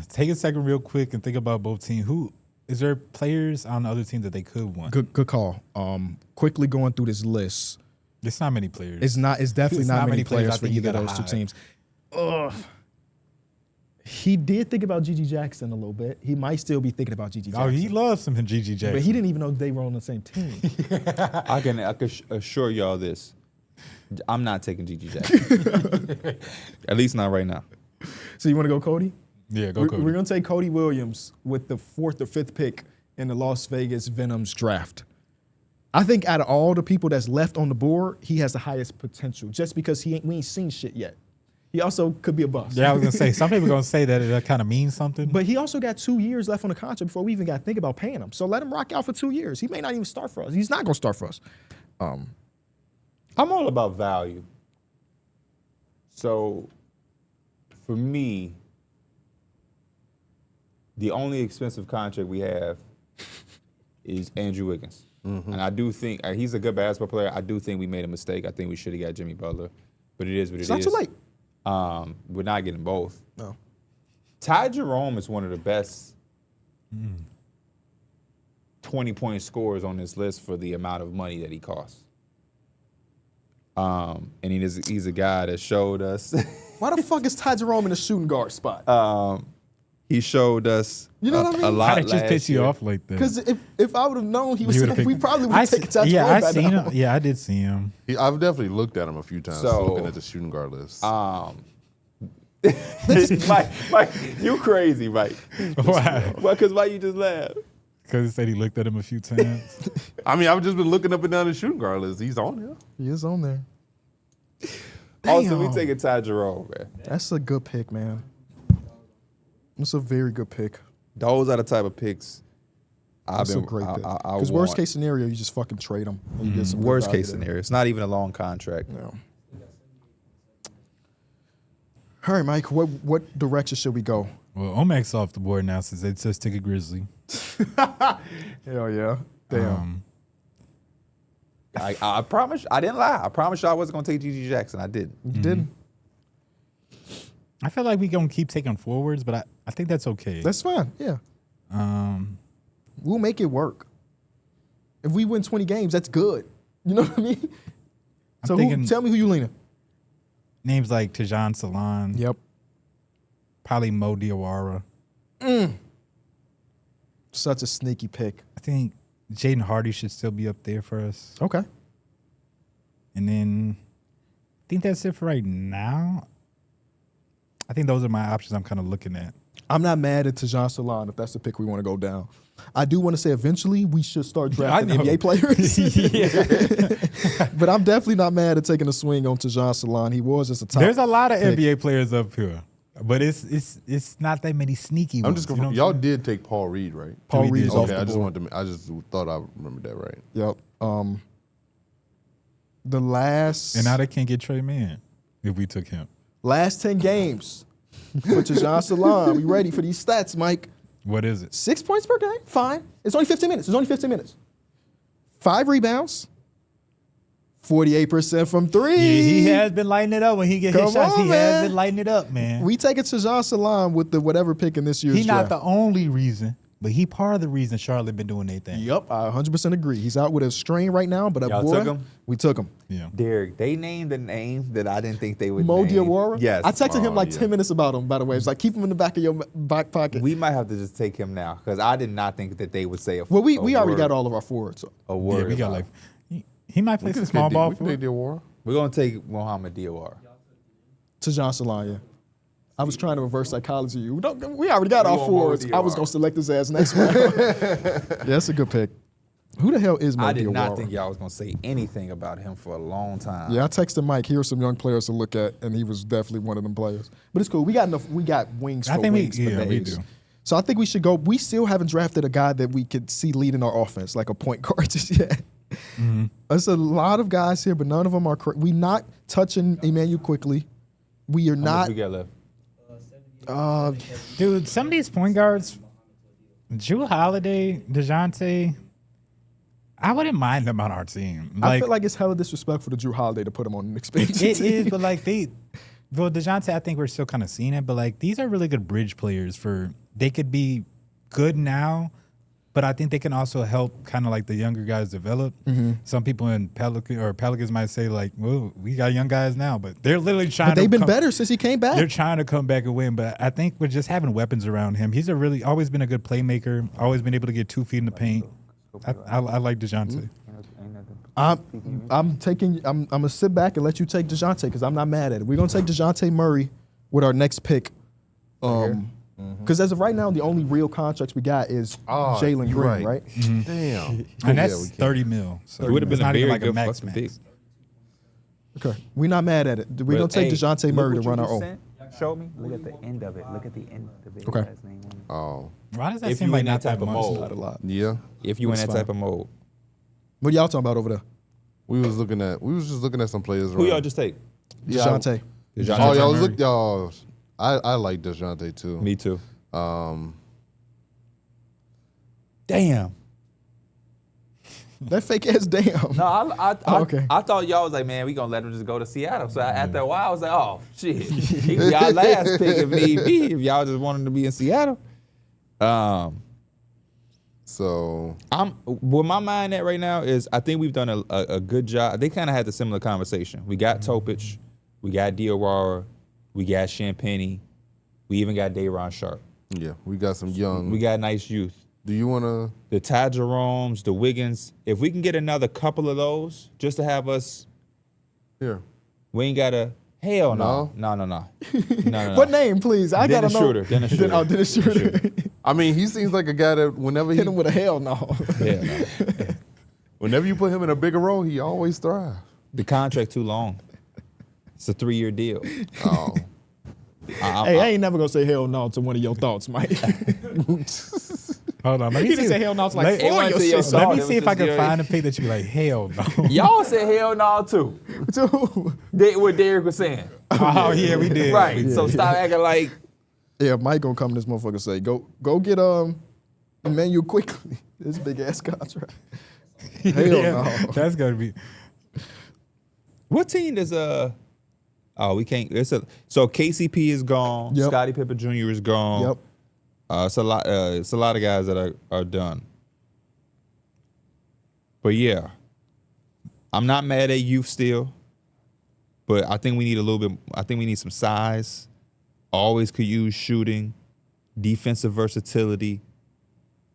Take a second real quick and think about both teams. Who is there players on the other team that they could want? Good call. Quickly going through this list. There's not many players. It's definitely It's not many players I for think you either of gotta those two hide. teams. Ugh. He did think about Gigi Jackson a little bit. He might still be thinking about Gigi Jackson. Oh, he loves some Gigi Jackson. But he didn't even know they were on the same team. I can assure y'all this. I'm not taking Gigi Jackson. At least not right now. So you want to go Cody? Yeah, go We're Cody. going to take Cody Williams with the 4th or 5th pick in the Las Vegas Venoms draft. I think out of all the people that's left on the board, he has the highest potential just because we ain't seen shit yet. He also could be a bust. Yeah, I was gonna say some people gonna say that it kind of means something. But he also got 2 years left on the contract before we even got to think about paying him. So let him rock out for 2 years. He may not even start for us. He's not going to start for us. I'm all about value. So for me, the only expensive contract we have is Andrew Wiggins. And I do think he's a good basketball player. I do think we made a mistake. I think we should have got Jimmy Butler. But it is what it is. It's not too late. We're not getting both. No. Ty Jerome is one of the best 20-point scorers on this list for the amount of money that he costs. And he's a guy that showed us. Why the fuck is Ty Jerome in the shooting guard spot? He showed us You know what I mean? a lot How did it just last piss you year. off like that? Because if I would have known he was You safe, would've we picked- probably would have taken Ty yeah, Jerome I by seen now. him. Yeah, I did see him. I've definitely looked at him a few times. So- looking at the shooting guard list. Mike, you crazy, Mike. Why? Well, because why you just laugh? Because he said he looked at him a few times. I mean, I've just been looking up and down the shooting guard list. He's on here. He is on there. Also, we Damn. taking Ty Jerome, man. That's a good pick, man. That's a very good pick. Those are the type of picks That's a great pick. I Because worst want. case scenario, you just fucking trade him. And you get some good Worst value case there. scenario. It's not even a long contract. No. All right, Mike. What direction should we go? Well, Omac's off the board now since it says take a Grizzly. Hell yeah. Damn. I promise. I didn't lie. I promise you I wasn't gonna take GG Jackson. I didn't. You didn't? I feel like we gonna keep taking forwards, but I think that's okay. That's fine. Yeah. We'll make it work. If we win 20 games, that's good. You know what I mean? So tell me who you leaning. Names like Tajon Salon. Yep. Probably Mo Diawara. Such a sneaky pick. I think Jaden Hardy should still be up there for us. Okay. And then I think that's it for right now. I think those are my options I'm kind of looking at. I'm not mad at Tajon Salon if that's the pick we want to go down. I do want to say eventually we should start drafting I know. NBA players. But I'm definitely not mad at taking a swing on Tajon Salon. He was just a top. There's a lot of pick. NBA players up here, but it's not that many sneaky I'm ones. just you know confused. what Y'all I'm did take Paul Reed, right? Paul We Reed's did. off Okay, the I just board. wanted to. I just thought I remembered that right. Yep. The last saying? And now they can't get Trey Mann if we took him. last 10 games for Tajon Salon. We ready for these stats, Mike? What is it? 6 points per game. Fine. It's only 15 minutes. 5 rebounds. 48% from 3. Yeah, he has been lighting it up when he get his Come shots. on, He man. has been lighting it up, man. We take it to Tajon Salon with the whatever pick in this year's He's not draft. the only reason, but he part of the reason Charlotte been doing their thing. Yep, I 100% agree. He's out with a strain right now, but Y'all boy, took him? we took him. Yeah. Darrick, they named a name that I didn't think they would Mo name. Diawara? Yes. I texted him Oh, like yeah. 10 minutes about him, by the way. It's like, keep him in the back of your back pocket. We might have to just take him now because I did not think that they would say a we a already word- got all of our forwards. a word. Yeah, we got about like it. he might play some small ball We for can it. take the war. We're gonna take Mohamed Diawara. Tajon Salon, yeah. I was trying to reverse psychology. We already got We our want Mo forwards. I was Diawara. going to select his ass next round. Yeah, that's a good pick. Who the hell is Mo I did not Diawara? think y'all was gonna say anything about him for a long time. Yeah, I texted Mike. Here are some young players to look at, and he was definitely one of them players. But it's cool. We got enough. We got wings I for think wings for we days. do. So I think we should go. We still haven't drafted a guy that we could see leading our offense, like a point guard just yet. There's a lot of guys here, but none of them are. We not touching Emmanuel quickly. We are How much not. we got left? Dude, some of these point guards, Jrue Holiday, DeJounte, I wouldn't mind them on our team. I feel like it's hella disrespectful to Jrue Holiday to put him on an expansion it team. is, but like DeJounte, I think we're still kind of seeing it, but like these are really good bridge players they could be good now, but I think they can also help kind of like the younger guys develop. Some people in Pelicans might say like, well, we got young guys now, but they're literally trying But they've been better since he came back. They're trying to come back and win, but I think with just having weapons around him, he's always been a good playmaker, always been able to get 2 feet in the paint. I like DeJounte. I'm gonna sit back and let you take DeJounte because I'm not mad at it. We're gonna take DeJounte Murray with our next pick. Because as of right now, the only real contracts we got is Jalen you're Green, right? Damn. And that's we can't. $30 million. So It would have been it's a not even very like good max fucking pick. Okay, we're not mad at it. We're gonna take DeJounte Murray to run our own. Show me. Look at the end of it. Look at the end of it. Okay. His name on it. Oh, Why does that If seem you like in not that type that of much? mold. Not a lot. yeah. If you in That's that type of mode, What y'all talking about over there? We was just looking at some players. who around. y'all just take? Yeah, DeJounte. DeJounte Oh, y'all Murray. look. Y'all. I like DeJounte too. Me too. Damn. That fake ass damn. No, Okay. I thought y'all was like, man, we gonna let him just go to Seattle. So after a while, I was like, oh shit, he was y'all last pick if need be. If y'all just wanted to be in Seattle, So I'm where my mind at right now is I think we've done a good job. They kind of had the similar conversation. We got Topich, we got Diawara, we got Champagny, we even got Day'Ron Sharp. Yeah, we got some young. We got nice youth. Do you want to? The Ty Jeromes, the Wiggins. If we can get another couple of those, just to have us, Here. we ain't gotta. Hell no. No. What name, please? I gotta know. Dennis Schroeder. Oh, Dennis Schroeder. I mean, he seems like a guy that whenever Hit him with a hell no. Hell no. whenever you put him in a bigger role, he always thrives. The contract too long. It's a 3-year deal. Oh. Hey, I ain't never gonna say hell no to one of your thoughts, Mike. Hold on. Let me He see. didn't say hell no to like Let- 4 of your It went to shit. your So Let thought. me It see was if I just can your- find a pick that you be like, hell no. Y'all said hell no too. What Darrick was saying. Oh, yeah, we did. Right. So stop acting like. Yeah, Mike gonna come to this motherfucker and say, go get Emmanuel quickly. This big ass contract. Hell no. That's going to be. What team does Oh, we can't. So KCP is gone. Yep. Scottie Pippen Jr. is gone. Yep. It's a lot. It's a lot of guys that are done. But yeah, I'm not mad at youth still. But I think we need a little bit. I think we need some size. Always could use shooting, defensive versatility.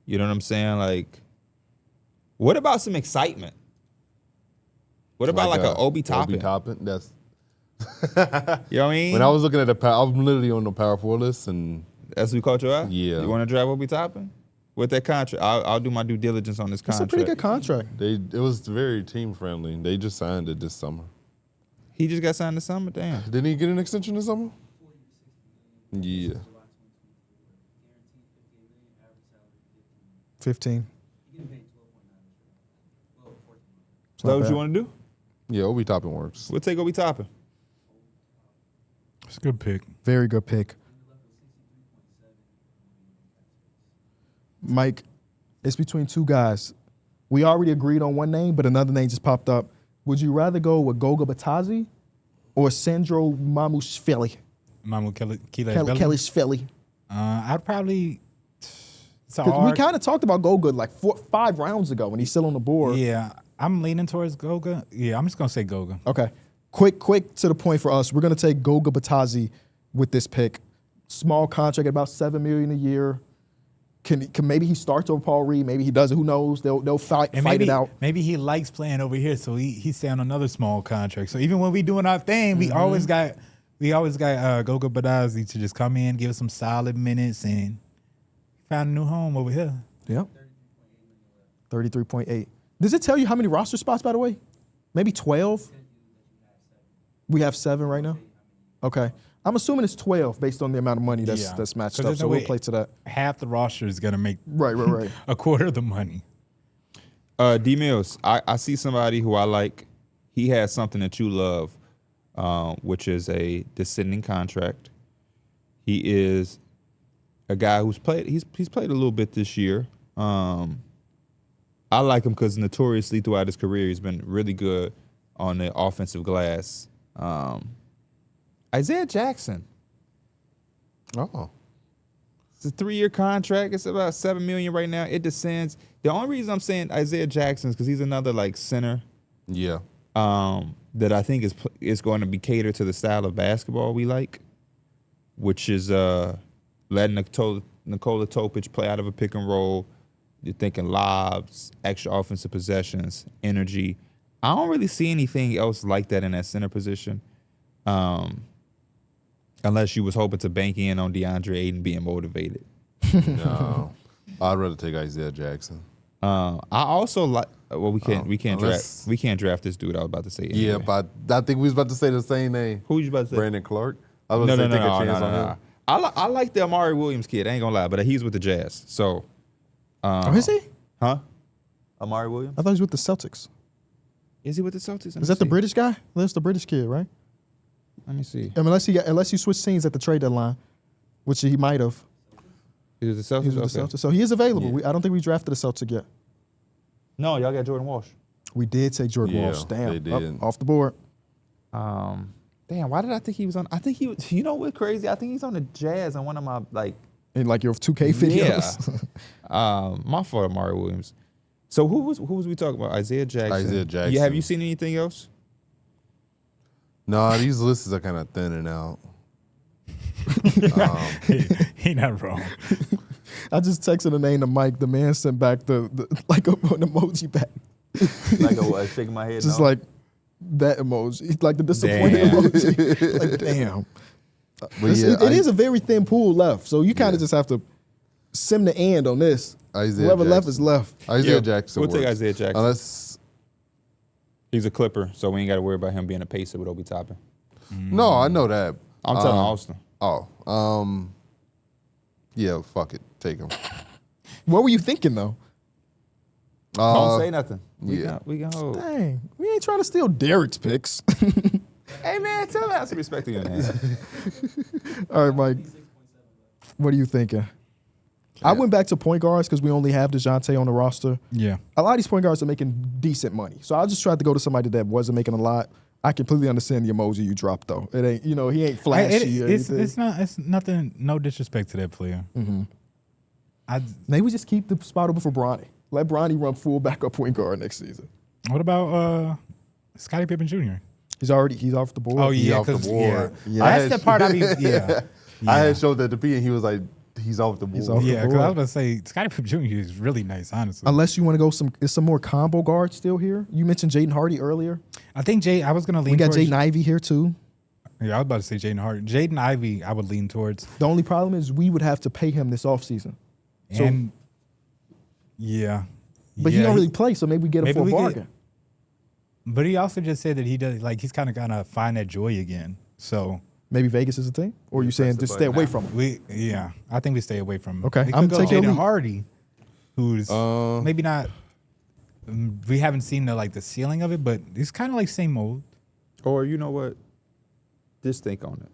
You know what I'm saying? Like, what about some excitement? What about like an Obi Toppin? Obi Toppin. That's You know what I mean? when I was looking at I'm literally on the Power 4 list, and That's what caught your eye? Yeah. You want to drive Obi Toppin? With that contract, I'll do my due diligence on this It's a contract. pretty good contract. it was very team friendly. They just signed it this summer. He just got signed this summer? Damn. Didn't he get an extension this summer? Yeah. 15. Is that what you want to do? Yeah, Obi Toppin works. We'll take Obi Toppin. It's a good pick. Very good pick. Mike, it's between two guys. We already agreed on one name, but another name just popped up. Would you rather go with Goga Batadze or Sandro Mamushvili? Mamu Kelly. I'd probably. It's a 'Cause we hard. kind of talked about Goga like 5 rounds ago when he's still on the board. Yeah, I'm leaning towards Goga. Yeah, I'm just gonna say Goga. Okay. Quick to the point for us. We're gonna take Goga Batadze with this pick. Small contract, about $7 million a year. Can maybe he starts over Paul Reed? Maybe he doesn't. Who knows? They'll fight maybe, it out. Maybe he likes playing over here, so he's staying on another small contract. So even when we doing our thing, we always got Goga Batadze to just come in, give us some solid minutes, and find a new home over here. Yep. 33.8. Does it tell you how many roster spots, by the way? Maybe 12? We have 7 right now? Okay. I'm assuming it's 12 based on the amount of money that's matched 'Cause up. there's So no we'll way play to that. Half the roster is gonna make Right. a quarter of the money. D Mills, I see somebody who I like. He has something that you love, which is a descending contract. He is a guy who's played. He's played a little bit this year. I like him because notoriously throughout his career he's been really good on the offensive glass. Isaiah Jackson. Oh. It's a 3-year contract. It's about $7 million right now. It descends. The only reason I'm saying Isaiah Jackson is because he's another like center Yeah. that I think is going to be catered to the style of basketball we like, which is letting Nikola Topic play out of a pick and roll. You're thinking lobs, extra offensive possessions, energy. I don't really see anything else like that in that center position. Unless you was hoping to bank in on DeAndre Ayton being motivated. No. I'd rather take Isaiah Jackson. I also like. Well, we can't unless- draft this dude. I was about to say. Yeah, anyway. but I think we was about to say the same name. Who you about to say? Brandon Clark. I was about to say take a chance on him. I like the Amari Williams kid. I ain't gonna lie, but he's with the Jazz. So, Is he? huh? Amari Williams? I thought he was with the Celtics. Is he with the Celtics? Let me Is that the see. British guy? That's the British kid, right? Let me see. Unless he switched teams at the trade deadline, which he might have. He's with the Celtics. He's with the Okay. Celtics. So he is available. Yeah. I don't think we drafted the Celtics yet. No, y'all got Jordan Walsh. We did take Jordan Yeah, Walsh. Damn. they did. Off the board. Damn, why did I think he was on? I think he was. You know what's crazy? I think he's on the Jazz on one of my like. In like your 2K videos. My fault, Amari Williams. So who was we talking about? Isaiah Jackson. Isaiah Jackson. Yeah, have you seen anything else? No, these lists are kind of thinning out. He Ain't that wrong? I just texted the name to Mike. The man sent back the like an emoji back. Like a shaking my head. Just no? like that emoji, like the disappointed Damn. emoji. Like, damn. But It is a very thin pool left, so you kind of just have to sim the end on this. Isaiah Whoever left Jackson. is left. Isaiah Yeah, Jackson. we'll take works. Isaiah Jackson. Unless He's a Clipper, so we ain't got to worry about him being a pacer with Obi Toppin. no, I know that. I'm telling Austin. Oh, yeah, fuck it, take him. What were you thinking though? Don't say nothing. yeah. We can hold. Dang, we ain't trying to steal Darrick's picks. Hey man, tell him I have some respect to you, man. All right, Mike. What are you thinking? I went back to point guards because we only have DeJounte on the roster. Yeah. A lot of these point guards are making decent money. So I just tried to go to somebody that wasn't making a lot. I completely understand the emoji you dropped though. It ain't, he ain't flashy or anything. It's nothing. No disrespect to that player. Mm-hmm. I. Maybe we just keep the spot open for Bronny. Let Bronny run full backup point guard next season. What about Scottie Pippen Jr.? He's off the board. Oh He yeah, off the 'cause, board. yeah. I That's had- the part I be. Yeah. I had showed that to P, and he was like, he's off the board. He's off the Yeah, because I was board. about to say Scottie Pippen Jr. is really nice, honestly. Unless you want to go some more combo guards still here. You mentioned Jaden Hardy earlier. I think I was gonna lean. We got towards, Jaden Ivey here too. Yeah, I was about to say Jaden Hardy. Jaden Ivey, I would lean towards. The only problem is we would have to pay him this offseason. So- And yeah, But he don't really play, so maybe we get him maybe for a we could- bargain. But he also just said that he does he's kind of gonna find that joy again. So Maybe Vegas is a thing? Or are you saying just stay away from him? I think we stay away from him. Okay, we I'm could go taking your Jaden lead. Hardy, who's maybe not. We haven't seen the ceiling of it, but he's kind of like same old. Or you know what? Just think on it.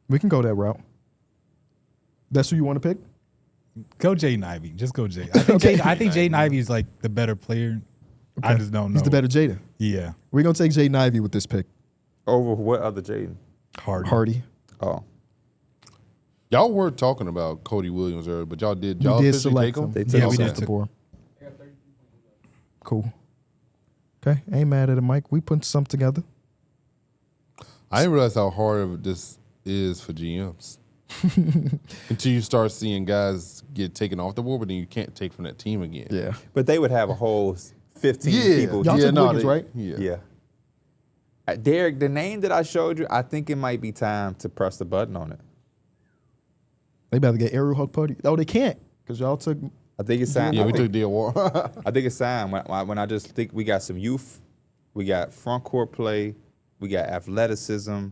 We can go that route. That's who you want to pick? Go Jaden Ivey. Just go Jaden. I think Jaden Ivey is like the better player. I just don't know. He's the better Jaden. Yeah, We're going to take Jaden Ivey with this pick. Over what other Jaden? Hardy. Oh, Y'all were talking about Cody Williams earlier, but y'all We did did officially select take him? him. They took Yeah, him. we Yeah, did. we The took- board. Cool. Okay, ain't mad at it, Mike. We put something together. I didn't realize how hard of this is for GMs. Until you start seeing guys get taken off the board, but then you can't take from that team again. Yeah. but they would have a whole 15 people. Y'all took Wiggins, they- right? Yeah. Yeah. Darrick, the name that I showed you, I think it might be time to press the button on it. They better get aerial hook putty. Oh, they can't because y'all took. I think it's time. Yeah, I we think- took Diawara. I think it's time when I just think we got some youth, we got front court play, we got athleticism,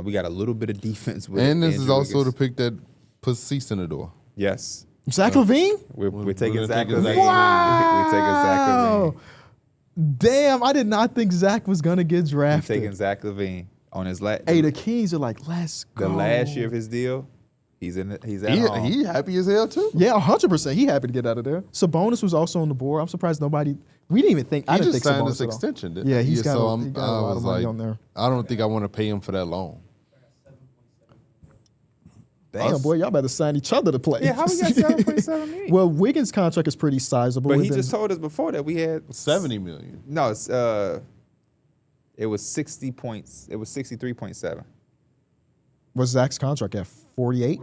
we got a little bit of defense. With And this is Andrew also the Wiggins. pick that puts seats in the door. Yes, Zach LaVine? we're taking gonna Zach take LaVine. Wow. We're taking Zach LaVine. Damn, I did not think Zach was going to get We're drafted. taking Zach LaVine on his Hey, the Kings are like, let's go. the last year of his deal. He's in. He's at He, home. he happy as hell too. Yeah, 100%. He happy to get out of there. Sabonis was also on the board. I'm surprised nobody. We didn't even think. I He didn't just think signed Sabonis this at all. extension. Didn't Yeah, he? he's got so a- he got a lot I was of money like, on there. I don't think I want to pay him for that long. Damn, Us- boy, y'all better sign each other to play. Yeah, how we got 7.7 million? Well, Wiggins' contract is pretty sizable. But and he then- just told us before that we had 70 million. No, it was 60 points. It was 63.7. What's Zach's contract at? 48?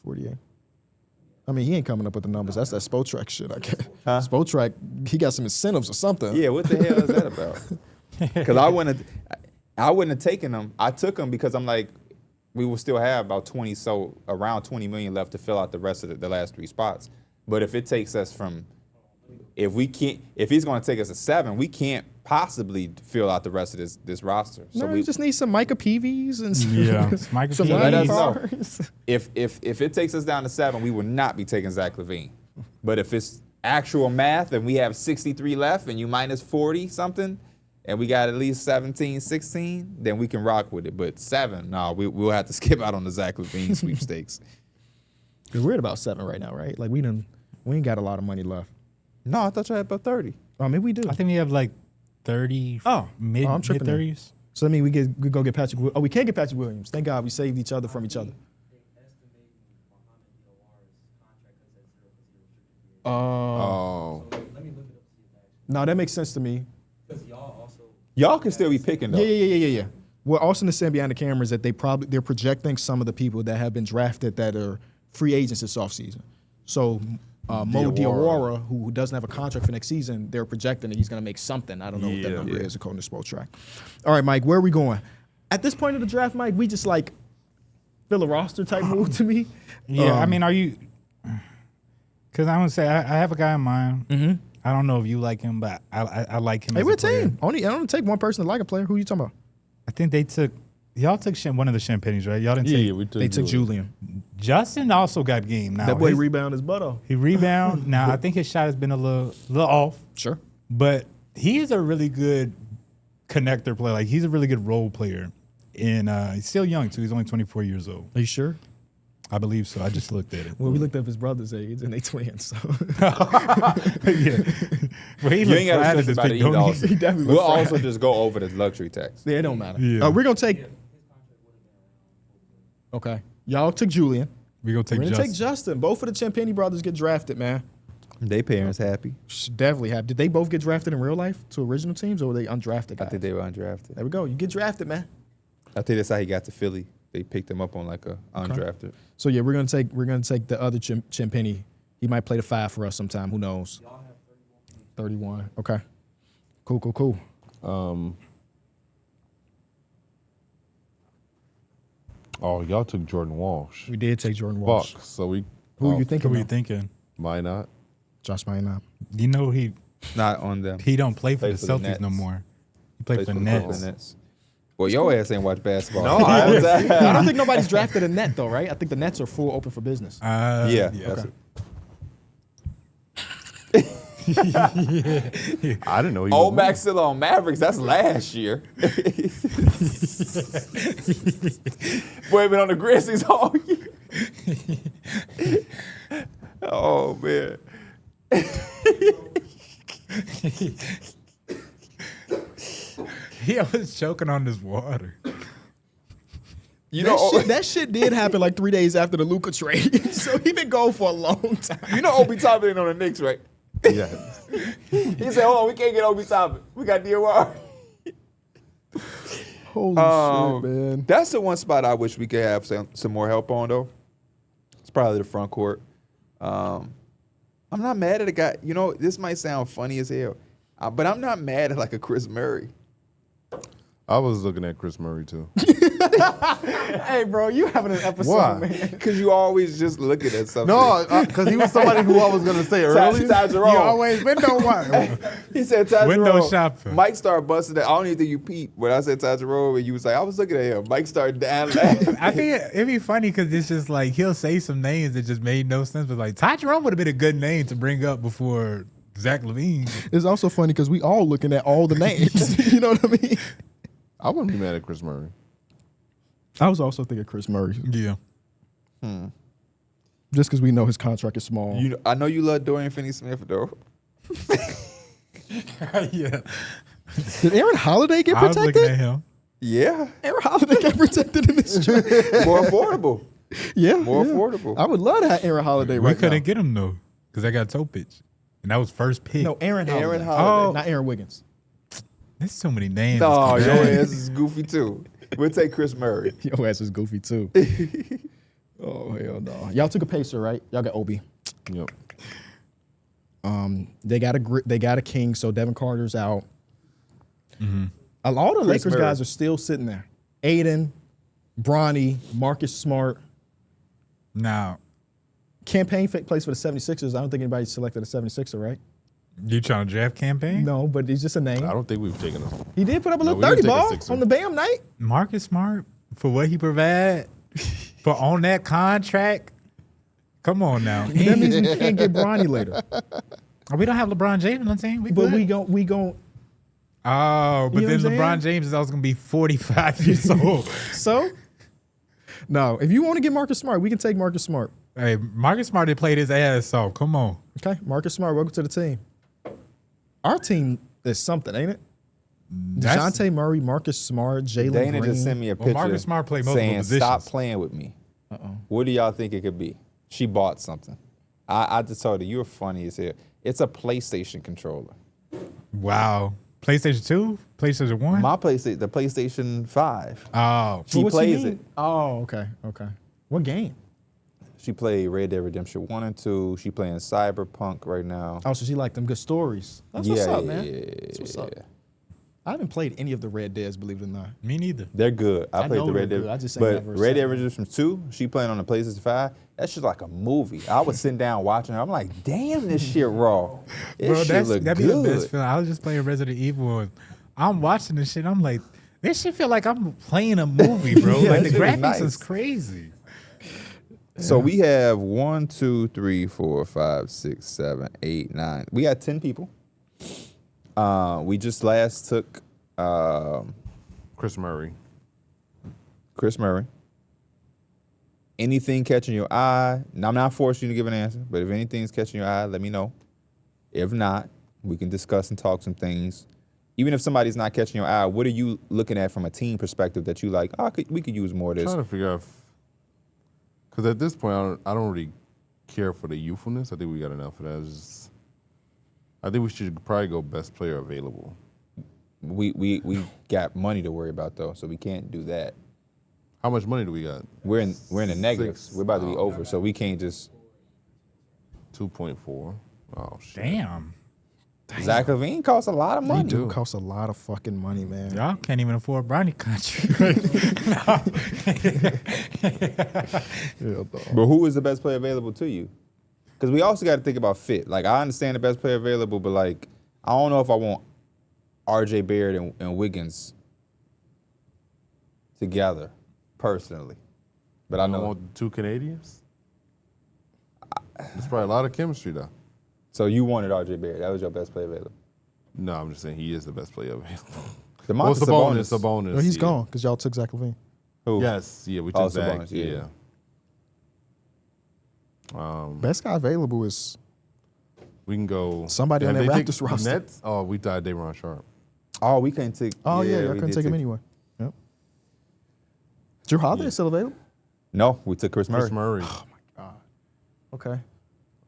48. I mean, he ain't coming up with the numbers. That's that Spotrac shit, I guess. Huh? Spotrac, he got some incentives or something. Yeah, what the hell is that about? Because I wouldn't have taken him. I took him because I'm like, we will still have about around 20 million left to fill out the rest of the last three spots. But if it takes us if he's going to take us to 7, we can't possibly fill out the rest of this roster. So No, we we just need some Micah Peavies and some, Yeah, Michael some Peavies. Let us know. Cars. if it takes us down to 7, we will not be taking Zach LaVine. But if it's actual math and we have 63 left and you minus 40 something, and we got at least 17, 16, then we can rock with it. But 7, no, we'll have to skip out on the Zach LaVine sweepstakes. We're at about 7 right now, right? Like we ain't got a lot of money left. No, I thought you had about 30. Oh, maybe we do. I think we have like 30. Oh. mid I'm tripping there. 30s. So I mean, we go get Patrick. Oh, we can't get Patrick Williams. Thank God we saved each other from each other. Oh. No, that makes sense to me. Y'all can still be picking though. Yeah. what Austin is saying behind the camera is that they're projecting some of the people that have been drafted that are free agents this offseason. So Mo Diawara, who doesn't have a contract for next season, they're projecting that he's going to make something. I don't know what that number is according to Sport Track. All right, Mike, where are we going? At this point of the draft, Mike, we just like fill a roster type move to me. Yeah, I mean, are you? Because I would say I have a guy in mind. Mm-hmm. I don't know if you like him, but I like him. Hey, as we're a a player. team. I don't take one person to like a player. Who are you talking about? I think y'all took one of the Champagnes, right? Y'all didn't Yeah, take. we took They took Julian. Justin also got game now. That boy rebound his butt off. He rebound. Now I think his shot has been a little off, Sure. but he is a really good connector player. Like he's a really good role player, and he's still young too. He's only 24 years old. Are you sure? I believe so. I just looked at it. Well, we looked up his brother's age, and they twins. So Yeah. Well, he You ain't got fried to at stress this about pick, it don't either. he? Also. He definitely We'll look fried. also just go over the luxury tax. yeah, it don't matter. Yeah. We're gonna take. Okay, y'all took Julian. We gonna take We're gonna Justin. take Justin. Both of the Champagny brothers get drafted, man. They parents happy. Should definitely have. Did they both get drafted in real life to original teams, or were they undrafted guys? I think they were undrafted. There we go. You get drafted, man. I think that's how he got to Philly. They picked him up on like a undrafted. So yeah, we're gonna take the other Champagny. He might play the 5 for us sometime. Who knows? 31. Okay. Cool. Oh, y'all took Jordan Walsh. We did take Jordan Walsh. Fuck. So we. Who are you thinking? Who are you of? thinking? Why not? Josh Maynard. You know he Not on them. don't play for the for the Celtics no Nets. more. He plays for the Brooklyn Nets. Well, your ass ain't watch basketball. No, I haven't. I don't think nobody's drafted a net though, right? I think the Nets are full open for business. Yeah. Okay. I didn't know he Old was Max still on Mavericks. That's last year. Boy, been on the Grizzlies all year. Oh man. He was choking on this water. You That, know, shit, that shit did happen like 3 days after the Luka trade. So he been going for a long time. you know Obi Toppin ain't on the Knicks, right? Yeah. He said, "Hold on, we can't get Obi Toppin. We got DOR." Holy shit, man. That's the one spot I wish we could have some more help on, though. It's probably the front court. I'm not mad at a guy. You know, this might sound funny as hell, but I'm not mad at like a Chris Murray. I was looking at Chris Murray too. Hey, bro, you having an episode, Why? man. Because you always just looking at something. No, because he was somebody who I was gonna say earlier. Ty Jerome. You always window one. He said Ty Window Jerome. shopping. Mike started busting that. I don't even think you peeped when I said Ty Jerome, and you was like, I was looking at him. Mike started down laughing. I think it'd be funny because it's just like he'll say some names that just made no sense. But like Ty Jerome would have been a good name to bring up before Zach LaVine. It's also funny because we all looking at all the names. You know what I mean? I wouldn't be mad at Chris Murray. I was also thinking Chris Murray. Yeah. Just because we know his contract is small. I know you love Dorian Finney-Smith, though. Yeah. Did Aaron Holiday get I was looking at protected? him. Yeah, Aaron Holiday got protected in this draft. more affordable. Yeah. More yeah. affordable. I would love to have Aaron Holiday We right couldn't now. get him though because I got toe pitch, and that was first pick. No, Aaron Holiday. Aaron Holiday. Oh. Not Aaron Wiggins. There's so many names. No, It's your crazy. ass is goofy too. We'll take Chris Murray. Your ass is goofy too. Oh, hell no. Y'all took a pacer, right? Y'all got Obi. Yep. They got a king, so Devin Carter's out. Mm-hmm. A lot of Chris Lakers Murray. guys are still sitting there. Aiden, Bronny, Marcus Smart. Now, Campaign plays for the 76ers. I don't think anybody selected a 76er, right? you trying to draft campaign? No, but he's just a name. I don't think we've taken him. He did put up a little we didn't 30 take a ball Sixer. on the BAM night. Marcus Smart for what he provide for on that contract. Come on now. That means we can't get Bronny later. We don't have LeBron James on the team. But good? we gon' Oh, but You know then what I'm LeBron James is also gonna be 45 years old. so. No, if you want to get Marcus Smart, we can take Marcus Smart. Hey, Marcus Smart had played his ass off. Come on. Okay, Marcus Smart, welcome to the team. Our team is something, ain't it? That's- DeJounte Murray, Marcus Smart, Jalen Dana Green. just sent me a Well, picture Marcus Smart played multiple saying, positions. "Stop playing with me." What do y'all think it could be? She bought something. I just told her, you're funny as hell. It's a PlayStation controller. Wow. PlayStation 2? PlayStation 1? My PlayStation, the PlayStation 5. Oh. She What's he plays mean? it. Oh, okay. What game? She played Red Dead Redemption 1 and 2. She playing Cyberpunk right now. Oh, so she like them good stories. That's what's up, man. That's what's up. I haven't played any of the Red Deads, believe it or not. Me neither. They're good. I played know the Red they're Dead. good. I just ain't but never Red sat Dead Redemption 2, she playing on the PlayStation 5. That's just like a movie. I was sitting down watching her. I'm like, damn, this shit raw. This Bro, shit look that'd be the best good. feeling. I was just playing Resident Evil and I'm watching this shit. I'm like, this shit feel like I'm playing a movie, bro. Yeah, like that the shit was graphics nice. is crazy. So we have 1, 2, 3, 4, 5, 6, 7, 8, 9. We got 10 people. We just last took Chris Murray. Chris Murray. Anything catching your eye? Now, I'm not forcing you to give an answer, but if anything's catching your eye, let me know. If not, we can discuss and talk some things. Even if somebody's not catching your eye, what are you looking at from a team perspective that you like? Oh, we could use more of this. Trying to figure out because at this point I don't really care for the youthfulness. I think we got enough of that. I think we should probably go best player available. We got money to worry about though, so we can't do that. How much money do we got? We're in the negatives. 6. We're about to be over, so we can't just. 2.4. Oh shit. Damn. Zach LaVine costs a lot of He money. do cost a lot of fucking money, man. Y'all can't even afford Bronny country. But who is the best player available to you? Because we also got to think about fit. Like, I understand the best player available, but like, I don't know if I want R.J. Barrett and Wiggins together, personally. But I I know. want 2 Canadians. There's probably a lot of chemistry though. So you wanted R.J. Barrett. That was your best player available. No, I'm just saying he is the best player available. DeMontis Sabonis. No, he's yeah. gone because y'all took Zach LaVine. Who? Yes, yeah, we Oh, took Zach. Sabonis, yeah. Yeah. Best guy available is We can go. Somebody on Have that they Raptors take roster. Nets? Oh, we thought Day'Ron Sharp. Oh, we couldn't take. y'all we couldn't did take him anyway. Yep. Drew Holiday is still available. No, we took Chris Murray. Chris Murray. Okay.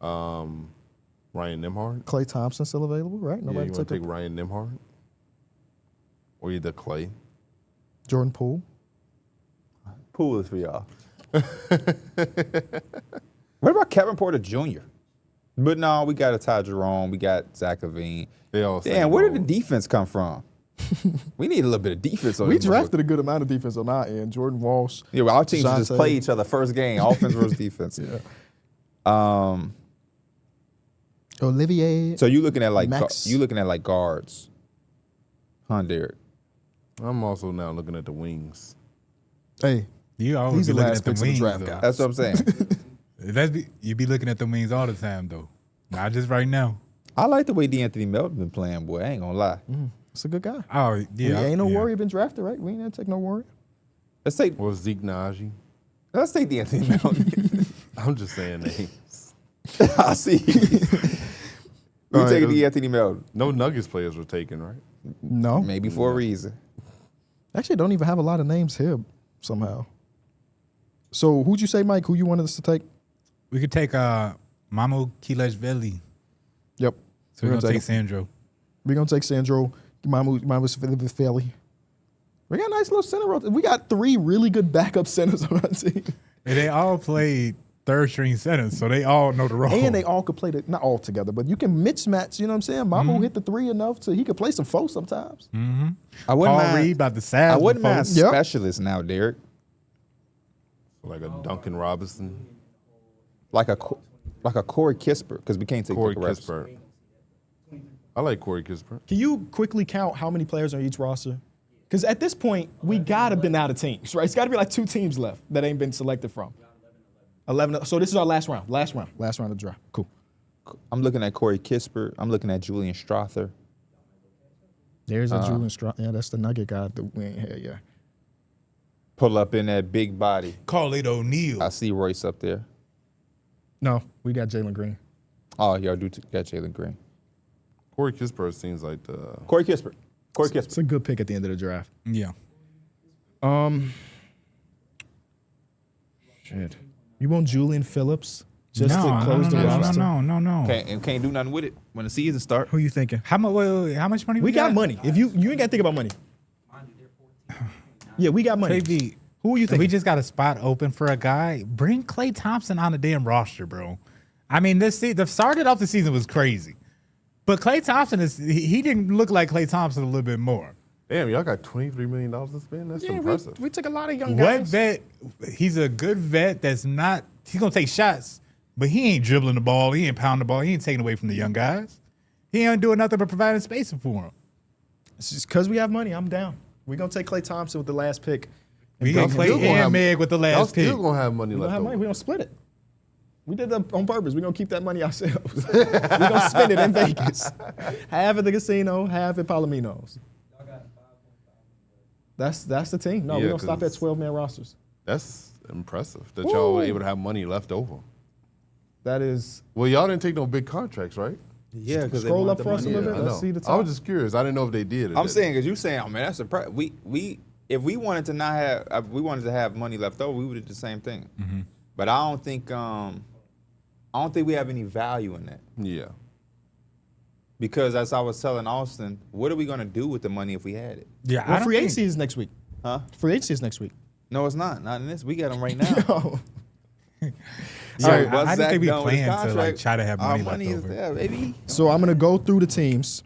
Ryan Nembhard. Klay Thompson still available, right? Yeah, Nobody you want took to take Ryan Nembhard? Or either Clay. Jordan Poole. Pool is for y'all. What about Kevin Porter Jr.? But no, we got a Ty Jerome. We got Zach LaVine. They all Damn, where did the defense come from? We need a little bit of defense on We this drafted a good amount of defense on our end. Jordan Walsh. Yeah, well, our teams should just Shante. play each other first game, offense versus defense. Yeah. Olivier. So you looking at like Max. guards, huh, Darrick? I'm also now looking at the wings. Hey, You always He's be the looking last at the picks of the wings, draft, though. guy. That's what I'm saying. You be looking at the wings all the time, though. Not just right now. I like the way DeAnthony Melton been playing, boy. I ain't gonna lie. it's a good guy. Oh, We yeah. ain't no yeah. Warrior been drafted, right? We ain't had to take no Warrior. Let's take Or Zeke Naji. DeAnthony Melton. I'm just saying names. I see. We All right, taking DeAnthony Melton. No Nuggets players were taken, right? No. Maybe for a reason. Actually, don't even have a lot of names here somehow. So who'd you say, Mike? Who you wanted us to take? We could take Mamu Kileshvili. Yep. So we're going to take him. Sandro. We're going to take Sandro. Mamu's Philly. We got a nice little center rotation. We got 3 really good backup centers on our team. And they all played third string centers, so they all know the role. And they all could play, not all together, but you can mismatch, you know what I'm saying? Mamu hit the 3 enough so he could play some 4 sometimes. I wouldn't Paul mind. Reed about the Savs. I wouldn't mind Yep. specialists now, Darrick. Like a Duncan Robinson, Like a Corey Kispert, because we can't take Corey reps. Kispert. I like Corey Kispert. Can you quickly count how many players are on each roster? Because at this point, we got to been out of teams, right? It's got to be like 2 teams left that ain't been selected from. 11. So this is our last round. Last round of the draft. Cool. I'm looking at Corey Kispert. I'm looking at Julian Strother. There's a Julian Strauss. Yeah, that's the Nugget guy that we ain't had yet. Pull up in that big body. Call it O'Neal. I see Royce up there. No, we got Jalen Green. Oh, y'all do got Jalen Green. Corey Kispert seems like the Corey Kispert. It's a good pick at the end of the draft. Yeah. Shit. You want Julian Phillips, just to close the roster. No. Can't do nothing with it when the season start. Who you thinking? How much? Wait, how much money We got money. If you ain't got to think about money. Yeah, we got money. KB, Who are you if thinking? we just got a spot open for a guy, bring Klay Thompson on the damn roster, bro. I mean, the started off the season was crazy, but Klay Thompson he didn't look like Klay Thompson a little bit more. Damn, y'all got $23 million to spend? That's impressive. we took a lot of young What guys. vet? He's a good vet. He's gonna take shots, but he ain't dribbling the ball. He ain't pounding the ball. He ain't taking away from the young guys. He ain't doing nothing but providing spacing for him. It's just because we have money. I'm down. We're going to take Klay Thompson with the last pick. We Y'all got still Klay gonna have- and Meg with the Y'all last pick. still gonna have money We don't left have money. over. We don't split it. We did that on purpose. We're going to keep that money ourselves. We're going to spend it in Vegas. Half at the casino, half at Palomino's. That's the team. No, Yeah, we're going to stop at 'cause- 12-man rosters. That's impressive that y'all were able to have money left over. That is. Well, y'all didn't take no big contracts, right? Yeah, because Scroll up for us a little bit. I Let's know. see the I top. was just curious. I didn't know if they did. or I'm didn't. saying because you saying, oh man, that's a we if we wanted to not have we wanted to have money left over, we would do the same thing. But I don't think we have any value in that Yeah. because as I was telling Austin, what are we gonna do with the money if we had it? Yeah, I Well, don't free think- agency is next week. Huh? Free agency is next week. No, it's not. Not in this. We got them right now. Oh. So Right, I once didn't Zach think we done with his planned to like contract, try to have our money, money left is over. there, baby. So I'm going to go through the teams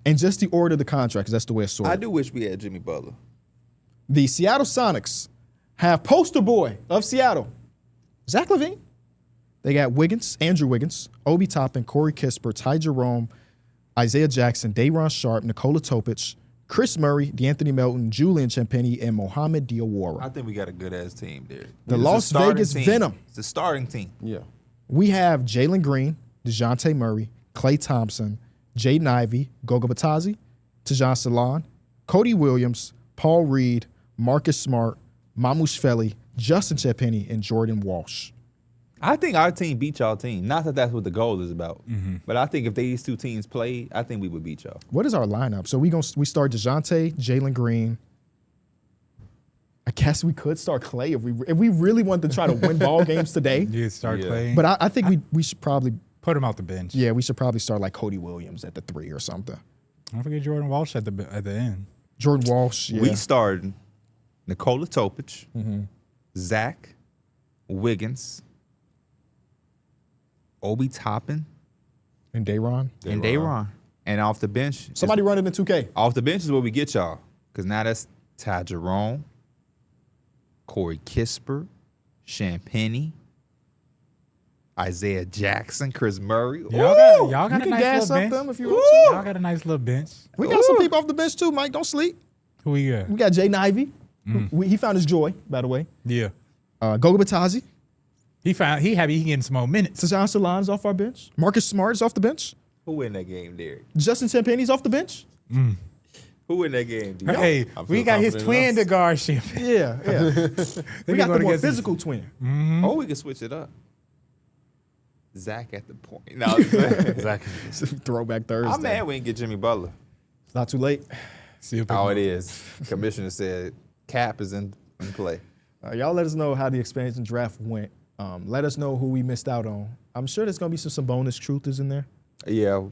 and just the order of the contracts. That's the way it's sorted. I do wish we had Jimmy Butler. The Seattle Sonics have poster boy of Seattle, Zach LaVine. They got Wiggins, Andrew Wiggins, Obi Toppin, Corey Kispert, Ty Jerome, Isaiah Jackson, Day'Ron Sharp, Nikola Topic, Chris Murray, DeAnthony Melton, Julian Champagnie, and Mohamed Diawara. I think we got a good ass team there. The It's a Las starting Vegas team. Venom. It's the starting team. Yeah. We have Jalen Green, DeJounte Murray, Klay Thompson, Jaden Ivey, Goga Batadze, Tajon Salon, Cody Williams, Paul Reed, Marcus Smart, Mamouche Felly, Justin Champagnie, and Jordan Walsh. I think our team beat y'all team. Not that that's what the goal is about, but I think if these two teams played, I think we would beat y'all. What is our lineup? So we start DeJounte, Jalen Green. I guess we could start Klay if we really wanted to try to win ball games today. You start Yeah. playing, But I think we should probably put him out the bench. we should probably start like Cody Williams at the 3 or something. Don't forget Jordan Walsh at the end. Jordan Walsh, yeah. We started Nikola Topic, Zach, Wiggins, Obi Toppin, and Day'Ron. and Day'Ron. And off the bench, Somebody run it in 2K. off the bench is where we get y'all. Because now that's Ty Jerome, Corey Kispert, Champagnie, Isaiah Jackson, Chris Murray. Y'all got You a can nice gas little up bench. them if you want to. Y'all got a nice little bench. We got some people off the bench too, Mike. Don't sleep. Who we got? We got Jaden Ivey. He found his joy, by the way. Yeah, Goga Batadze. he happy he getting some more minutes. Tajon Salon is off our bench. Marcus Smart is off the bench. Who in that game, Darrick? Justin Champagnie's off the bench. Who in that game, D? Hey, I we feel got his confident twin in to us. guard shit. Yeah. We got the more physical twin. Oh, we can switch it up. Zach at the point. No, Exactly. Throwback Thursday. I'm mad we didn't get Jimmy Butler. It's not too late. Oh, it is. Commissioner said Cap is in play. Y'all let us know how the expansion draft went. Let us know who we missed out on. I'm sure there's going to be some bonus truthers in there. Yeah,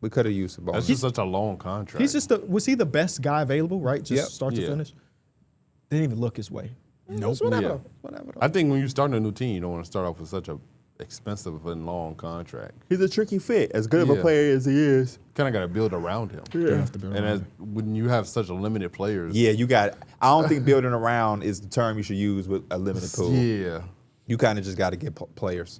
we could have used a That's bonus. just such a long contract. He's just was he the best guy available, right? Just Yep. start to Yeah. finish. Didn't even look his way. Nope. It's whatever. Yeah. Though. Whatever. Though. I think when you start a new team, you don't want to start off with such a expensive and long contract. He's a tricky fit. As good of a player as he is. Kind of got to build around him. You have to build And around when you have such a limited players. Yeah, you got. I don't think building around is the term you should use with a limited pool. Yeah. You kind of just got to get players.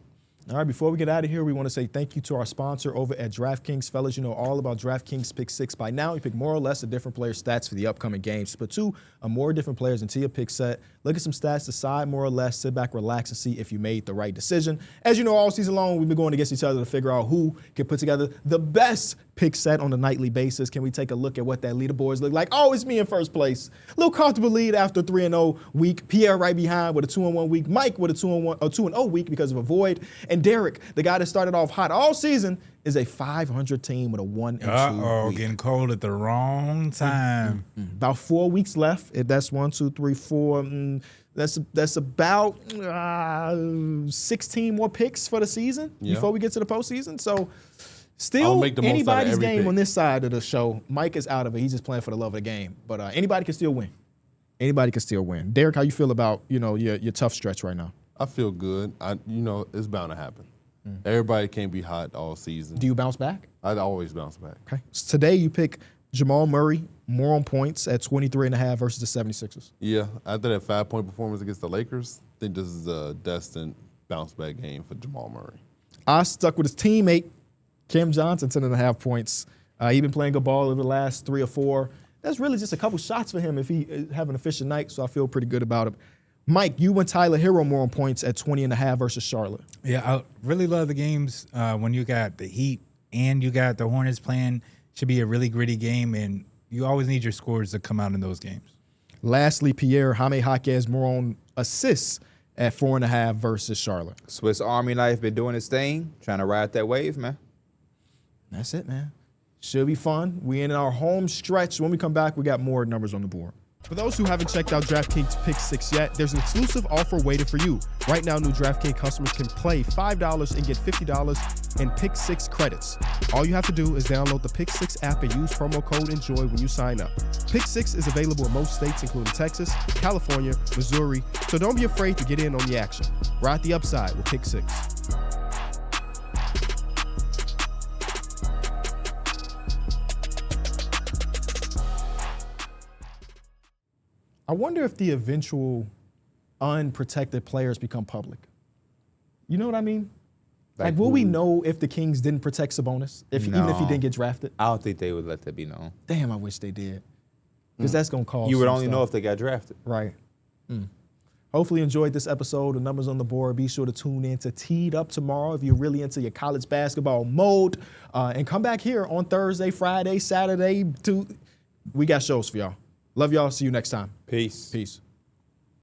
All right, before we get out of here, we want to say thank you to our sponsor over at DraftKings. Fellas, you know all about DraftKings Pick6 by now. You pick more or less of different player stats for the upcoming games. Put 2 or more different players into your pick set. Look at some stats, decide more or less, sit back, relax, and see if you made the right decision. As you know, all season long, we've been going against each other to figure out who can put together the best pick set on a nightly basis. Can we take a look at what that leaderboards look like? Oh, it's me in first place. A little comfortable lead after 3-0 week. Pierre right behind with a 2-1 week. Mike with a 2-0 week because of a void. And Darrick, the guy that started off hot all season, is a 500 team with a 1-2 week. Getting cold at the wrong time. About 4 weeks left. That's 1, 2, 3, 4. That's about 16 more picks for the season before we get to the postseason. So still make the most out of anybody's every game pick. on this side of the show. Mike is out of it. He's just playing for the love of the game. But anybody can still win. Anybody can still win. Derrick, how you feel about your tough stretch right now? I feel good. It's bound to happen. Everybody can't be hot all season. Do you bounce back? I'd always bounce back. Okay. So today you pick Jamal Murray more on points at 23.5 versus the 76ers. Yeah, after that 5-point performance against the Lakers, I think this is a destined bounce back game for Jamal Murray. I stuck with his teammate, Cam Johnson, 10.5 points. He's been playing good ball over the last 3 or 4. That's really just a couple shots for him if he have an efficient night, so I feel pretty good about it. Mike, you went Tyler Hero more on points at 20.5 versus Charlotte. Yeah, I really love the games when you got the Heat and you got the Hornets playing. Should be a really gritty game, and you always need your scores to come out in those games. Lastly, Pierre, Jaime Jaquez more on assists at 4.5 versus Charlotte. Swiss Army knife been doing its thing, trying to ride that wave, man. That's it, man. Should be fun. We in our home stretch. When we come back, we got more numbers on the board. For those who haven't checked out DraftKings Pick6 yet, there's an exclusive offer waiting for you. Right now, new DraftKings customers can play $5 and get $50 in Pick6 credits. All you have to do is download the Pick6 app and use promo code ENJOY when you sign up. Pick6 is available in most states, including Texas, California, Missouri, so don't be afraid to get in on the action. Ride the upside with Pick6. I wonder if the eventual unprotected players become public. You know what I mean? Like will we know if the Kings didn't protect Sabonis, even if he didn't get drafted? I don't think they would let that be known. Damn, I wish they did. Because that's going to cause You would some only stuff. know if they got drafted. Right. Hopefully you enjoyed this episode. The numbers on the board. Be sure to tune in to Teed Up tomorrow if you're really into your college basketball mode. And come back here on Thursday, Friday, Saturday. We got shows for y'all. Love y'all. See you next time. Peace. Peace.